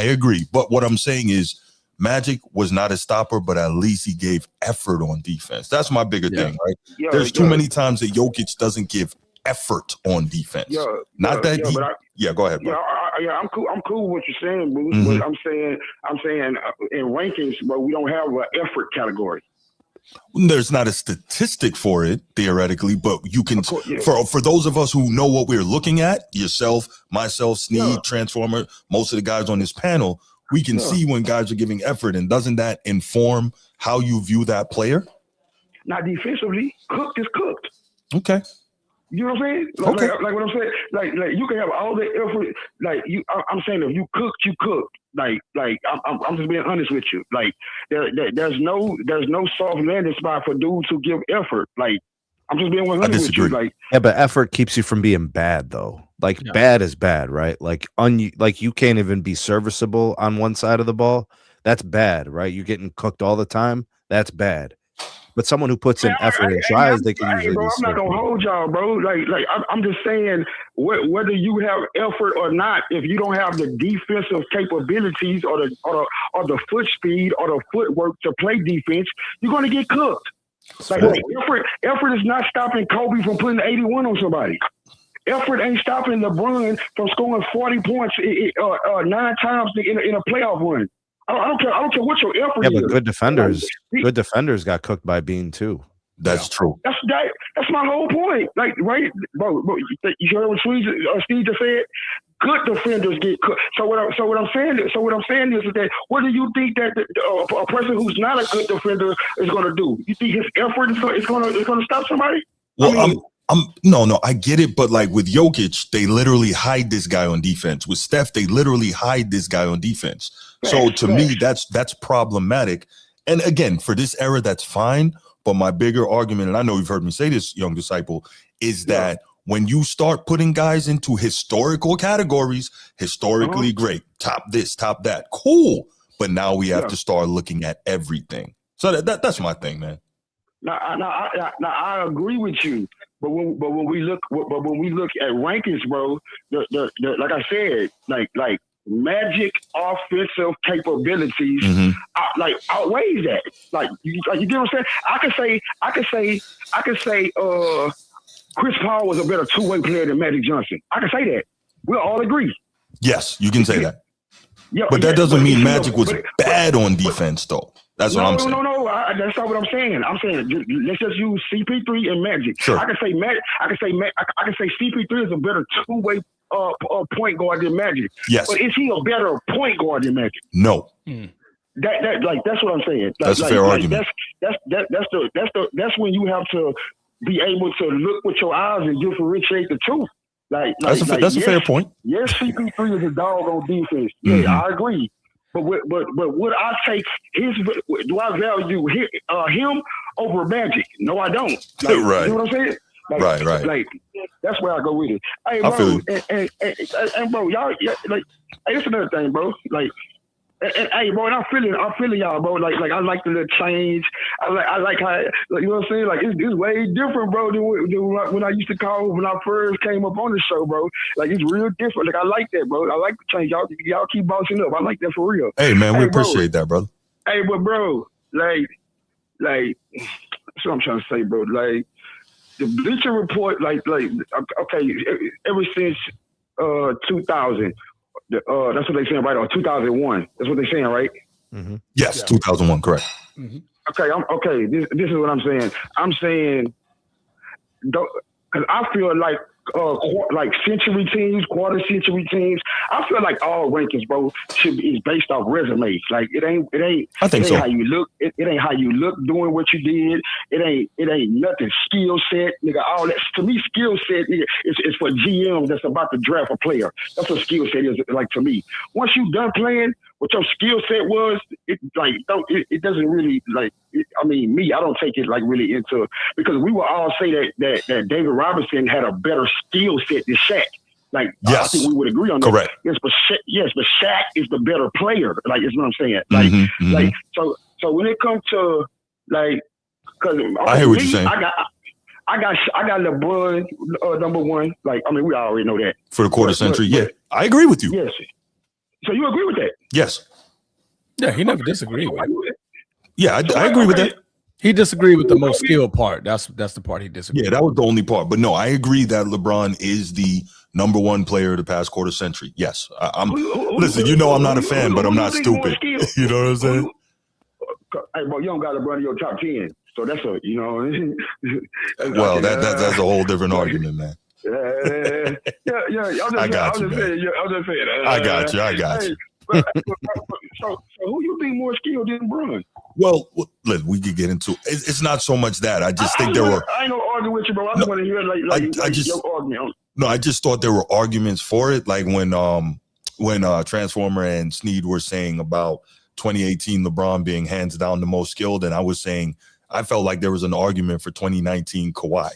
agree. But what I'm saying is, Magic was not a stopper, but at least he gave effort on defense. That's my bigger thing, right? Yeah, there's too many times that Jokic doesn't give effort on defense. Go ahead. Bro. I'm cool with what you're saying, Bruce. But I'm saying in rankings, but we don't have an effort category. There's not a statistic for it theoretically, but you can for those of us who know what we're looking at, yourself, myself, Sneed, Transformer, most of the guys on this panel, we can see when guys are giving effort, and doesn't that inform how you view that player? Not defensively, cooked is cooked. Okay. You know what I'm saying? Like what I'm saying. Like you can have all the effort. Like I'm saying if you cooked, you cooked. Like I'm just being honest with you. Like there's no soft landing spot for dudes who give effort. Like I'm just being honest with you. Like but effort keeps you from being bad though. Like bad is bad, right? Like you can't even be serviceable on one side of the ball. That's bad, right? You're getting cooked all the time. That's bad. But someone who puts in effort and tries, they can usually. Bro, I'm not gonna hold y'all, bro. Like I'm just saying, whether you have effort or not, if you don't have the defensive capabilities or the foot speed or the footwork to play defense, you're gonna get cooked. Like effort is not stopping Kobe from putting 81 on somebody. Effort ain't stopping LeBron from scoring 40 points 9 times in a playoff run. I don't care what your effort is. Yeah, but good defenders got cooked by Bean too. That's true. That's my whole point. Like, right, bro you heard what Steve just said? Good defenders get cooked. So what I'm saying is that what do you think that a person who's not a good defender is going to do? You think his effort is going to stop somebody? Well, no, I get it, but like with Jokic, they literally hide this guy on defense. With Steph, they literally hide this guy on defense. So to me, that's problematic. And again, for this era, that's fine. But my bigger argument, and I know you've heard me say this, young disciple, is that when you start putting guys into historical categories, historically great, top this, top that, cool. But now we have to start looking at everything. So that's my thing, man. Now, I agree with you. But when we look at rankings, bro, like I said, like Magic offensive capabilities outweighs that. Like you get what I'm saying? I could say Chris Paul was a better two-way player than Magic Johnson. I can say that. We'll all agree. Yes, you can say that. Yeah, but that doesn't mean Magic was bad on defense, though. That's what I'm saying. No. That's not what I'm saying. I'm saying let's just use CP3 and Magic. Sure. I can say CP3 is a better two-way point guard than Magic. Yes. But is he a better point guard than Magic? No. That's what I'm saying. That's a fair argument. That's when you have to be able to look with your eyes and differentiate the two. That's a fair point. Yes, CP3 is a dog on defense. Yeah, I agree. But would I take do I value him over Magic? No, I don't. Right. You know what I'm saying? Right. Like that's where I go with it. Hey, bro, and bro, y'all, like, hey, it's another thing, bro. Like, and hey, bro, and I'm feeling y'all, bro. Like I like the little change. I like how, like, you know what I'm saying? Like it's way different, bro, than when I used to call when I first came up on the show, bro. Like it's real different. Like I like that, bro. I like the change. Y'all keep bossing up. I like that for real. Hey, man, we appreciate that, brother. Hey, but bro, that's what I'm trying to say, bro. Like the Bleacher Report, okay, ever since 2000, that's what they're saying, right? Or 2001, that's what they're saying, right? Mm-hmm. Yes, 2001, correct. Mm-hmm. Okay. This is what I'm saying. I'm saying, because I feel like century teams, quarter century teams. I feel like all rankings, bro, is based off resumes. Like it ain't. I think so. How you look. It ain't how you look doing what you did. It ain't nothing. Skill set, nigga. All that to me, skill set is for GM that's about to draft a player. That's what skill set is like to me. Once you done playing, what your skill set was, it doesn't really like. Me, I don't take it like really into, because we will all say that David Robinson had a better skill set than Shaq. Like, yes. I think we would agree on that. Correct. Yes, but Shaq is the better player. Like, is what I'm saying. Like, so when it comes to like, because I hear what you're saying. I got LeBron number one. Like, we already know that for the quarter century. Yeah, I agree with you. Yes. So you agree with that? Yes. Yeah, he never disagreed with it. Yeah, I agree with that. He disagreed with the most skilled part. That's the part he disagreed. Yeah, that was the only part. But no, I agree that LeBron is the number one player of the past quarter century. Yes, listen, I'm not a fan, but I'm not stupid. You know what I'm saying? Hey, bro, you don't got LeBron in your top 10, so that's a Well, that's a whole different argument, man. Yeah. I got you, man. I got you. So who you think more skilled than LeBron? Well, listen, we could get into it. It's not so much that. I just think there were. I ain't no arguing with you, bro. I just want to hear your argument. No, I just thought there were arguments for it. Like when Transformer and Sneed were saying about 2018 LeBron being hands down the most skilled, and I was saying I felt like there was an argument for 2019 Kawhi.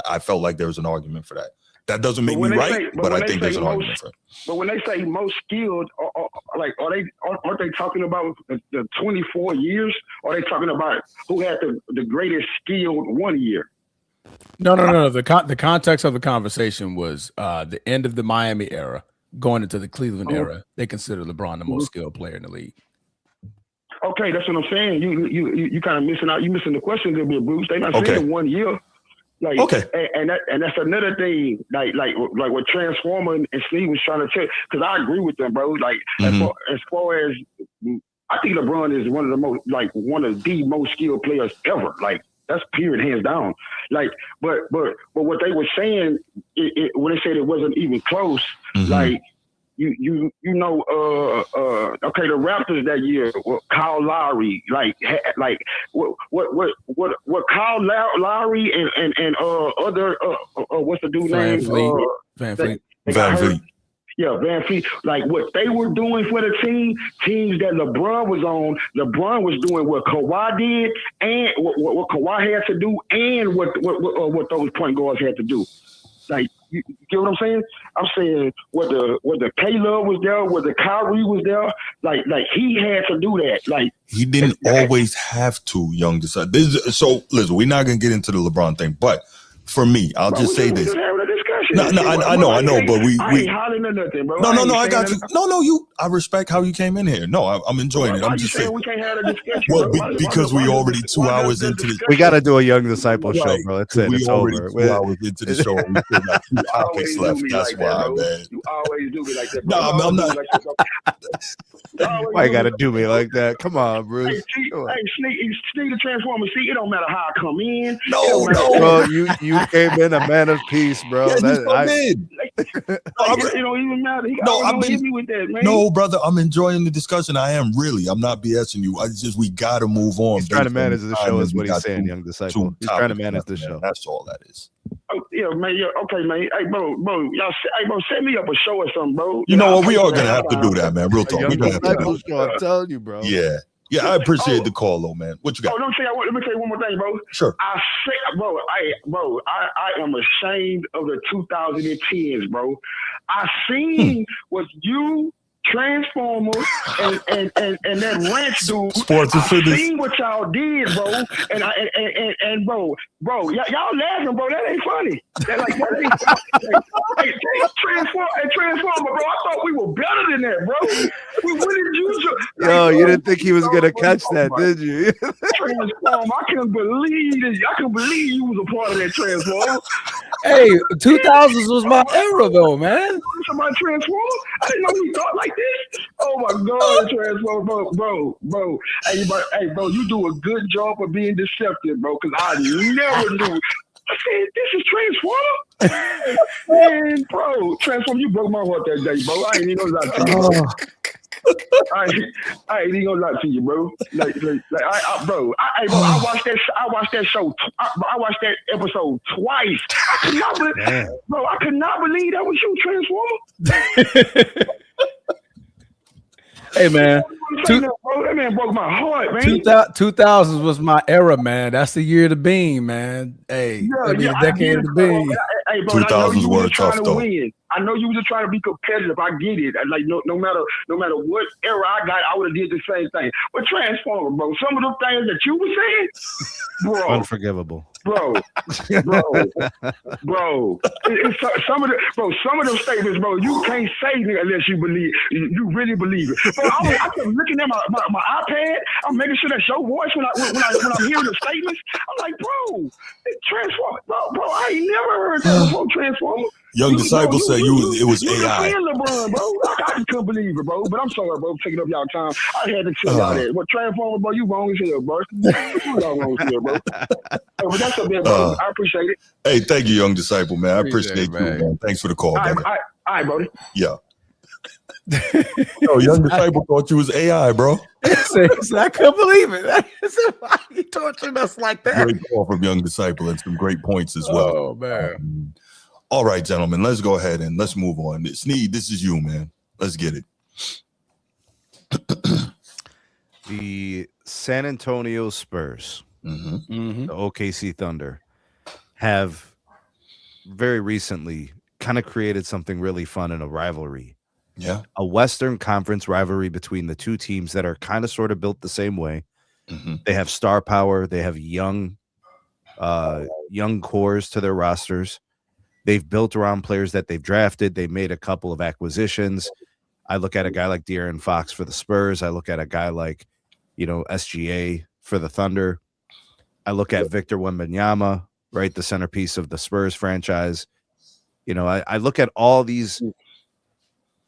I felt like there was an argument for that. That doesn't make me right, but I think there's an argument for it. But when they say most skilled, aren't they talking about the 24 years? Or are they talking about who had the greatest skilled 1 year? No. The context of the conversation was the end of the Miami era, going into the Cleveland era. They consider LeBron the most skilled player in the league. Okay, that's what I'm saying. You kind of missing out. You missing the question a little bit, Bruce. They're not saying 1 year. Like, okay, and that's another thing, like what Transformer and Steve was trying to tell, because I agree with them, bro. Like, as far as I think LeBron is one of the most skilled players ever. Like, that's period, hands down. Like, but what they were saying, when they said it wasn't even close, like. The Raptors that year, Kyle Lowry, what Kyle Lowry and other what's the dude name? Van Fleet. Yeah, Van Fleet. Like what they were doing for the teams that LeBron was on. LeBron was doing what Kawhi did, and what Kawhi had to do, and what those point guards had to do. Like, you get what I'm saying? I'm saying whether Caleb was there, whether Kyrie was there, like he had to do that. Like he didn't always have to, young decide. So listen, we're not gonna get into the LeBron thing, but for me, I'll just say this. No, I know, but we ain't hollering or nothing, bro. No, I got you. No, I respect how you came in here. No, I'm enjoying it. I'm just saying we can't have a discussion. Well, because we already 2 hours into this. We got to do a young disciple show, bro. That's it. It's over. 2 hours into the show. We still got 2 topics left. That's why, man. You always do me like that. No, I'm not. Why you gotta do me like that? Come on, Bruce. Hey, Sneak the Transformer. See, it don't matter how I come in. No. Bro, you came in a man of peace, bro. It don't even matter. I've been hit me with that, man. No, brother, I'm enjoying the discussion. I am really. I'm not BSing you. We gotta move on. He's trying to manage the show, is what he's saying, young disciple. He's trying to manage the show. That's all that is. Oh, yeah, man. Yeah, okay, man. Hey, bro, set me up a show or something, bro. You know what? We are gonna have to do that, man. Real talk. We gonna have to do that. I'm telling you, bro. Yeah. Yeah, I appreciate the call, though, man. What you got? Let me tell you one more thing, bro. Sure. I am ashamed of the 2010s, bro. I seen what you Transformer and that ranch dude. Sports I fitness. seen what y'all did, bro. And bro, y'all laughing, bro. That ain't funny. Hey, Transformer, bro. I thought we were better than that, bro. We wouldn't use it. Yo, you didn't think he was gonna catch that, did you? Transform. I couldn't believe it. I couldn't believe you was a part of that Transform. Hey, 2000s was my era, though, man. Somebody Transform? I didn't know we thought like this. Oh my God, Transform, bro. Hey, bro, you do a good job of being deceptive, bro. Because I never knew. I said, this is Transformer? Man, bro, Transform, you broke my heart that day, bro. I ain't even gonna lie to you, bro. I ain't even gonna lie to you, bro. I watched that show. I watched that episode twice. I could not believe that was you, Transformer. Hey, man. That man broke my heart, man. 2000s was my era, man. That's the year of the beam, man. Hey, that'd be the decade of the beam. Hey, bro, 2000s were tough, though. Win. I know you were just trying to be competitive. I get it. Like no matter what era I got, I would have did the same thing. But Transformer, bro, some of the things that you were saying, bro, Unforgivable. Bro. Some of those statements, bro, you can't say it unless you believe. You really believe it. Bro, I kept looking at my iPad. I'm making sure that's your voice when I'm hearing the statements. I'm like, bro, Transformer, bro, I ain't never heard that before. Transformer. Young Disciple said it was AI. LeBron, bro. I just couldn't believe it, bro. But I'm sorry, bro, taking up y'all time. I had to tell y'all that. But Transformer, bro, you wrong as hell, bro. You wrong as hell, bro. But that's a bit, bro. I appreciate it. Hey, thank you, Young Disciple, man. I appreciate you, man. Thanks for the call, all brother. right, buddy. Yeah. Yo, Young Disciple thought you was AI, bro. I couldn't believe it. Why you torturing us like that? Great call from Young Disciple and some great points as well. Oh, man. All right, gentlemen, let's go ahead and let's move on. Sneed, this is you, man. Let's get it. The San Antonio Spurs, the OKC Thunder, have very recently kind of created something really fun in a rivalry. Yeah. A Western Conference rivalry between the two teams that are kind of sort of built the same way. They have star power. They have young cores to their rosters. They've built around players that they've drafted. They made a couple of acquisitions. I look at a guy like De'Aaron Fox for the Spurs. I look at a guy like, SGA for the Thunder. I look at Victor Wembanyama, right, the centerpiece of the Spurs franchise. I look at all these.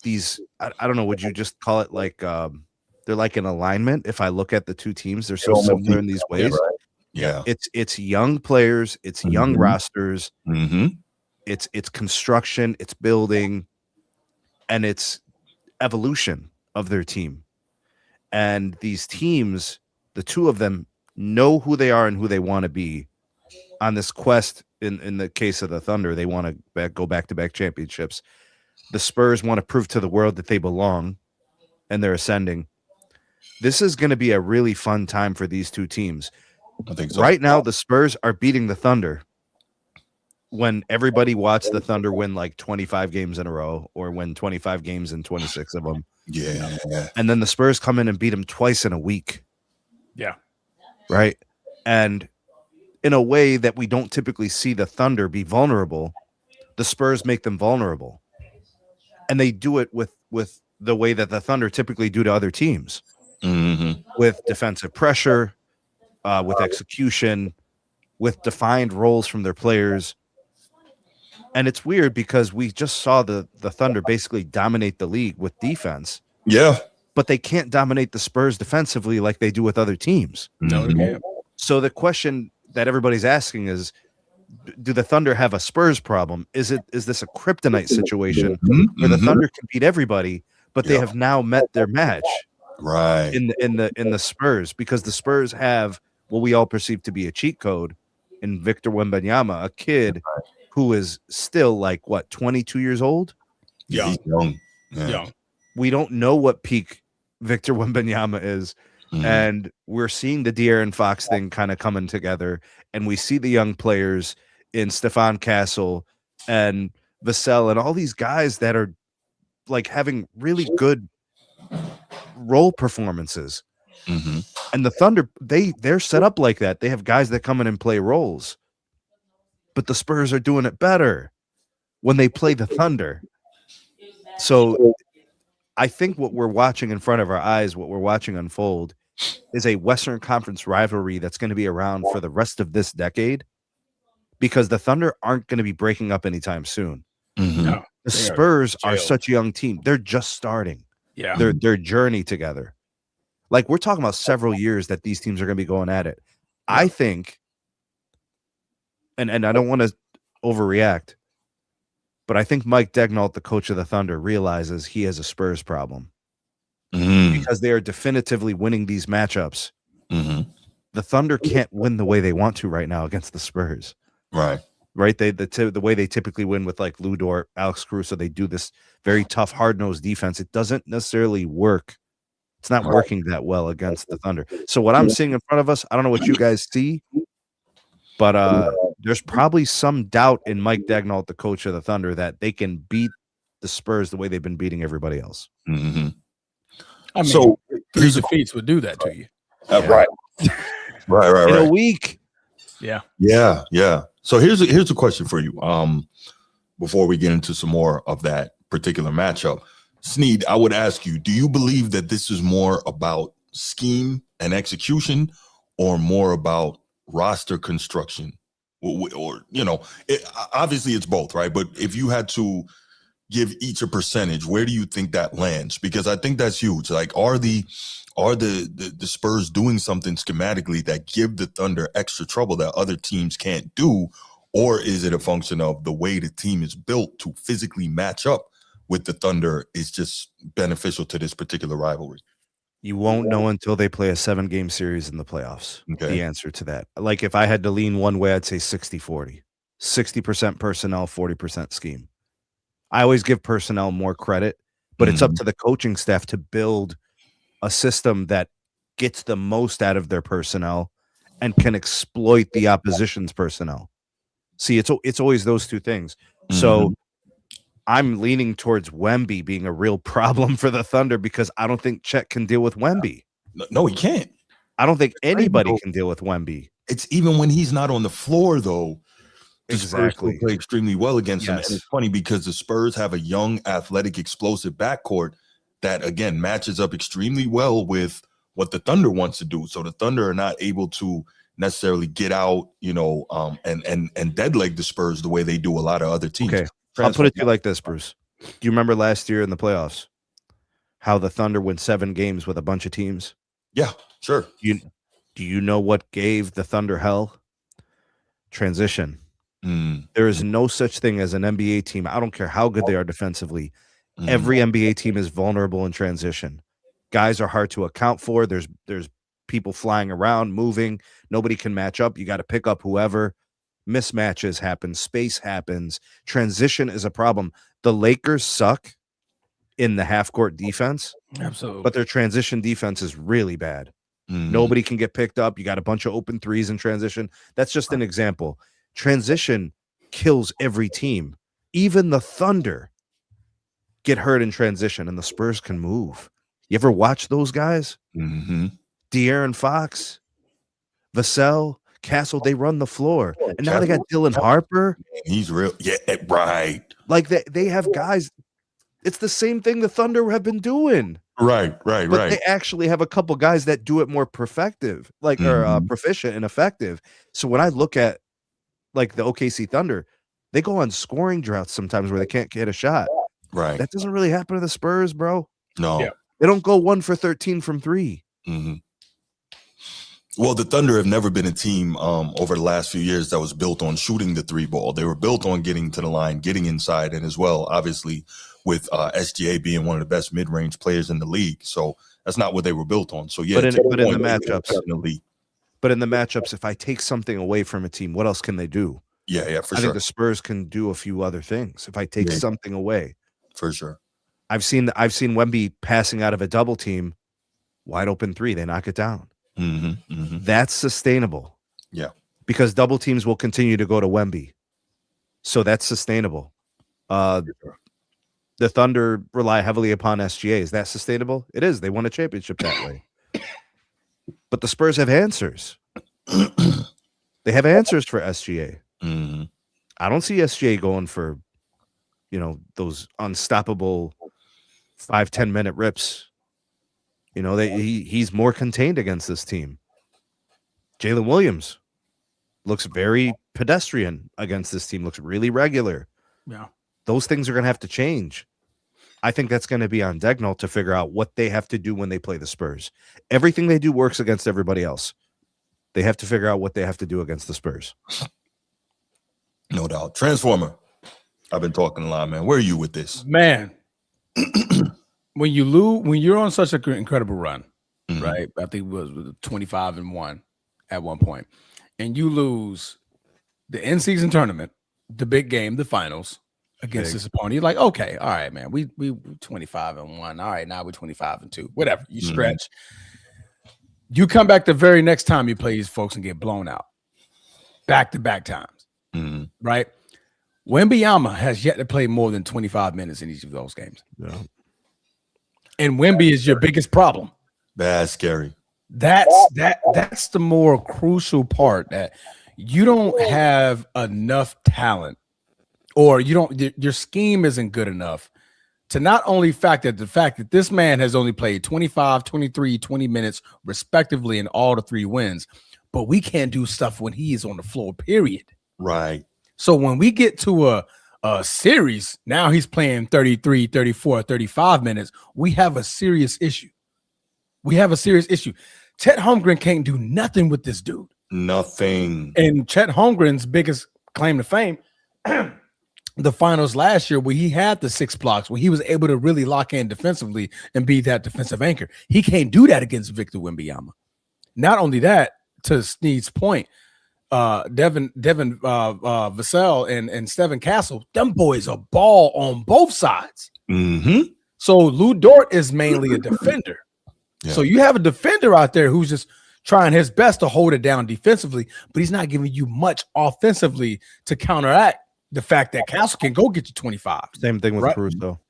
I don't know. Would you just call it like they're like an alignment? If I look at the two teams, they're so similar in these ways. Right. Yeah, it's young players, it's young rosters. It's construction, it's building, and it's evolution of their team. And these teams, the two of them, know who they are and who they want to be on this quest. In the case of the Thunder, they want to go back-to-back championships. The Spurs want to prove to the world that they belong, and they're ascending. This is going to be a really fun time for these two teams. I think so. Right now, the Spurs are beating the Thunder. When everybody watched the Thunder win like 25 games in a row or win 25 games in 26 of them. Yeah. And then the Spurs come in and beat them twice in a week. Yeah. Right. And in a way that we don't typically see the Thunder be vulnerable, the Spurs make them vulnerable. And they do it with the way that the Thunder typically do to other teams. With defensive pressure, with execution, with defined roles from their players. And it's weird because we just saw the Thunder basically dominate the league with defense. Yeah. But they can't dominate the Spurs defensively like they do with other teams. No, they can't. So the question that everybody's asking is, do the Thunder have a Spurs problem? Is this a kryptonite situation where the Thunder can beat everybody, but they have now met their match right in the Spurs, because the Spurs have what we all perceive to be a cheat code in Victor Wembanyama, a kid who is still like 22 years old. Yeah, he's young. Young. We don't know what peak Victor Wembanyama is. And we're seeing the De'Aaron Fox thing kind of coming together, and we see the young players in Stephon Castle and Vassell and all these guys that are like having really good role performances. Mm-hmm. And the Thunder, they're set up like that. They have guys that come in and play roles. But the Spurs are doing it better when they play the Thunder. So I think what we're watching in front of our eyes, what we're watching unfold, is a Western Conference rivalry that's going to be around for the rest of this decade, because the Thunder aren't going to be breaking up anytime soon. Mm-hmm. No, the Spurs are such a young team. They're just starting their journey together. Like, we're talking about several years that these teams are going to be going at it. Yeah. I think, and I don't want to overreact, but I think Mike Daigneault, the coach of the Thunder, realizes he has a Spurs problem because they are definitively winning these matchups. Mm-hmm. The Thunder can't win the way they want to right now against the Spurs. Right. The way they typically win with like Lou Dort, Alex Caruso, they do this very tough, hard-nosed defense. It doesn't necessarily work. It's not working that well against the Thunder. So what I'm seeing in front of us, I don't know what you guys see, but there's probably some doubt in Mike Daigneault, the coach of the Thunder, that they can beat the Spurs the way they've been beating everybody else. Mm-hmm. I mean, so 3 defeats would do that to you. Right. Right. In a week. Yeah. So here's a question for you. Before we get into some more of that particular matchup, Sneed, I would ask you, do you believe that this is more about scheme and execution, or more about roster construction? Or obviously it's both, right? But if you had to give each a percentage, where do you think that lands? Because I think that's huge. Like, are the Spurs doing something schematically that give the Thunder extra trouble that other teams can't do? Or is it a function of the way the team is built to physically match up with the Thunder is just beneficial to this particular rivalry? You won't know until they play a 7-game series in the playoffs. Okay. The answer to that. Like, if I had to lean one way, I'd say 60-40. 60% personnel, 40% scheme. I always give personnel more credit, but it's up to the coaching staff to build a system that gets the most out of their personnel and can exploit the opposition's personnel. See, it's always those two things. So I'm leaning towards Wemby being a real problem for the Thunder, because I don't think Chet can deal with Wemby. No, he can't. I don't think anybody can deal with Wemby. It's even when he's not on the floor, though. Exactly. Spurs play extremely well against him. And it's funny because the Spurs have a young, athletic, explosive backcourt that, again, matches up extremely well with what the Thunder wants to do. So the Thunder are not able to necessarily get out, and deadleg the Spurs the way they do a lot of other teams. Okay. I'll put it to you like this, Bruce. Do you remember last year in the playoffs how the Thunder went 7 games with a bunch of teams? Yeah, sure. Do you know what gave the Thunder hell? Transition. There is no such thing as an NBA team. I don't care how good they are defensively. Every NBA team is vulnerable in transition. Guys are hard to account for. There's people flying around, moving. Nobody can match up. You got to pick up whoever. Mismatches happen. Space happens. Transition is a problem. The Lakers suck in the half-court defense. Absolutely. But their transition defense is really bad. Nobody can get picked up. You got a bunch of open threes in transition. That's just an example. Transition kills every team. Even the Thunder get hurt in transition, and the Spurs can move. You ever watch those guys? De'Aaron Fox, Vassell, Castle, they run the floor. And now they got Dylan Harper. He's real. Yeah, right. Like, they have guys. It's the same thing the Thunder have been doing. Right. But they actually have a couple guys that do it more proficient and effective. So when I look at, like, the OKC Thunder, they go on scoring droughts sometimes where they can't get a shot. Right. That doesn't really happen to the Spurs, bro. No. Yeah. They don't go 1 for 13 from 3. Well, the Thunder have never been a team over the last few years that was built on shooting the 3 ball. They were built on getting to the line, getting inside, and as well, obviously, with SGA being one of the best mid-range players in the league. So that's not what they were built on. So yeah, but in the matchups, if I take something away from a team, what else can they do? Yeah, for sure. I think the Spurs can do a few other things if I take something away. For sure. I've seen Wemby passing out of a double team, wide open 3. They knock it down. That's sustainable. Yeah. Because double teams will continue to go to Wemby. So that's sustainable. The Thunder rely heavily upon SGA. Is that sustainable? It is. They won a championship that way. But the Spurs have answers. They have answers for SGA. Mm-hmm. I don't see SGA going for, those unstoppable 5-10 minute rips. He's more contained against this team. Jalen Williams looks very pedestrian against this team, looks really regular. Yeah. Those things are going to have to change. I think that's going to be on Dagnall to figure out what they have to do when they play the Spurs. Everything they do works against everybody else. They have to figure out what they have to do against the Spurs. No doubt. Transformer. I've been talking a lot, man. Where are you with this? Man, when you're on such an incredible run, right? I think it was 25-1 at one point, and you lose the in-season tournament, the big game, the finals against this opponent. You're like, okay, all right, man, we 25-1. All right, now we're 25-2. Whatever. You stretch. You come back the very next time you play these folks and get blown out. Back-to-back times. Right? Wemby has yet to play more than 25 minutes in each of those games. Yeah. And Wemby is your biggest problem. That's scary. That's the more crucial part, that you don't have enough talent, or your scheme isn't good enough to not only factor the fact that this man has only played 25, 23, 20 minutes respectively in all the 3 wins, but we can't do stuff when he is on the floor, period. Right. So when we get to a series, now he's playing 33, 34, 35 minutes. We have a serious issue. Chet Holmgren can't do nothing with this dude. Nothing. And Chet Holmgren's biggest claim to fame, the finals last year, where he had the 6 blocks, where he was able to really lock in defensively and be that defensive anchor. He can't do that against Victor Wembanyama. Not only that, to Snead's point, Devin Vassell and Steven Castle, them boys are ball on both sides. So Lou Dort is mainly a defender. Yeah. So you have a defender out there who's just trying his best to hold it down defensively, but he's not giving you much offensively to counteract the fact that Castle can go get you 25. Same thing with right? Caruso.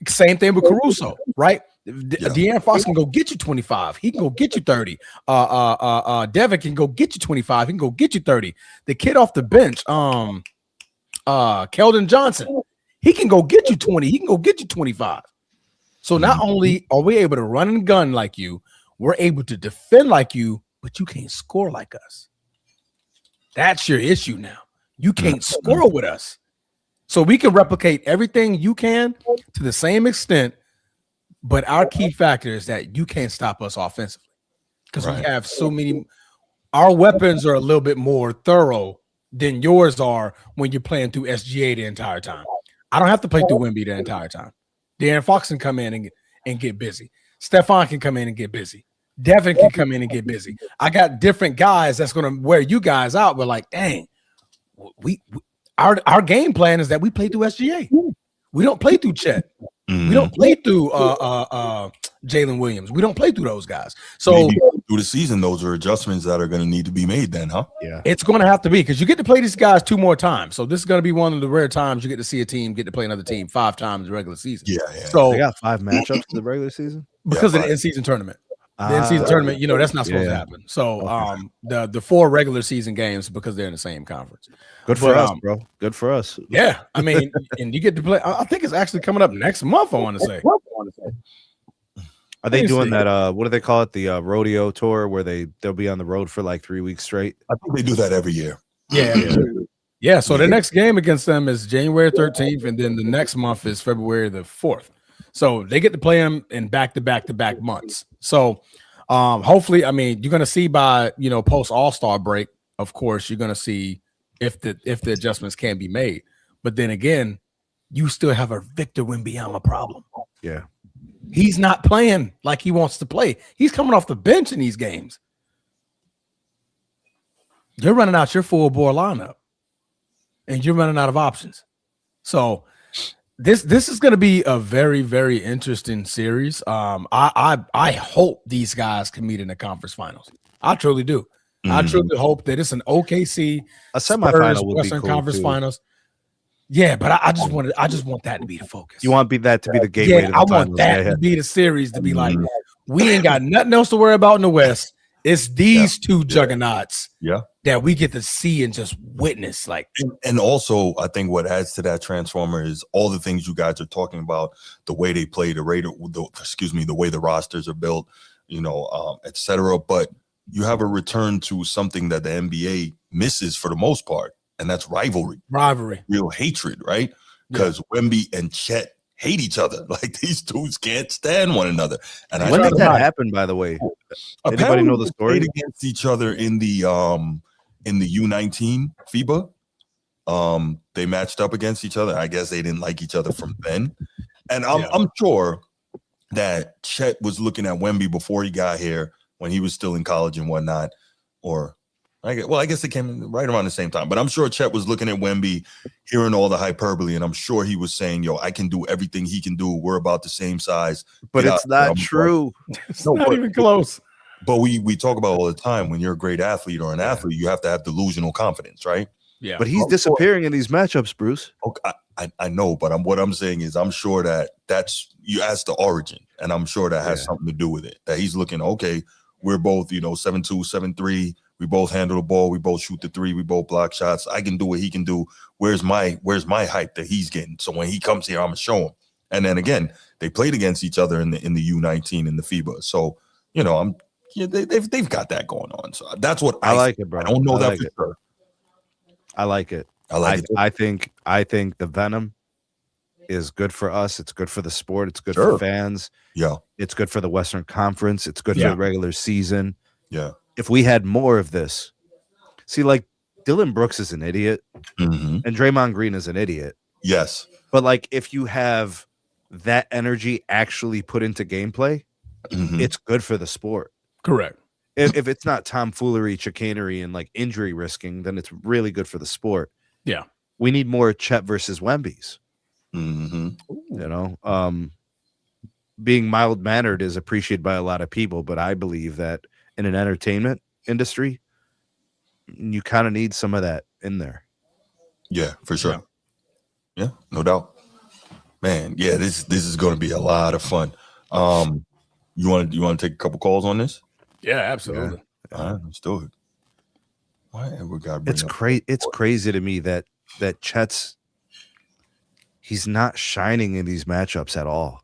Same thing with Caruso, right? De'Aaron Fox can go get you 25. He can go get you 30. Devin can go get you 25. He can go get you 30. The kid off the bench, Keldon Johnson, he can go get you 20. He can go get you 25. So not only are we able to run and gun like you, we're able to defend like you, but you can't score like us. That's your issue now. You can't score with us. So we can replicate everything you can to the same extent, but our key factor is that you can't stop us offensively, because we have so many. Our weapons are a little bit more thorough than yours are when you're playing through SGA the entire time. I don't have to play through Wemby the entire time. De'Aaron Fox can come in and get busy. Stephon can come in and get busy. Devin can come in and get busy. I got different guys that's going to wear you guys out. We're like, dang, our game plan is that we play through SGA. We don't play through Chet. We don't play through Jalen Williams. We don't play through those guys. So maybe through the season, those are adjustments that are going to need to be made then, huh? Yeah. It's going to have to be, because you get to play these guys 2 more times. So this is going to be one of the rare times you get to see a team get to play another team 5 times in the regular season. Yeah. So they got 5 matchups in the regular season because of the in-season tournament. The in-season tournament, that's not supposed to happen. So the 4 regular season games, because they're in the same conference. Good for us, bro. Good for us. Yeah, I mean, and you get to play. I think it's actually coming up next month, I want to say. Are they doing that? What do they call it? The rodeo tour, where they'll be on the road for like 3 weeks straight. I think they do that every year. Yeah. So the next game against them is January 13th, and then the next month is February the 4th. So they get to play them in back-to-back months. So hopefully, I mean, you're going to see by post All-Star break, of course, you're going to see if the adjustments can be made. But then again, you still have a Victor Wembanyama problem. Yeah. He's not playing like he wants to play. He's coming off the bench in these games. You're running out your full bore lineup, and you're running out of options. So this is going to be a very, very interesting series. I hope these guys can meet in the conference finals. I truly do. I truly hope that it's an OKC a semifinal would be Western cool Conference too. Finals. Yeah, but I just want that to be the focus. You want that to be the gateway to the I want finals. that to be the series to be like, we ain't got nothing else to worry about in the West. It's these two juggernauts that we get to see and just witness. Like, and also, I think what adds to that transformer is all the things you guys are talking about, the way they play, the way the rosters are built, etc. But you have a return to something that the NBA misses for the most part, and that's rivalry, real hatred, right? Because Wemby and Chet hate each other. Like, these dudes can't stand one another. And when did that happen, by the way? Anybody know the story? They played against each other in the U19 FIBA. They matched up against each other. I guess they didn't like each other from then. And I'm sure that Chet was looking at Wemby before he got here when he was still in college and whatnot. I guess they came right around the same time. But I'm sure Chet was looking at Wemby, hearing all the hyperbole, and I'm sure he was saying, "Yo, I can do everything he can do. We're about the same size." But it's not true. It's not even close. But we talk about all the time, when you're a great athlete or an athlete, you have to have delusional confidence, right? Yeah. But he's disappearing in these matchups, Bruce. Okay, I know, but what I'm saying is, I'm sure that's you asked the origin, and I'm sure that has something to do with it. That he's looking, okay, we're both 7'2", 7'3". We both handle the ball. We both shoot the three. We both block shots. I can do what he can do. Where's my hype that he's getting? So when he comes here, I'm gonna show him. And then again, they played against each other in the U19 in the FIBA. So they've got that going on. So that's what I like it, bro. I don't know that for sure. I like it. I think the venom is good for us. It's good for the sport. It's good for fans. Yeah. It's good for the Western Conference. It's good for the regular season. Yeah. If we had more of this, see, like, Dylan Brooks is an idiot and Draymond Green is an idiot. Yes. But like, if you have that energy actually put into gameplay, it's good for the sport. Correct. If it's not tomfoolery, chicanery, and like injury risking, then it's really good for the sport. Yeah. We need more Chet versus Wemby's. Being mild-mannered is appreciated by a lot of people, but I believe that in an entertainment industry, you kind of need some of that in there. Yeah, for sure. Yeah, no doubt. Man, yeah, this is going to be a lot of fun. You want to take a couple calls on this? Yeah, absolutely. Yeah. All right, let's do it. It's crazy. It's crazy to me that he's not shining in these matchups at all.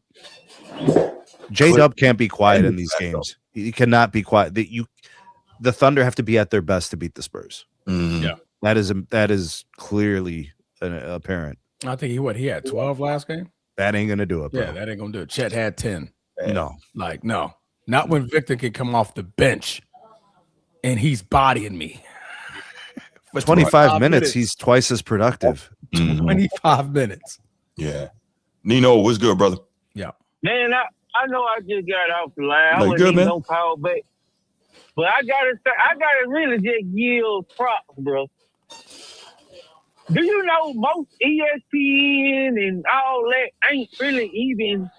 J-Dub can't be quiet in these games. He cannot be quiet. The Thunder have to be at their best to beat the Spurs. Yeah, that is clearly apparent. I think he had 12 last game. That ain't gonna do it, bro. Yeah, that ain't gonna do it. Chet had 10. No, not when Victor can come off the bench and he's bodying me. For 25 minutes, he's twice as productive. 25 minutes. Yeah. Nino, what's good, brother? Yeah. Man, I know I just got off the line. I Like, wasn't good, even man. no call back. But I gotta really just give props, bro. Do you know most ESPN and all that ain't really even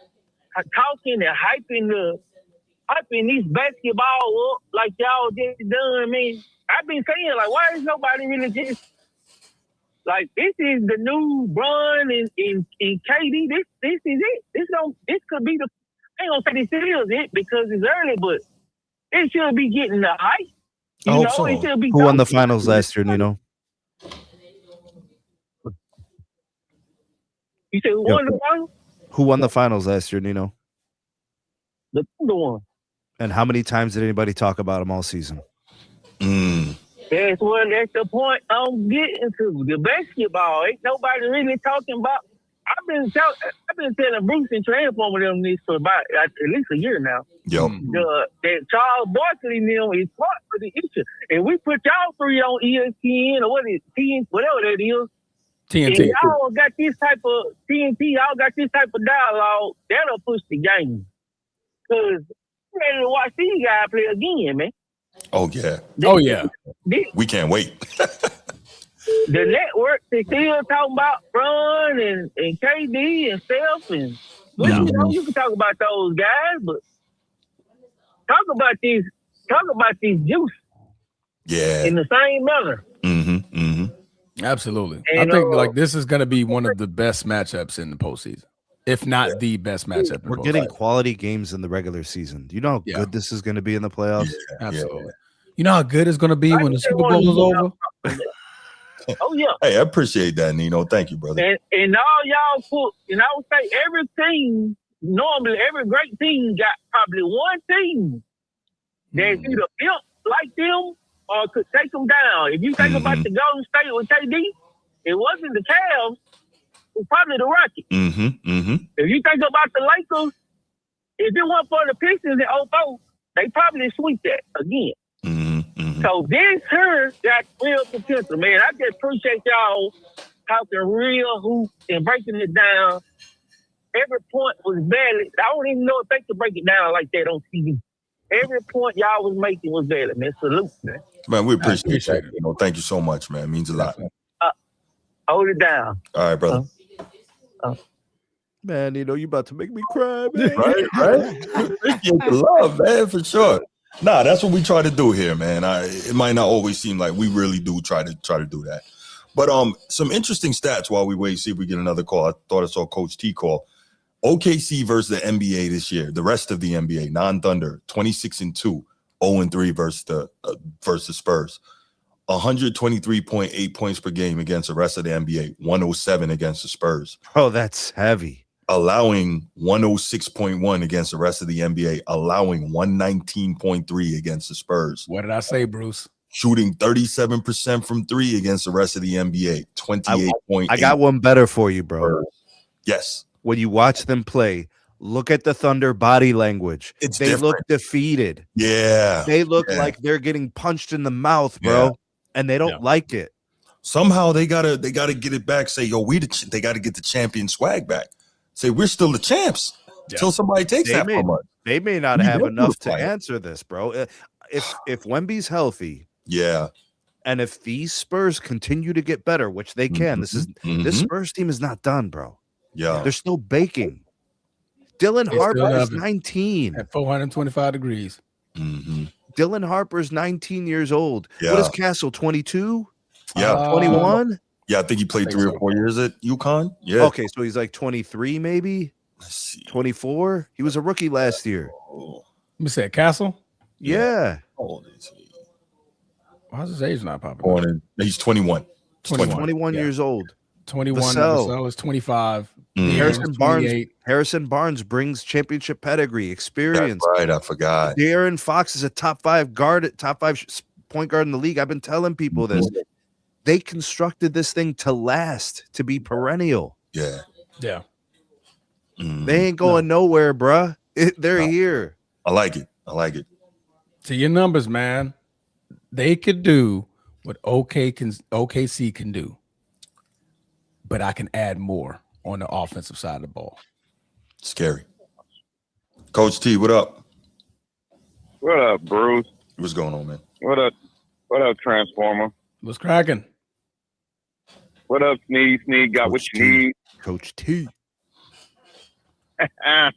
talking and hyping this basketball up like y'all just done, man? I've been saying, like, why is nobody really just like, this is the new Bron and KD. This is it. This could be the. I ain't gonna say this is it because it's early, but it should be getting the hype. I hope so. It should be. Who won the finals last year, Nino? You said who won the finals? Who won the finals last year, Nino? The one. And how many times did anybody talk about him all season? That's the point I'm getting to. The basketball. Ain't nobody really talking about. I've been telling Bruce and Transformer them this for about at least a year now. Yo. That Charles Barkley is part of the issue. And we put y'all three on ESPN or what is it, whatever that is. TNT. And y'all got this type of TNT, y'all got this type of dialogue, that'll push the game. Because I'm ready to watch these guys play again, man. Oh, yeah. We can't wait. The network, they still talking about Bron and KD and Steph. And you can talk about those guys, but talk about this juice. Yeah. In the same manner. Absolutely. And, I think like this is going to be one of the best matchups in the postseason, if not the best matchup. We're getting quality games in the regular season. Do you know how good this is going to be in the playoffs? Absolutely. You know how good it's going to be when the Super Bowl is over? Oh yeah. Hey, I appreciate that, Nino. Thank you, brother. And all y'all put, and I would say every team, normally every great team got probably one team that's either built like them or could take them down. If you think about the Golden State with KD, it wasn't the Cavs, it was probably the Rockets. If you think about the Lakers, if it weren't for the Pistons in 2004, they probably sweep that again. So this here got real potential, man. I just appreciate y'all talking real hoops and breaking it down. Every point was valid. I don't even know if they could break it down like that on TV. Every point y'all was making was valid, man. Salute, man. Man, we appreciate that. You know, thank you so much, man. It means a lot. Hold it down. All right, brother. Man, you about to make me cry, man. Right? Appreciate the love, man, for sure. Nah, that's what we try to do here, man. It might not always seem like we really do try to do that. But some interesting stats while we wait, see if we get another call. I thought I saw Coach T call. OKC versus the NBA this year, the rest of the NBA, non-Thunder, 26-2, 0-3 versus the Spurs. 123.8 points per game against the rest of the NBA, 107 against the Spurs. Oh, that's heavy. Allowing 106.1 against the rest of the NBA, allowing 119.3 against the Spurs. What did I say, Bruce? Shooting 37% from three against the rest of the NBA, 28.8. I got one better for you, bro. Yes. When you watch them play, look at the Thunder body language. They look defeated. Yeah. They look like they're getting punched in the mouth, bro, and they don't like it. Somehow they gotta get it back. Say, yo, they gotta get the champion swag back. Say we're still the champs until somebody takes that from us. They may not have enough to answer this, bro. If Wemby's healthy, and if these Spurs continue to get better, which they can, this Spurs team is not done, bro. Yeah, they're still baking. Dylan Harper is 19 at 425 degrees. Dylan Harper's 19 years old. Yeah. What is Castle? 22? Yeah, 21. Yeah, I think he played 3 or 4 years at UConn. Yeah. Okay, so he's like 23, maybe 24. He was a rookie last year. Let me say Castle. Yeah. How old is he? Why's his age not popping? He's 21. 21 years old. 21. Vassell is 25. Harrison Barnes brings championship pedigree, experience. That's right, I forgot. De'Aaron Fox is a top 5 point guard in the league. I've been telling people this. They constructed this thing to last, to be perennial. Yeah. They ain't going nowhere, bruh. They're here. I like it. To your numbers, man. They could do what OKC can do, but I can add more on the offensive side of the ball. Scary. Coach T, what up? What up, Bruce? What's going on, man? What up, Transformer? What's cracking? What up, Sneed? Sneed got what you need. Coach T. I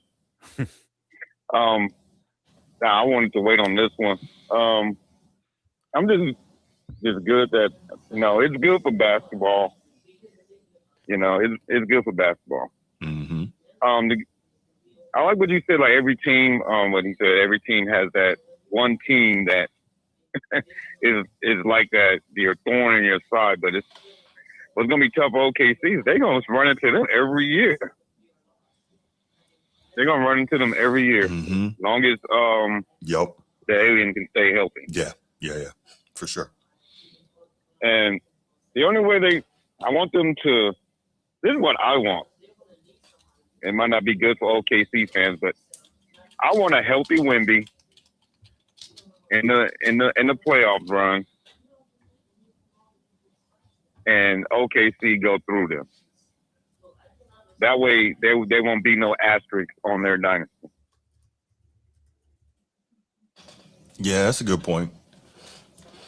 wanted to wait on this one. I'm just good that it's good for basketball. It's good for basketball. I like what you said. Like every team, what he said, every team has that one team that is like that. Your thorn in your side, but what's gonna be tough for OKC is they're gonna run into them every year. They're gonna run into them every year, as long as the alien can stay healthy. Yeah, for sure. And the only way I want them to. This is what I want. It might not be good for OKC fans, but I want a healthy Wemby in the playoff run, and OKC go through them. That way, there won't be no asterisk on their dynasty. Yeah, that's a good point.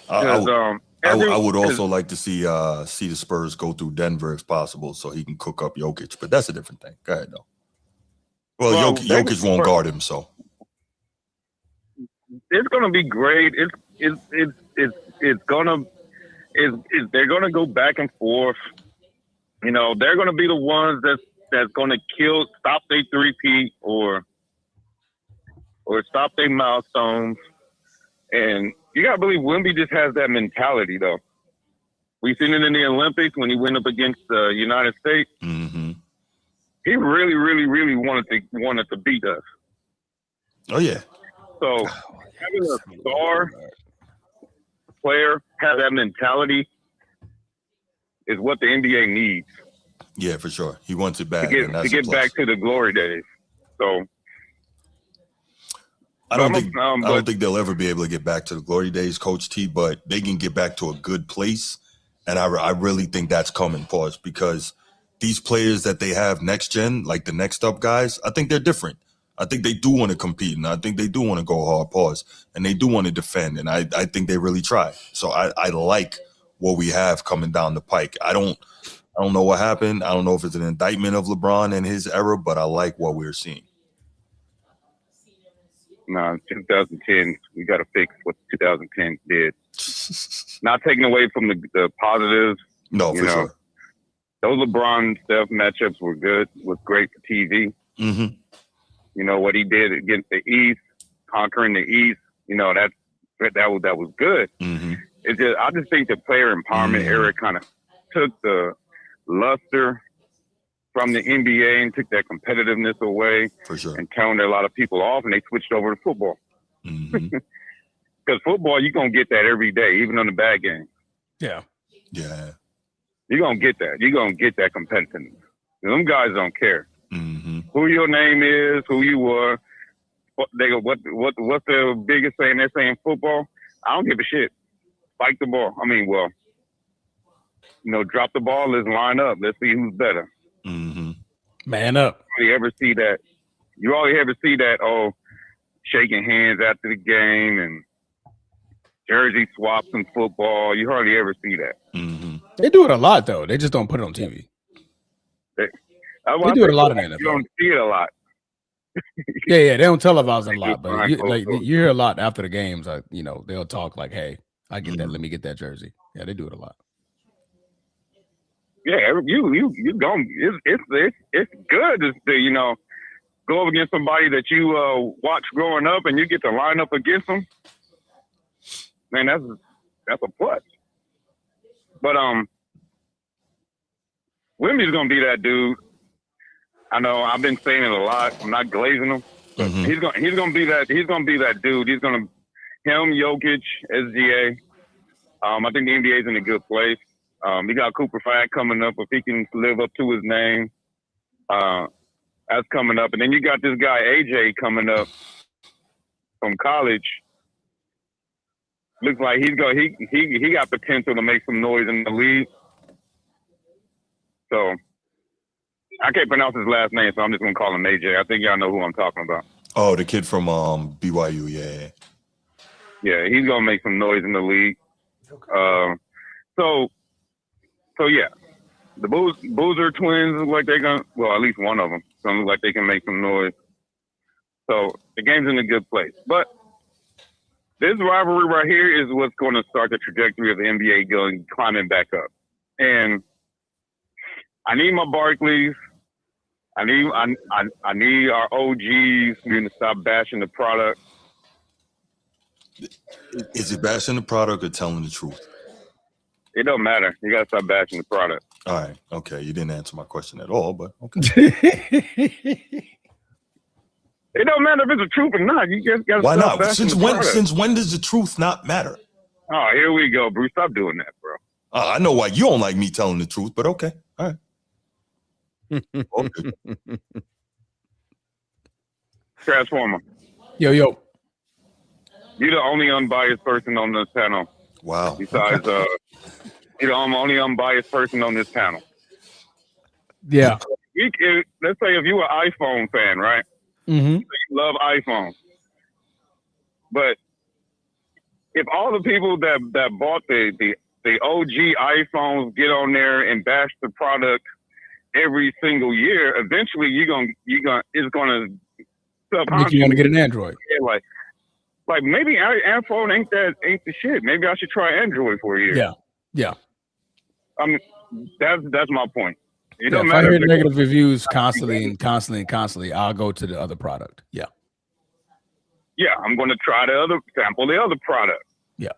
I would also like to see the Spurs go through Denver if possible, so he can cook up Jokic. But that's a different thing. Go ahead, though. Well, Jokic won't guard him, so it's gonna be great. It's gonna is they're going to go back and forth. You know, they're going to be the ones that's going to stop their three-peat or stop their milestones. And you got to believe Wemby just has that mentality, though. We've seen it in the Olympics when he went up against the United States. Mm-hmm. He really, really, really wanted to beat us. Oh, yeah. So having a star player have that mentality is what the NBA needs. Yeah, for sure. He wants it back. To get back to the glory days. So I don't think they'll ever be able to get back to the glory days, Coach T, but they can get back to a good place. And I really think that's coming, pause, because these players that they have next gen, like the next up guys, I think they're different. I think they do want to compete, and I think they do want to go hard, pause, and they do want to defend, and I think they really try. So I like what we have coming down the pike. I don't know what happened. I don't know if it's an indictment of LeBron and his era, but I like what we're seeing. No, 2010, we got to fix what 2010 did. Not taking away from the positives. No, for sure. Those LeBron Steph matchups were good, was great for TV. Mm-hmm. You know, what he did against the East, conquering the East, you know, that was good. Mm-hmm. I just think the player empowerment era kind of took the luster from the NBA and took that competitiveness away. For sure. And turned a lot of people off, and they switched over to football. Mm-hmm. Because football, you're going to get that every day, even on the bad games. Yeah. Yeah. You're going to get that. You're going to get that competitiveness. Them guys don't care. Mm-hmm. Who your name is, who you were. What's the biggest thing they're saying football? I don't give a shit. Spike the ball. I mean, well, you know, drop the ball. Let's line up. Let's see who's better. Mm-hmm. Man up. You ever see that? You always ever see that? Oh, shaking hands after the game and jersey swaps in football. You hardly ever see that. Mm-hmm. They do it a lot, though. They just don't put it on TV. They do it a lot in the NFL. You don't see it a lot. Yeah. They don't televise it a lot, but you hear a lot after the games. You know, they'll talk like, "Hey, I get that. Let me get that jersey." Yeah, they do it a lot. Yeah, you don't. It's good to you know, go up against somebody that you watch growing up, and you get to line up against them. Man, that's a plus. But Wemby's gonna be that dude. I know I've been saying it a lot. I'm not glazing him. Mm-hmm. He's gonna be that. He's gonna be that dude. Him, Jokic, SGA. I think the NBA is in a good place. We got Cooper Flag coming up if he can live up to his name. That's coming up, and then you got this guy AJ coming up from college. Looks like he got potential to make some noise in the league. So I can't pronounce his last name, so I'm just gonna call him AJ. I think y'all know who I'm talking about. Oh, the kid from BYU, yeah. Yeah, he's gonna make some noise in the league. Okay. So yeah, the Boozer twins look like they're gonna. Well, at least one of them. Gonna look like they can make some noise. So the game's in a good place, but this rivalry right here is what's going to start the trajectory of the NBA climbing back up. And I need my Barkleys. I need our OGs to stop bashing the product. Is it bashing the product or telling the truth? It don't matter. You gotta stop bashing the product. All right. Okay. You didn't answer my question at all, but okay. It don't matter if it's the truth or not. You just gotta Why stop not? bashing Since the product. Since when does the truth not matter? Oh, here we go, Bruce. Stop doing that, bro. I know why you don't like me telling the truth, but okay. All right. Okay. Transformer. Yo. You're the only unbiased person on this panel. Wow. Besides, you're the only unbiased person on this panel. Yeah. Let's say if you were an iPhone fan, right? Mm-hmm. You love iPhone. But if all the people that bought the OG iPhones get on there and bash the product every single year, eventually it's gonna make you want to get an Android. Yeah, like maybe iPhone ain't the shit. Maybe I should try Android for a year. Yeah. Yeah. I mean, that's my point. It Yeah, don't if I matter hear if negative reviews constantly, I'll go to the other product. Yeah. yeah, I'm going to try the other product. Yeah.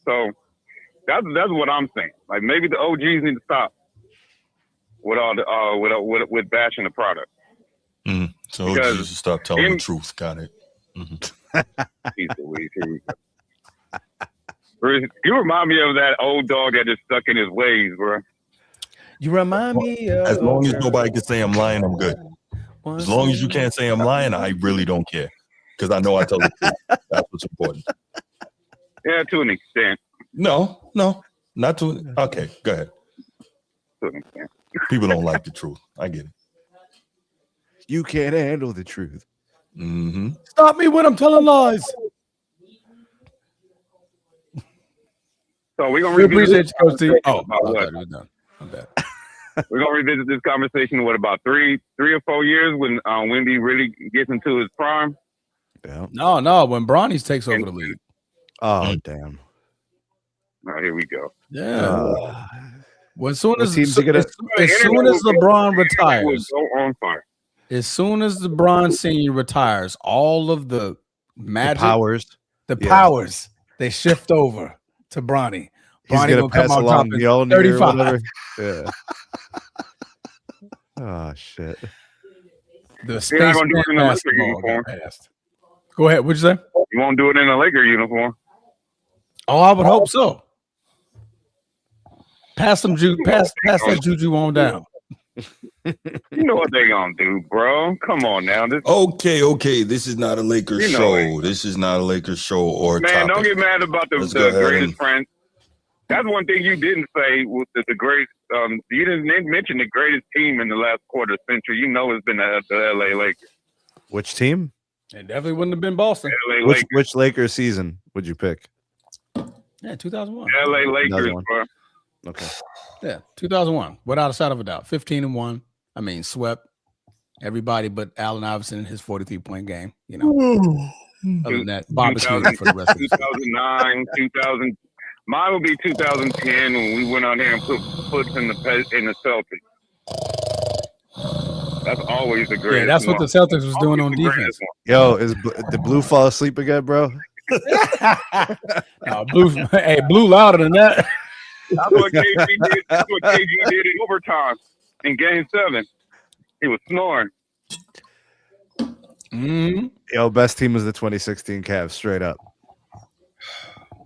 So that's what I'm saying. Like maybe the OGs need to stop with all the with bashing the product. Mm-hmm. So Because you should stop telling the truth. Got it. Piece of weed. Here we go. Bruce, you remind me of that old dog that is stuck in his ways, bro. You remind me of. As long as nobody can say I'm lying, I'm good. As long as you can't say I'm lying, I really don't care. Because I know I tell the truth. That's what's important. Yeah, to an extent. No, not to. Okay, go ahead. To an extent. People don't like the truth. I get it. You can't handle the truth. Mm-hmm. Stop me when I'm telling lies. So we're gonna We revisit appreciate you, Coach T. about what? We're gonna revisit this conversation. What about 3 or 4 years when Wemby really gets into his prime? Yeah. No. When Bronny's takes over the league. Oh damn. Oh, here we go. Yeah. Well, as soon as LeBron retires, go on fire. as soon as LeBron Senior retires, all of the magic, the powers, they shift over to Bronny. He's gonna pass along Mjolnir 35. or whatever. Yeah. Oh shit. The You're not gonna do it in a Laker basketball uniform. got passed. Go ahead. What'd you say? You won't do it in a Laker uniform. Oh, I would hope so. Pass that juju on down. You know what they gonna do, bro? Come on now. Okay. This is not a Lakers show. This is not a Lakers show or man. topic. Don't get mad about the greatest friend. That's one thing you didn't say was the great. You didn't mention the greatest team in the last quarter century. You know it's been the LA Lakers. Which team? It definitely wouldn't have been Boston. Which Lakers season would you pick? Yeah, 2001. LA Lakers, 2001. bro. Okay. Yeah, 2001, without a shadow of a doubt. 15-1. I mean, swept everybody but Allen Iverson in his 43-point game. You know, other than that, barbecue for the rest of the 2009, 2000. Mine would be 2010 when we went out here and put foots in the Celtics. That's always the greatest. Yeah, that's what the Celtics was doing on defense. Yo, did Blue fall asleep again, bro? No, Blue louder than that. That's what KG did. That's what KG did in overtime in Game 7. He was snoring. Mm-hmm. Yo, best team was the 2016 Cavs, straight up.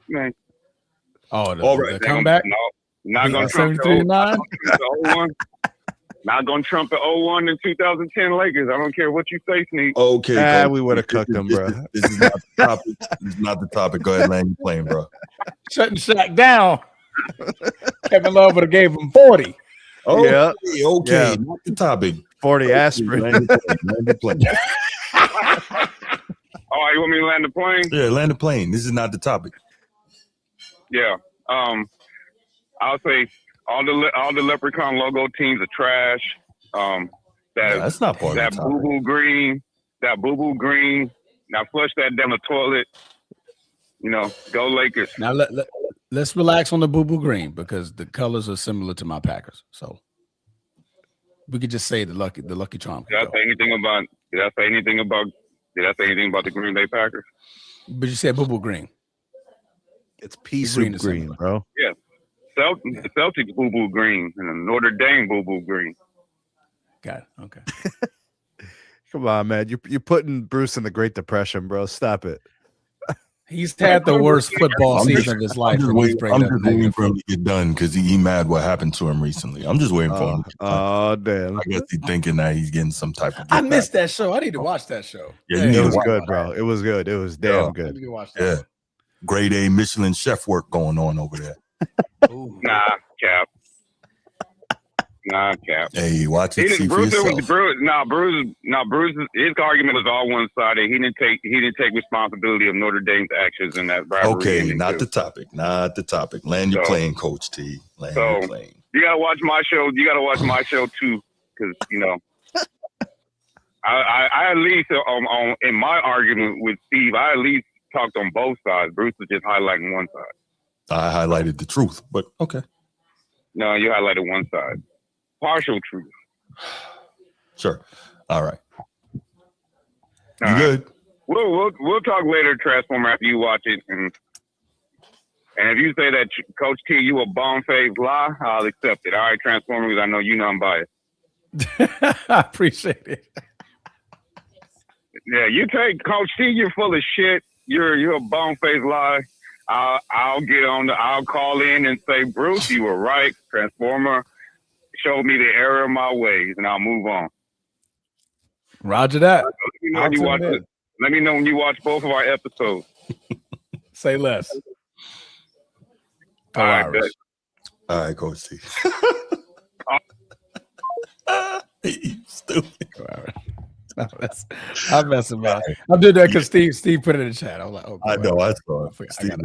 Man. Oh, the comeback? No, not going to trump 73-9. Not going to trump the 01 and 2010 Lakers. I don't care what you say, Sneak. Okay. We would have cooked them, bro. This is not the topic. This is not the topic. Go ahead, land your plane, bro. Shutting Shaq down. Kevin Love would have gave him 40. Oh, yeah. Okay. Yeah. Not the topic. 40 aspirin. Land the plane. Oh, you want me to land the plane? Yeah, land the plane. This is not the topic. Yeah. I'll say all the Leprechaun logo teams are trash. That's not part of the topic. That boo-boo green. Now flush that down the toilet. You know, go Lakers. Now let's relax on the boo-boo green because the colors are similar to my Packers. So we could just say the lucky charm. Did I say anything about the Green Bay Packers? But you said boo-boo green. It's pea soup green, bro. Yeah. The Celtics boo-boo green and the Notre Dame boo-boo green. Got it. Okay. Come on, man. You're putting Bruce in the Great Depression, bro. Stop it. He's had the worst football season of his life. I'm just waiting for him to get done because he mad what happened to him recently. I'm just waiting for him. Oh, damn. I guess he's thinking that he's getting some type of. I missed that show. I need to watch that show. Yeah, it was good, bro. It was good. It was damn good. I need to watch that. Yeah. Grade A Michelin chef work going on over there. Nah, Cap. Hey, watch it. See for yourself. Bruce. His argument was all one-sided. He didn't take responsibility of Notre Dame's actions in that rivalry. Okay, not the topic. Land your plane, Coach T. Land your plane. You gotta watch my show. You gotta watch my show too, because you know. I at least in my argument with Steve, I at least talked on both sides. Bruce was just highlighting one side. I highlighted the truth, but okay. No, you highlighted one side. Partial truth. Sure. All right. You right. good? We'll talk later, Transformer, after you watch it. And if you say that Coach T, you a bone-faced lie, I'll accept it. All right, Transformer, because I know you know I'm biased. I appreciate it. Yeah, you take Coach T, you're full of shit. You're a bone-faced lie. I'll call in and say, Bruce, you were right. Transformer showed me the error of my ways, and I'll move on. Roger that. Let me know when you watch both of our episodes. Say less. All right, good. All right, Coach T. You stupid. I'm messing with it. I did that because Steve put it in the chat. I was like, oh, I know. I saw it.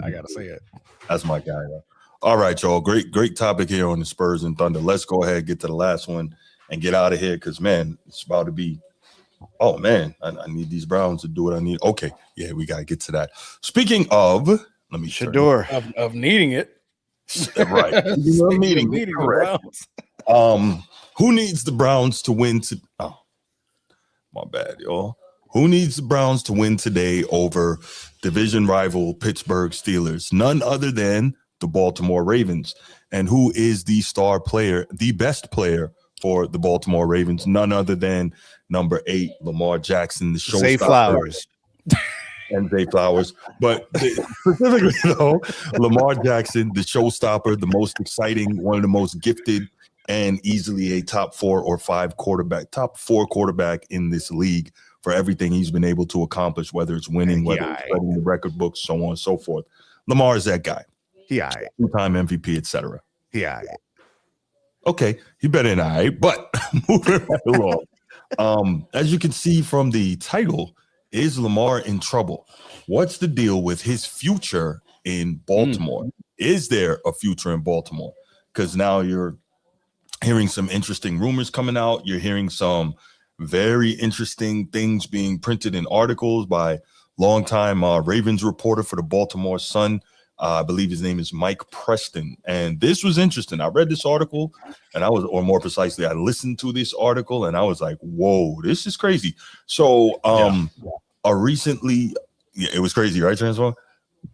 I gotta say it. That's my guy. Though. All right, y'all. Great topic here on the Spurs and Thunder. Let's go ahead and get to the last one and get out of here because, man, it's about to be. Oh, man, I need these Browns to do what I need. Okay, yeah, we got to get to that. Speaking of, let me Shador. Of needing it. Right. needing the Browns. Who needs the Browns to win? Oh, my bad, y'all. Who needs the Browns to win today over division rival Pittsburgh Steelers? None other than the Baltimore Ravens. And who is the star player, the best player for the Baltimore Ravens? None other than number 8, Lamar Jackson, the showstopper. Zay Flowers. And Zay Flowers. But specifically, though, Lamar Jackson, the showstopper, the most exciting, one of the most gifted, and easily a top 4 quarterback in this league for everything he's been able to accomplish, whether it's winning, whether it's setting the record books, so on and so forth. Lamar is that guy. Yeah. 2-time MVP, etc. Yeah. Okay, he better than I, but moving right along. As you can see from the title, is Lamar in trouble? What's the deal with his future in Baltimore? Is there a future in Baltimore? Because now you're hearing some interesting rumors coming out. You're hearing some very interesting things being printed in articles by longtime Ravens reporter for the Baltimore Sun. I believe his name is Mike Preston. And this was interesting. I read this article and I listened to this article and I was like, whoa, this is crazy. So it was crazy, right, Transform?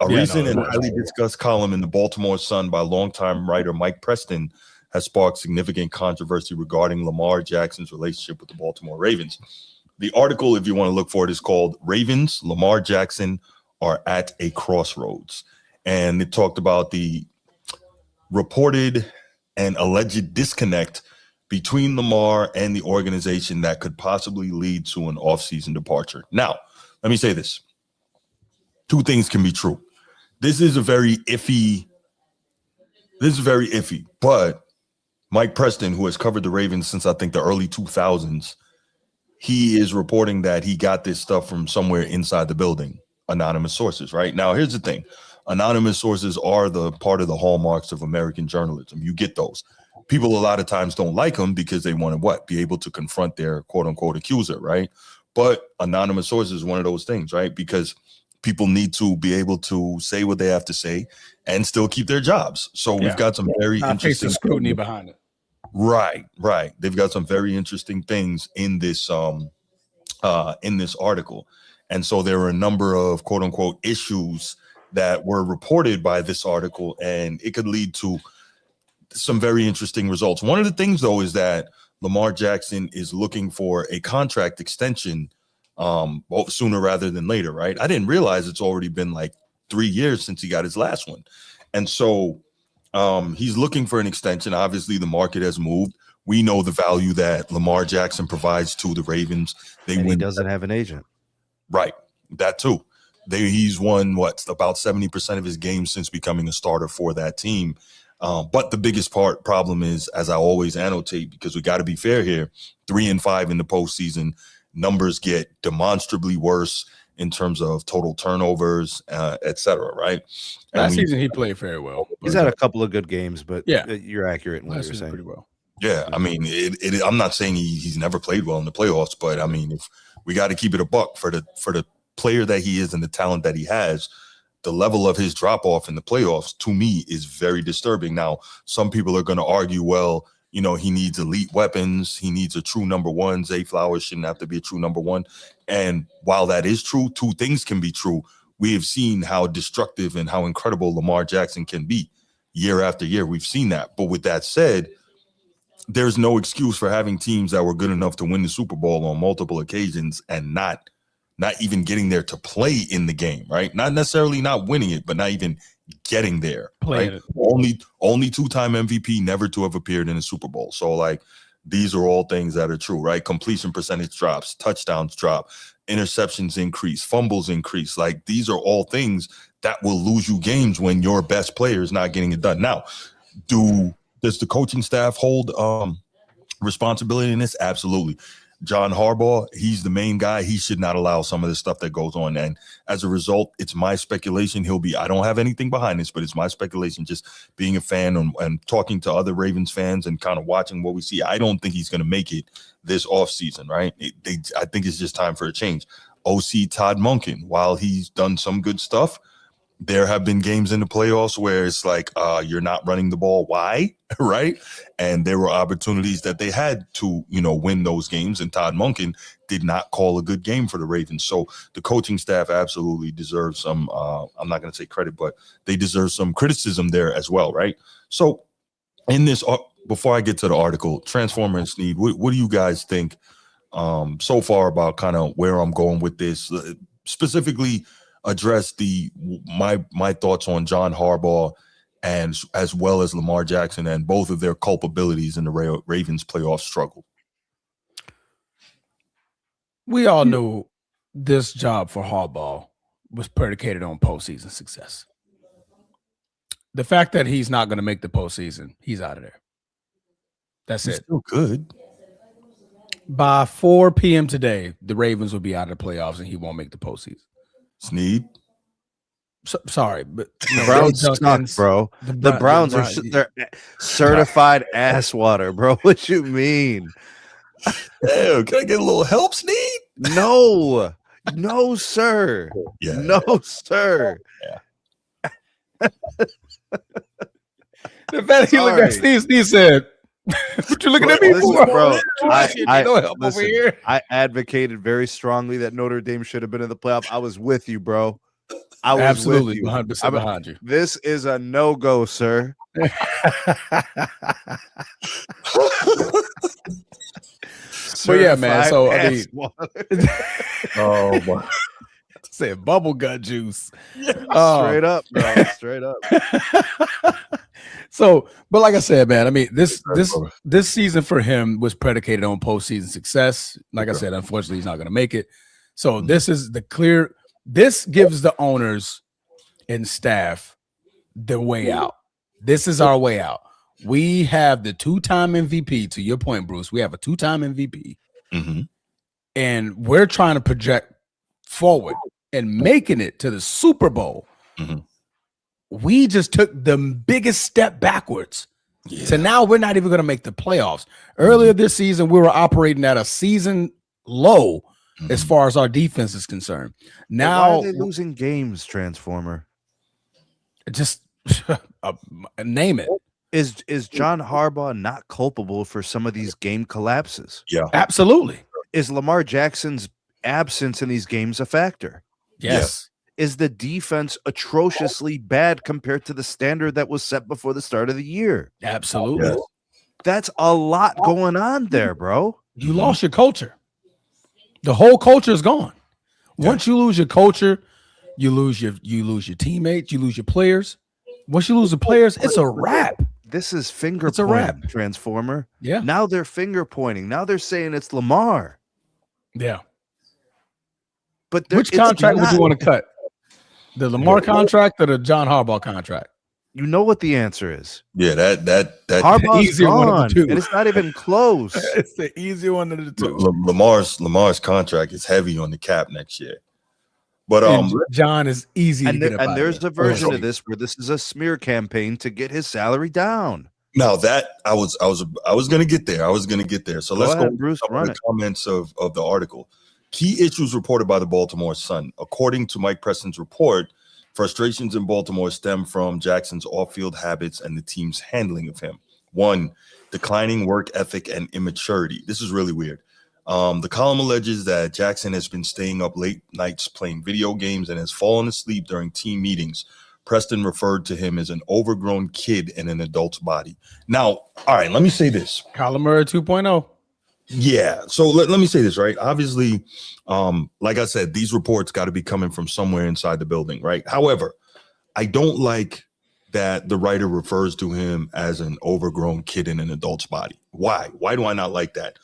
Recent and highly discussed column in the Baltimore Sun by longtime writer Mike Preston has sparked significant controversy regarding Lamar Jackson's relationship with the Baltimore Ravens. The article, if you want to look for it, is called Ravens, Lamar Jackson Are at a Crossroads. And it talked about the reported and alleged disconnect between Lamar and the organization that could possibly lead to an offseason departure. Now, let me say this. 2 things can be true. This is very iffy, but Mike Preston, who has covered the Ravens since I think the early 2000s, he is reporting that he got this stuff from somewhere inside the building, anonymous sources, right? Now, here's the thing. Anonymous sources are the part of the hallmarks of American journalism. You get those. People a lot of times don't like them because they want to be able to confront their quote unquote accuser, right? But anonymous sources is one of those things, right? Because people need to be able to say what they have to say and still keep their jobs. So we've got some very interesting scrutiny behind it. Right. They've got some very interesting things in this article. And so there were a number of quote unquote issues that were reported by this article, and it could lead to some very interesting results. One of the things, though, is that Lamar Jackson is looking for a contract extension sooner rather than later, right? I didn't realize it's already been like 3 years since he got his last one. And so he's looking for an extension. Obviously, the market has moved. We know the value that Lamar Jackson provides to the Ravens. He doesn't have an agent. Right. That too. He's won about 70% of his games since becoming a starter for that team. But the biggest problem is, as I always annotate, because we got to be fair here, 3-5 in the postseason, numbers get demonstrably worse in terms of total turnovers, et cetera, right? Last season he played very well. He's had a couple of good games, but you're accurate in what you're saying. Pretty well. Yeah, I mean, I'm not saying he's never played well in the playoffs, but I mean, if we got to keep it a buck for the player that he is and the talent that he has, the level of his drop-off in the playoffs, to me, is very disturbing. Now, some people are going to argue, well, you know, he needs elite weapons. He needs a true number one. Zay Flowers shouldn't have to be a true number one. And while that is true, two things can be true. We have seen how destructive and how incredible Lamar Jackson can be year after year. We've seen that. But with that said, there's no excuse for having teams that were good enough to win the Super Bowl on multiple occasions and not even getting there to play in the game, right? Not necessarily not winning it, but not even getting there. Playing right? it. Only two-time MVP, never to have appeared in a Super Bowl. So, like, these are all things that are true, right? Completion percentage drops, touchdowns drop, interceptions increase, fumbles increase. Like, these are all things that will lose you games when your best player is not getting it done. Now, does the coaching staff hold responsibility in this? Absolutely. John Harbaugh, he's the main guy. He should not allow some of the stuff that goes on. And as a result, it's my speculation I don't have anything behind this, but it's my speculation, just being a fan and talking to other Ravens fans and kind of watching what we see. I don't think he's going to make it this offseason, right? I think it's just time for a change. OC Todd Monken, while he's done some good stuff, there have been games in the playoffs where it's like, you're not running the ball. Why? Right. And there were opportunities that they had to, win those games. And Todd Monken did not call a good game for the Ravens. So the coaching staff absolutely deserves some, I'm not going to say credit, but they deserve some criticism there as well. Right. So in this, before I get to the article, Transformer and Sneed, what do you guys think so far about kind of where I'm going with this? Specifically, address my thoughts on John Harbaugh and as well as Lamar Jackson and both of their culpabilities in the Ravens playoff struggle. We all knew this job for Harbaugh was predicated on postseason success. The fact that he's not going to make the postseason, he's out of there. That's it. Still good. By 4 p.m. today, the Ravens will be out of the playoffs and he won't make the postseason. Sneed. Sorry, but the Browns suck, bro. The Browns are they're certified ass water, bro. What you mean? Damn, can I get a little help, Sneed? No, sir. Yeah. No, sir. Yeah. The fact he looked at Steve said, "What you looking at me for, bro? No help over here." I advocated very strongly that Notre Dame should have been in the playoff. I was with you, bro. I was absolutely with you. 100% behind you. This is a no-go, sir. But yeah, man. So I mean, oh my. Said bubble gut juice. Straight up, bro. Straight up. So, but like I said, man, I mean, this season for him was predicated on postseason success. Like I said, unfortunately, he's not going to make it. So this is this gives the owners and staff the way out. This is our way out. We have the 2-time MVP, to your point, Bruce. We have a 2-time MVP. Mm-hmm. And we're trying to project forward and making it to the Super Bowl. Mm-hmm. We just took the biggest step backwards. Yeah. So now we're not even going to make the playoffs. Earlier this season, we were operating at a season low as far as our defense is concerned. Now, why are they losing games, Transformer? Just name it. Is John Harbaugh not culpable for some of these game collapses? Yeah, absolutely. Is Lamar Jackson's absence in these games a factor? Yes. Is the defense atrociously bad compared to the standard that was set before the start of the year? Absolutely. Yes. That's a lot going on there, bro. You lost your culture. The whole culture is gone. Yeah. Once you lose your culture, you lose your teammates, you lose your players. Once you lose the players, it's a wrap. This is finger pointing, Transformer. Yeah. Now they're finger pointing. Now they're saying it's Lamar. Yeah. But which contract would you want to cut? The Lamar contract or the John Harbaugh contract? You know what the answer is. Yeah, that Harbaugh's easier gone, one of the two. And it's not even close. It's the easier one of the two. Lamar's contract is heavy on the cap next year. But John is easy and to get and there's a version of this where this is a smear campaign to get his salary down. Now that I was going to get there. So let's go Bruce, to the comments of the article. Key issues reported by the Baltimore Sun. According to Mike Preston's report, Frustrations in Baltimore stem from Jackson's off-field habits and the team's handling of him. 1, declining work ethic and immaturity. This is really weird. The column alleges that Jackson has been staying up late nights playing video games and has fallen asleep during team meetings. Preston referred to him as an overgrown kid in an adult's body. Now, all right, let me say this. Kyler Murray 2.0. Yeah. So let me say this, right? Obviously, like I said, these reports got to be coming from somewhere inside the building, right? However, I don't like that the writer refers to him as an overgrown kid in an adult's body. Why? Why do I not like that?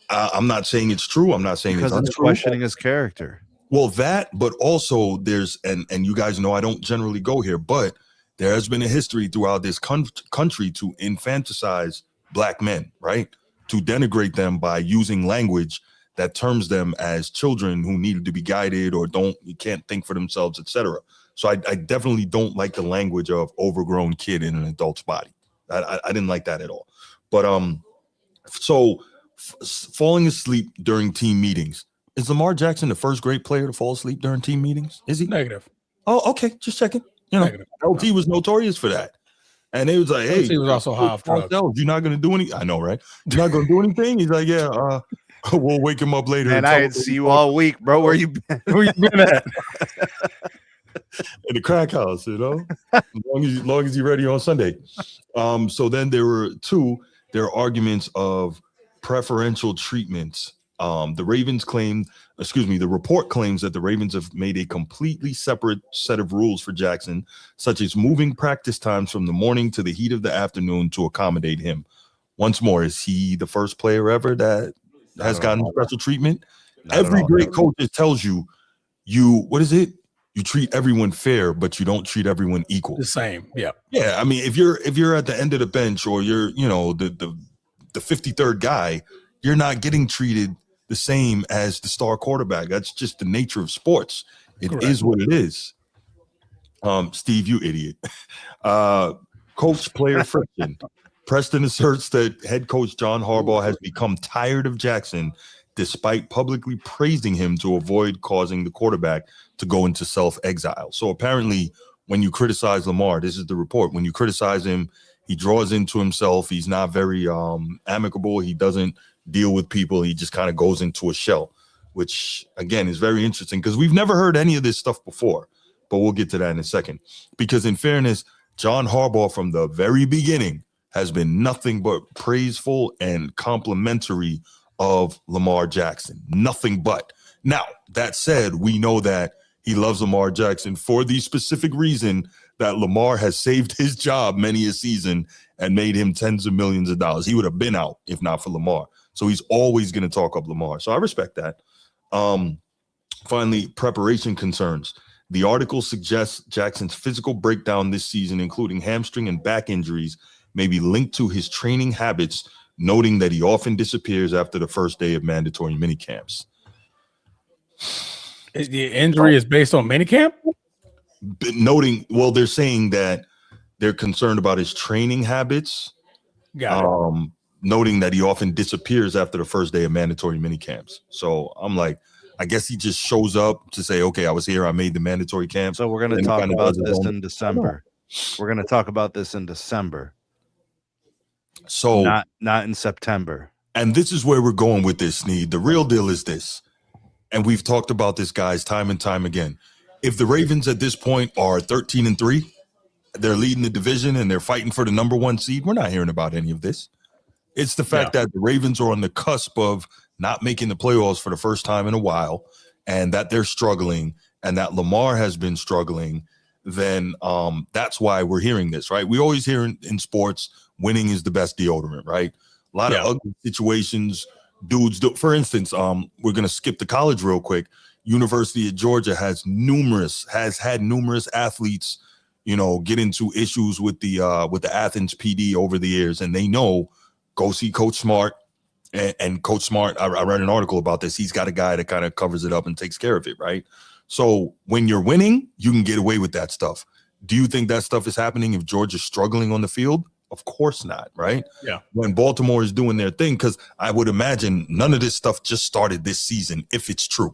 I'm not saying it's true. I'm not saying because it's questioning his character. Well, that, but also there's, and you guys know I don't generally go here, but there has been a history throughout this country to infantilize black men, right? To denigrate them by using language that terms them as children who needed to be guided or you can't think for themselves, etc. So I definitely don't like the language of overgrown kid in an adult's body. I didn't like that at all. But falling asleep during team meetings. Is Lamar Jackson the first great player to fall asleep during team meetings? Is he? Negative. Oh, okay. Just checking. You know, Negative. LT was notorious for that. And it was like, hey, he was also high off drugs. You're not going to do anything. I know, right? You're not going to do anything. He's like, yeah, we'll wake him up later. And I didn't see you all week, bro. Where you been? Where you been at? In the crack house, you know, as long as you're ready on Sunday. So then there are arguments of preferential treatments. The report claims that the Ravens have made a completely separate set of rules for Jackson, such as moving practice times from the morning to the heat of the afternoon to accommodate him. Once more, is he the first player ever that has gotten special treatment? Every great coach tells you, what is it? You treat everyone fair, but you don't treat everyone equal. The same. Yeah. Yeah. I mean, if you're at the end of the bench or you're, the 53rd guy, you're not getting treated the same as the star quarterback. That's just the nature of sports. It Correct. Is what it is. Steve, you idiot. Coach player friction. Preston asserts that head coach John Harbaugh has become tired of Jackson despite publicly praising him to avoid causing the quarterback to go into self-exile. So apparently when you criticize Lamar, this is the report, when you criticize him, he draws into himself. He's not very amicable. He doesn't deal with people. He just kind of goes into a shell, which, again, is very interesting because we've never heard any of this stuff before. But we'll get to that in a second. Because in fairness, John Harbaugh from the very beginning has been nothing but praiseful and complimentary of Lamar Jackson. Nothing but. Now, that said, we know that he loves Lamar Jackson for the specific reason that Lamar has saved his job many a season and made him tens of millions of dollars. He would have been out if not for Lamar. So he's always going to talk up Lamar. So I respect that. Finally, preparation concerns. The article suggests Jackson's physical breakdown this season, including hamstring and back injuries, may be linked to his training habits, noting that he often disappears after the first day of mandatory minicamps. The injury is based on minicamp? They're saying that they're concerned about his training habits. Noting that he often disappears after the first day of mandatory minicamps. So I'm like, I guess he just shows up to say, okay, I was here, I made the mandatory camp. So we're going to talk about this in December. We're going to talk about this in December. So not in September. And this is where we're going with this, Sneed. The real deal is this. And we've talked about this, guys, time and time again. If the Ravens at this point are 13-3, they're leading the division and they're fighting for the number 1 seed, we're not hearing about any of this. It's the fact that the Ravens are on the cusp of not making the playoffs for the first time in a while, and that they're struggling, and that Lamar has been struggling. Then that's why we're hearing this, right? We always hear in sports, winning is the best deodorant, right? A lot of ugly situations, dudes do. For instance, we're going to skip to college real quick. University of Georgia has had numerous athletes, get into issues with the Athens PD over the years, and they know. Go see Coach Smart, and Coach Smart, I read an article about this. He's got a guy that kind of covers it up and takes care of it, right? So when you're winning, you can get away with that stuff. Do you think that stuff is happening if Georgia's struggling on the field? Of course not, right? Yeah. When Baltimore is doing their thing, because I would imagine none of this stuff just started this season, if it's true.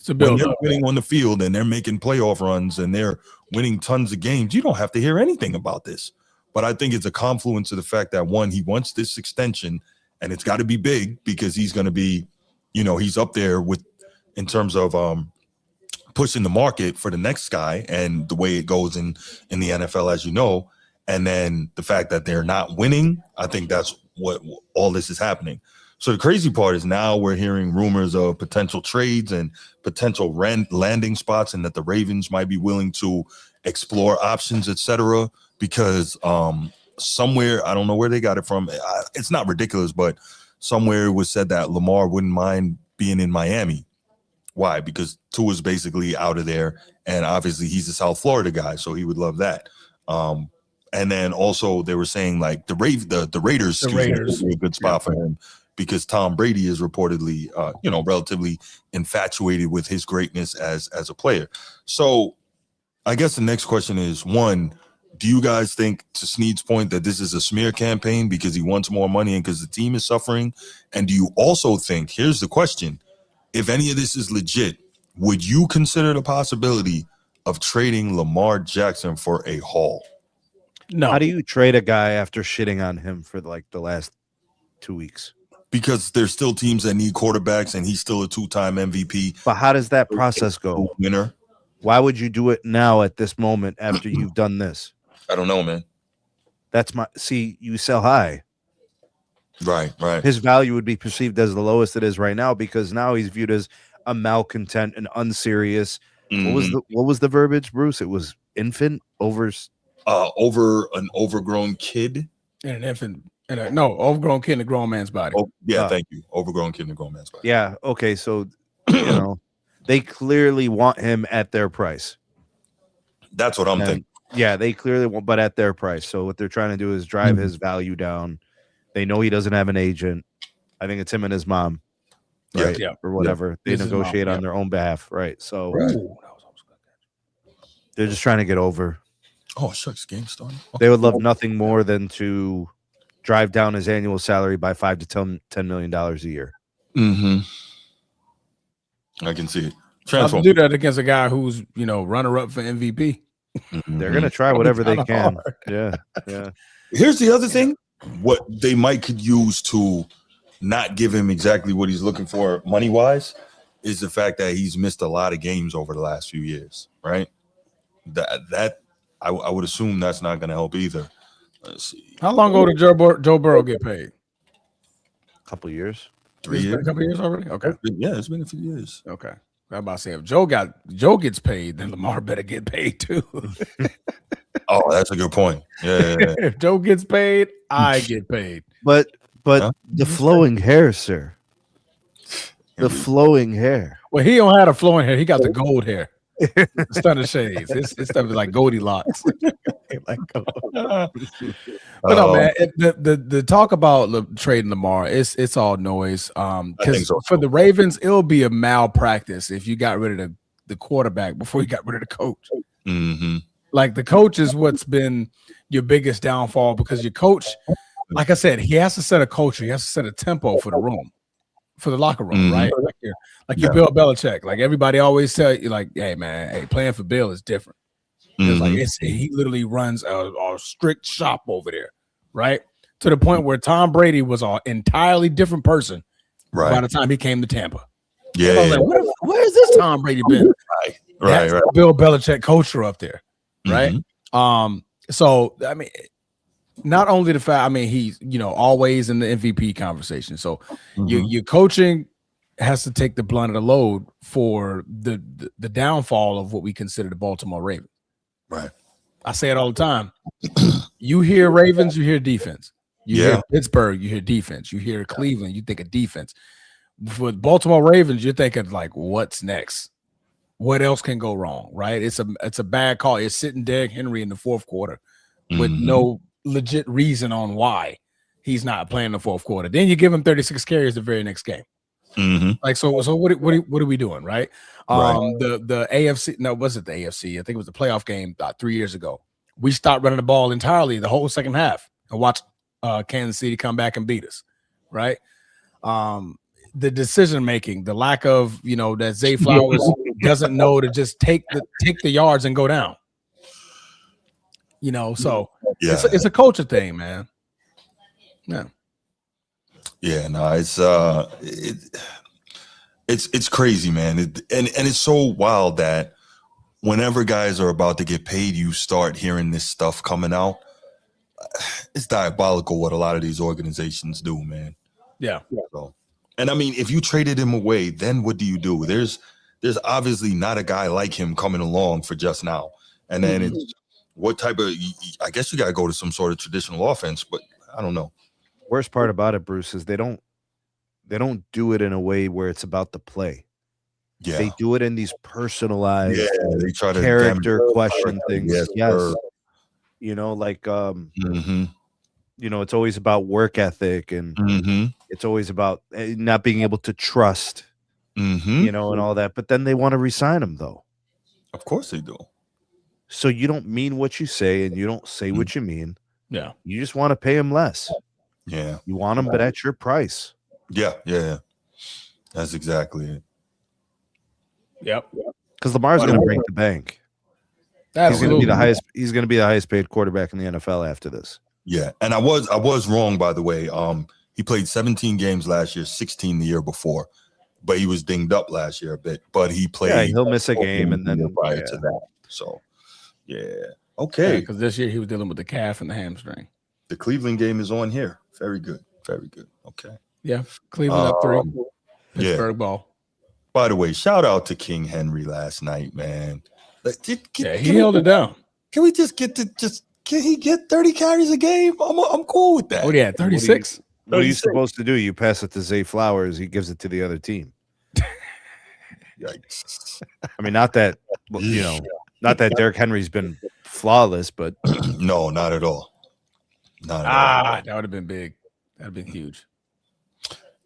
When they're winning on the field and they're making playoff runs and they're winning tons of games, you don't have to hear anything about this. But I think it's a confluence of the fact that, one, he wants this extension, and it's got to be big because he's going to be, he's up there with in terms of pushing the market for the next guy and the way it goes in the NFL, as you know. And then the fact that they're not winning, I think that's what all this is happening. So the crazy part is now we're hearing rumors of potential trades and potential landing spots, and that the Ravens might be willing to explore options, etc. Because somewhere, I don't know where they got it from. It's not ridiculous, but somewhere it was said that Lamar wouldn't mind being in Miami. Why? Because Tua's basically out of there, and obviously he's a South Florida guy, so he would love that. And then also they were saying like the Raiders would be a good spot for him because Tom Brady is reportedly, relatively infatuated with his greatness as a player. So I guess the next question is, one, do you guys think, to Snead's point, that this is a smear campaign because he wants more money and because the team is suffering? And do you also think, here's the question, if any of this is legit, would you consider the possibility of trading Lamar Jackson for a haul? No. How do you trade a guy after shitting on him for like the last 2 weeks? Because there's still teams that need quarterbacks, and he's still a 2-time MVP. But how does that process go? Winner. Why would you do it now at this moment after you've done this? I don't know, man. You sell high. Right. His value would be perceived as the lowest it is right now because now he's viewed as a malcontent and unserious. Mm-hmm. What was the verbiage, Bruce? It was infant over an overgrown kid and an infant. Overgrown kid in a grown man's body. Oh, yeah, thank you. Overgrown kid in a grown man's body. Yeah. Okay. So, they clearly want him at their price. That's what I'm thinking. Yeah, they clearly want, but at their price. So what they're trying to do is drive his value down. They know he doesn't have an agent. I think it's him and his mom, right? Yeah. Or whatever. They negotiate on their own behalf, right? So they're just trying to get over. Oh, shucks, game starting. They would love nothing more than to drive down his annual salary by $5 to $10 million a year. Mm-hmm. I can see it. Transform. Do that against a guy who's runner-up for MVP. Mm-hmm. They're gonna try whatever they can. Hard. Yeah. Here's the other thing: what they could use to not give him exactly what he's looking for money-wise is the fact that he's missed a lot of games over the last few years. Right? That I would assume that's not going to help either. Let's see. How long ago did Joe Burrow get paid? A couple years. 3 years. A couple years already. Okay. Yeah, it's been a few years. Okay. I'm about to say, if Joe gets paid, then Lamar better get paid too. Oh, that's a good point. Yeah. If Joe gets paid, I get paid. But the flowing hair, sir. The flowing hair. Well, he don't have the flowing hair. He got the gold hair. Stunner shades. His stuff is like Goldilocks. But no, man. The talk about trading Lamar, it's all noise. Because for the Ravens, it'll be a malpractice if you got rid of the quarterback before you got rid of the coach. Mm-hmm. Like the coach is what's been your biggest downfall because your coach, like I said, he has to set a culture. He has to set a tempo for the room. For the locker room, right? Like you're Bill Belichick. Like everybody always tell you, like, hey man, playing for Bill is different. It's like he literally runs a strict shop over there, right? To the point where Tom Brady was an entirely different person by the time he came to Tampa. Yeah. I was like, where's this Tom Brady been? Right. Bill Belichick culture up there, right? So I mean. Not only the fact, he's always in the MVP conversation. So your coaching has to take the blunt of the load for the downfall of what we consider the Baltimore Ravens. Right. I say it all the time. You hear Ravens, you hear defense. You hear Pittsburgh, you hear defense. You hear Cleveland, you think of defense. For Baltimore Ravens, you're thinking like, what's next? What else can go wrong? Right? It's a bad call. It's sitting Derrick Henry in the fourth quarter with no legit reason on why he's not playing the fourth quarter. Then you give him 36 carries the very next game. Like so what are we doing, right? The AFC, no, was it the AFC? I think it was the playoff game 3 years ago. We stopped running the ball entirely the whole second half and watched Kansas City come back and beat us, right? the decision making, the lack of that Zay Flowers doesn't know to just take the yards and go down. So it's a culture thing, man. Yeah. Yeah, no, it's crazy, man. And it's so wild that whenever guys are about to get paid, you start hearing this stuff coming out. It's diabolical what a lot of these organizations do, man. Yeah. So, and I mean, if you traded him away, then what do you do? There's obviously not a guy like him coming along for just now. And then it's what type of, I guess you got to go to some sort of traditional offense, but I don't know. Worst part about it, Bruce, is they don't do it in a way where it's about the play. Yeah. They do it in these personalized they try to character question things. Yes. Like mm-hmm. It's always about work ethic and it's always about not being able to trust, and all that. But then they want to re-sign him, though. Of course they do. So you don't mean what you say and you don't say what you mean. Yeah. You just want to pay him less. Yeah. You want him, but at your price. Yeah. That's exactly it. Yep. Because Lamar's going to break the bank. He's going to be the highest. He's going to be the highest paid quarterback in the NFL after this. Yeah, and I was wrong, by the way. He played 17 games last year, 16 the year before, but he was dinged up last year a bit. But he played. Yeah, he'll miss a game, and then prior to that. So, okay. Because this year he was dealing with the calf and the hamstring. The Cleveland game is on here. Very good. Very good. Okay. Yeah, Cleveland up 3. Pittsburgh ball. By the way, shout out to King Henry last night, man. He held it down. Can we just can he get 30 carries a game? I'm cool with that. Oh yeah, 36. What are you supposed to do? You pass it to Zay Flowers. He gives it to the other team. Yikes. I mean, not that not that Derrick Henry's been flawless, but no, not at all. Not at all. That would have been big. That would have been huge.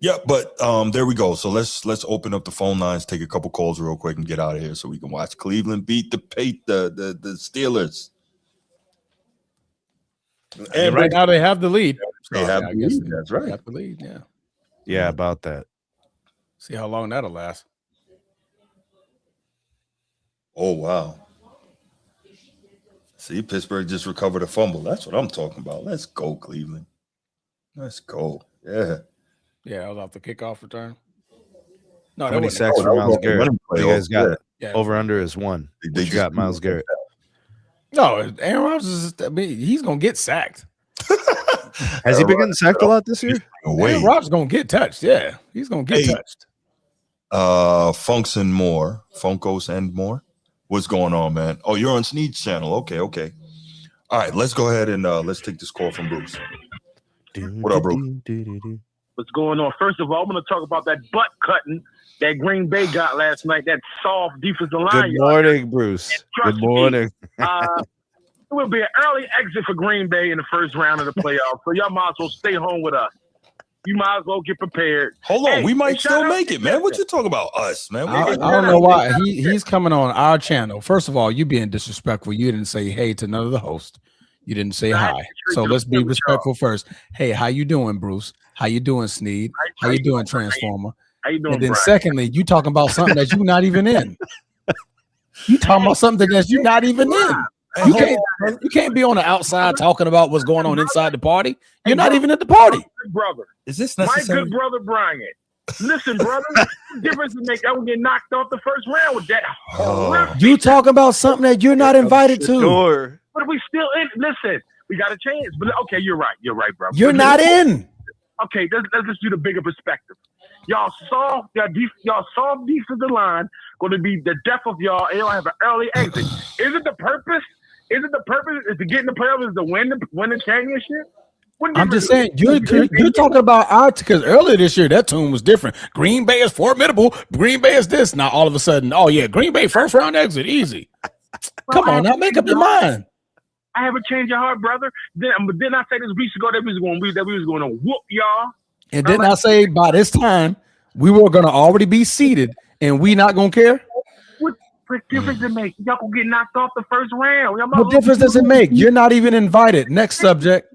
Yeah, but there we go. So let's open up the phone lines, take a couple calls real quick, and get out of here so we can watch Cleveland beat the Steelers. And right now they have the lead. They have the lead. That's right. They have the lead. Yeah. Yeah, about that. See how long that'll last. Oh wow. See, Pittsburgh just recovered a fumble. That's what I'm talking about. Let's go, Cleveland. Let's go. Yeah. Yeah, I was off the kickoff return. No, How many sacks for Myles Garrett? You guys got over under is 1. They got Myles Garrett. No, Aaron Rodgers he's gonna get sacked. Has he been getting sacked a lot this year? Aaron Rodgers gonna get touched. Yeah, he's gonna get touched. Funkos and more. What's going on, man? Oh, you're on Sneed's channel. Okay. All right, let's go ahead and let's take this call from Bruce. What up, Bruce? What's going on? First of all, I'm going to talk about that butt cutting that Green Bay got last night, that soft defensive line. Good morning, Bruce. Good morning. It will be an early exit for Green Bay in the first round of the playoffs, so y'all might as well stay home with us. You might as well get prepared. Hold on, we might still make it, man. What you talking about, us, man? I don't know why he's coming on our channel. First of all, you being disrespectful. You didn't say hey to none of the hosts. You didn't say hi. So let's be respectful first. Hey, how you doing, Bruce? How you doing, Sneed? How you doing, Transformer? How you doing, and then Brian? Secondly, you talking about something that you're not even in. You talking about something that you're not even in. You can't be on the outside talking about what's going on inside the party. You're not even at the party. Brother. Is this My necessary? good brother Brian. Listen, brother, what difference to make? I would get knocked off the first round with that. You talking about something that you're not invited to. But we still in. Listen, we got a chance. But okay, you're right. You're right, bro. You're not in. Okay, let's just do the bigger perspective. Y'all soft defensive line going to be the death of y'all, and y'all have an early exit. Isn't the purpose? Is to get in the playoffs? Is to win the championship? I'm just saying you're talking about our because earlier this year that tune was different. Green Bay is formidable. Green Bay is this. Now all of a sudden, oh yeah, Green Bay first round exit easy. Come on, now make up your mind. I haven't changed your heart, brother. Then I say this weeks ago that we was going to whoop y'all. And didn't I say by this time we were going to already be seated and we not going to care? What difference does it make? Y'all gonna get knocked off the first round. What difference does it make? You're not even invited. Next subject.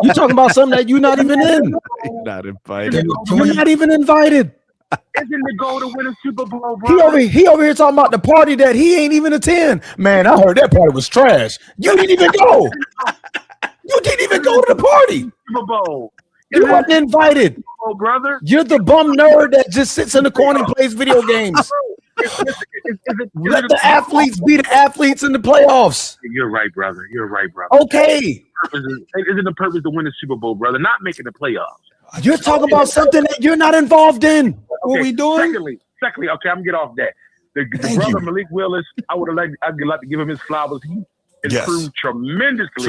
You talking about something that you're not even in. You're not invited. You're not even invited. Isn't the goal to win a Super Bowl, bro? He over here talking about the party that he ain't even attend. Man, I heard that party was trash. You didn't even go. You didn't even go to the party. Super Bowl. You weren't invited. Oh, brother. You're the bum nerd that just sits in the corner and plays video games. Let the athletes be the athletes in the playoffs. You're right, brother. You're right, brother. Okay. Isn't the purpose to win the Super Bowl, brother? Not making the playoffs. You're talking about something that you're not involved in. What we doing? Secondly, okay, I'm gonna get off that. The brother Malik Willis, I'd like to give him his flowers. He improved tremendously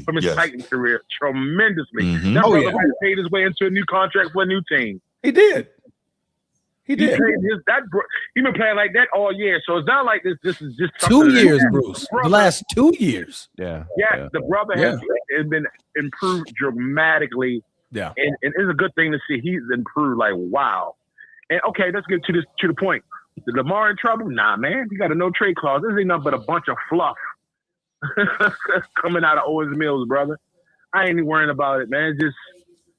from his Titan career. Tremendously. Mm-hmm. That brother might have paid his way into a new contract for a new team. He did. He did. He been playing like that all year. So it's not like this is just 2 years, Bruce. The last 2 years. Yeah. The brother has been improved dramatically. Yeah. And it's a good thing to see he's improved like wow. And okay, let's get to the point. Is Lamar in trouble? Nah, man. He got a no trade clause. This ain't nothing but a bunch of fluff coming out of Owens Mills, brother. I ain't even worrying about it, man. It's just,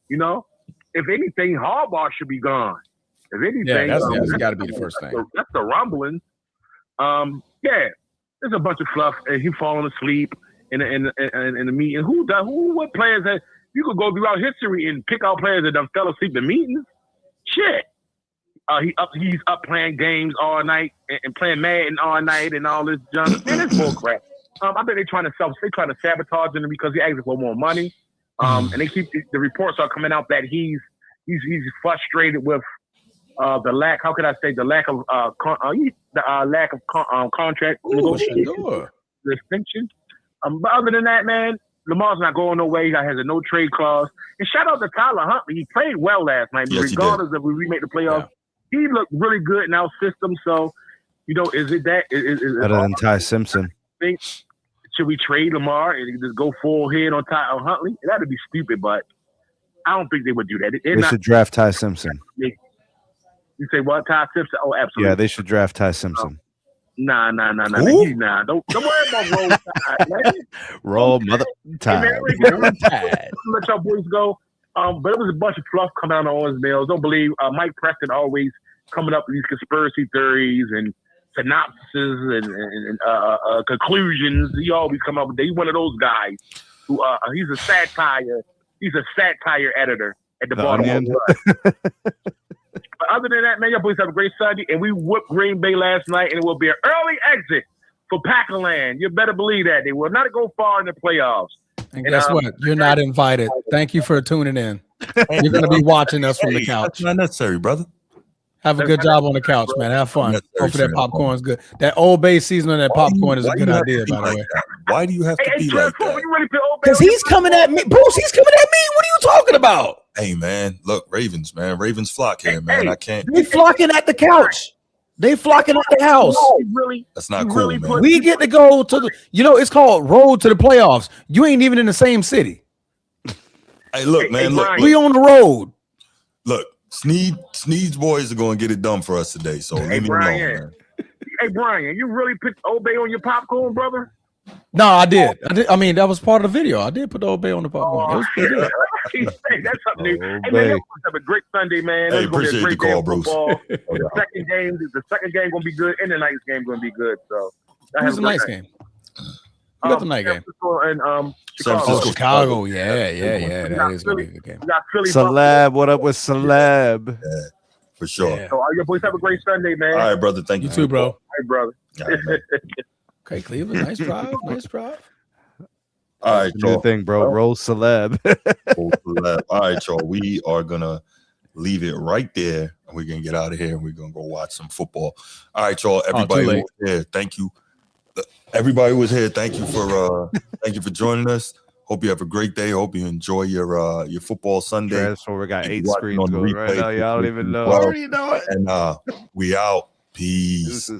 if anything, Harbaugh should be gone. If anything, that's got to be the first thing. That's the rumbling. There's a bunch of fluff, and he falling asleep in the meeting. What players that you could go throughout history and pick out players that done fell asleep in meetings? Shit. He's up playing games all night and playing Madden all night and all this junk. Man, it's bull crap. I think they're trying to sabotage him because he asking for more money. And they keep the reports are coming out that he's frustrated with the lack. How could I say the lack of contract negotiation, the extension. But other than that, man, Lamar's not going nowhere. He has a no trade clause. And shout out to Tyler Huntley. He played well last night, regardless of if we make the playoffs. Yeah. He looked really good in our system. So, is it that? Is better than Ty Simpson? Should we trade Lamar and just go full head on Huntley? That'd be stupid, but I don't think they would do that. They should draft Ty Simpson. You say what? Ty Simpson? Oh, absolutely. Yeah, they should draft Ty Simpson. Nah. Don't worry about Roll Tide. Roll Mother Tide. Let y'all boys go. But it was a bunch of fluff coming out of Owens Mills. Don't believe Mike Preston always coming up with these conspiracy theories and synopses and conclusions. He always come up with that. He's one of those guys who he's a satire. He's a satire editor at the Baltimore Ravens. But other than that, man, y'all boys have a great Sunday. And we whooped Green Bay last night, and it will be an early exit for Packerland. You better believe that. They will not go far in the playoffs. And guess what? You're not invited. Thank you for tuning in. You're going to be watching us from the couch. That's not necessary, brother. Have a good job on the couch, man. Have fun. Hopefully that popcorn's good. That Old Bay season on that popcorn is a good idea, by the way. Why do you have to be like that? Because he's coming at me. Bruce, he's coming at me. What are you talking about? Hey, man. Look, Ravens, man. Ravens flock here, man. I can't. They flocking at the couch. They flocking at the house. That's not cool, man. We get to go to the, it's called road to the playoffs. You ain't even in the same city. Hey, look, man. Look. We on the road. Look, Sneed's boys are going to get it done for us today. So leave me alone, man. Hey, Brian, you really put Old Bay on your popcorn, brother? No, I did. I mean, that was part of the video. I did put the Old Bay on the popcorn. It was pretty good. Hey, that's something new. Hey, man, y'all have a great Sunday, man. Hey, appreciate the call, Bruce. The second game going to be good, and the night's game going to be good. So who's the night's game? Who got the night game? And Chicago. Yeah. That is going to be a good game. Celeb, what up with Celeb? Yeah, for sure. Yeah. So your boys have a great Sunday, man. All right, brother. Thank you. You too, bro. All right, brother. Okay, Cleveland. Nice drive. All right, new thing, bro. Roll celeb. All right, y'all. We are gonna leave it right there, and we're gonna get out of here, and we're gonna go watch some football. All right, y'all. Everybody who was here, thank you. Everybody who was here, thank you for joining us. Hope you have a great day. Hope you enjoy your football Sunday. Transformer got 8 screens going right now. Y'all don't even know. I already know it. And we out. Peace.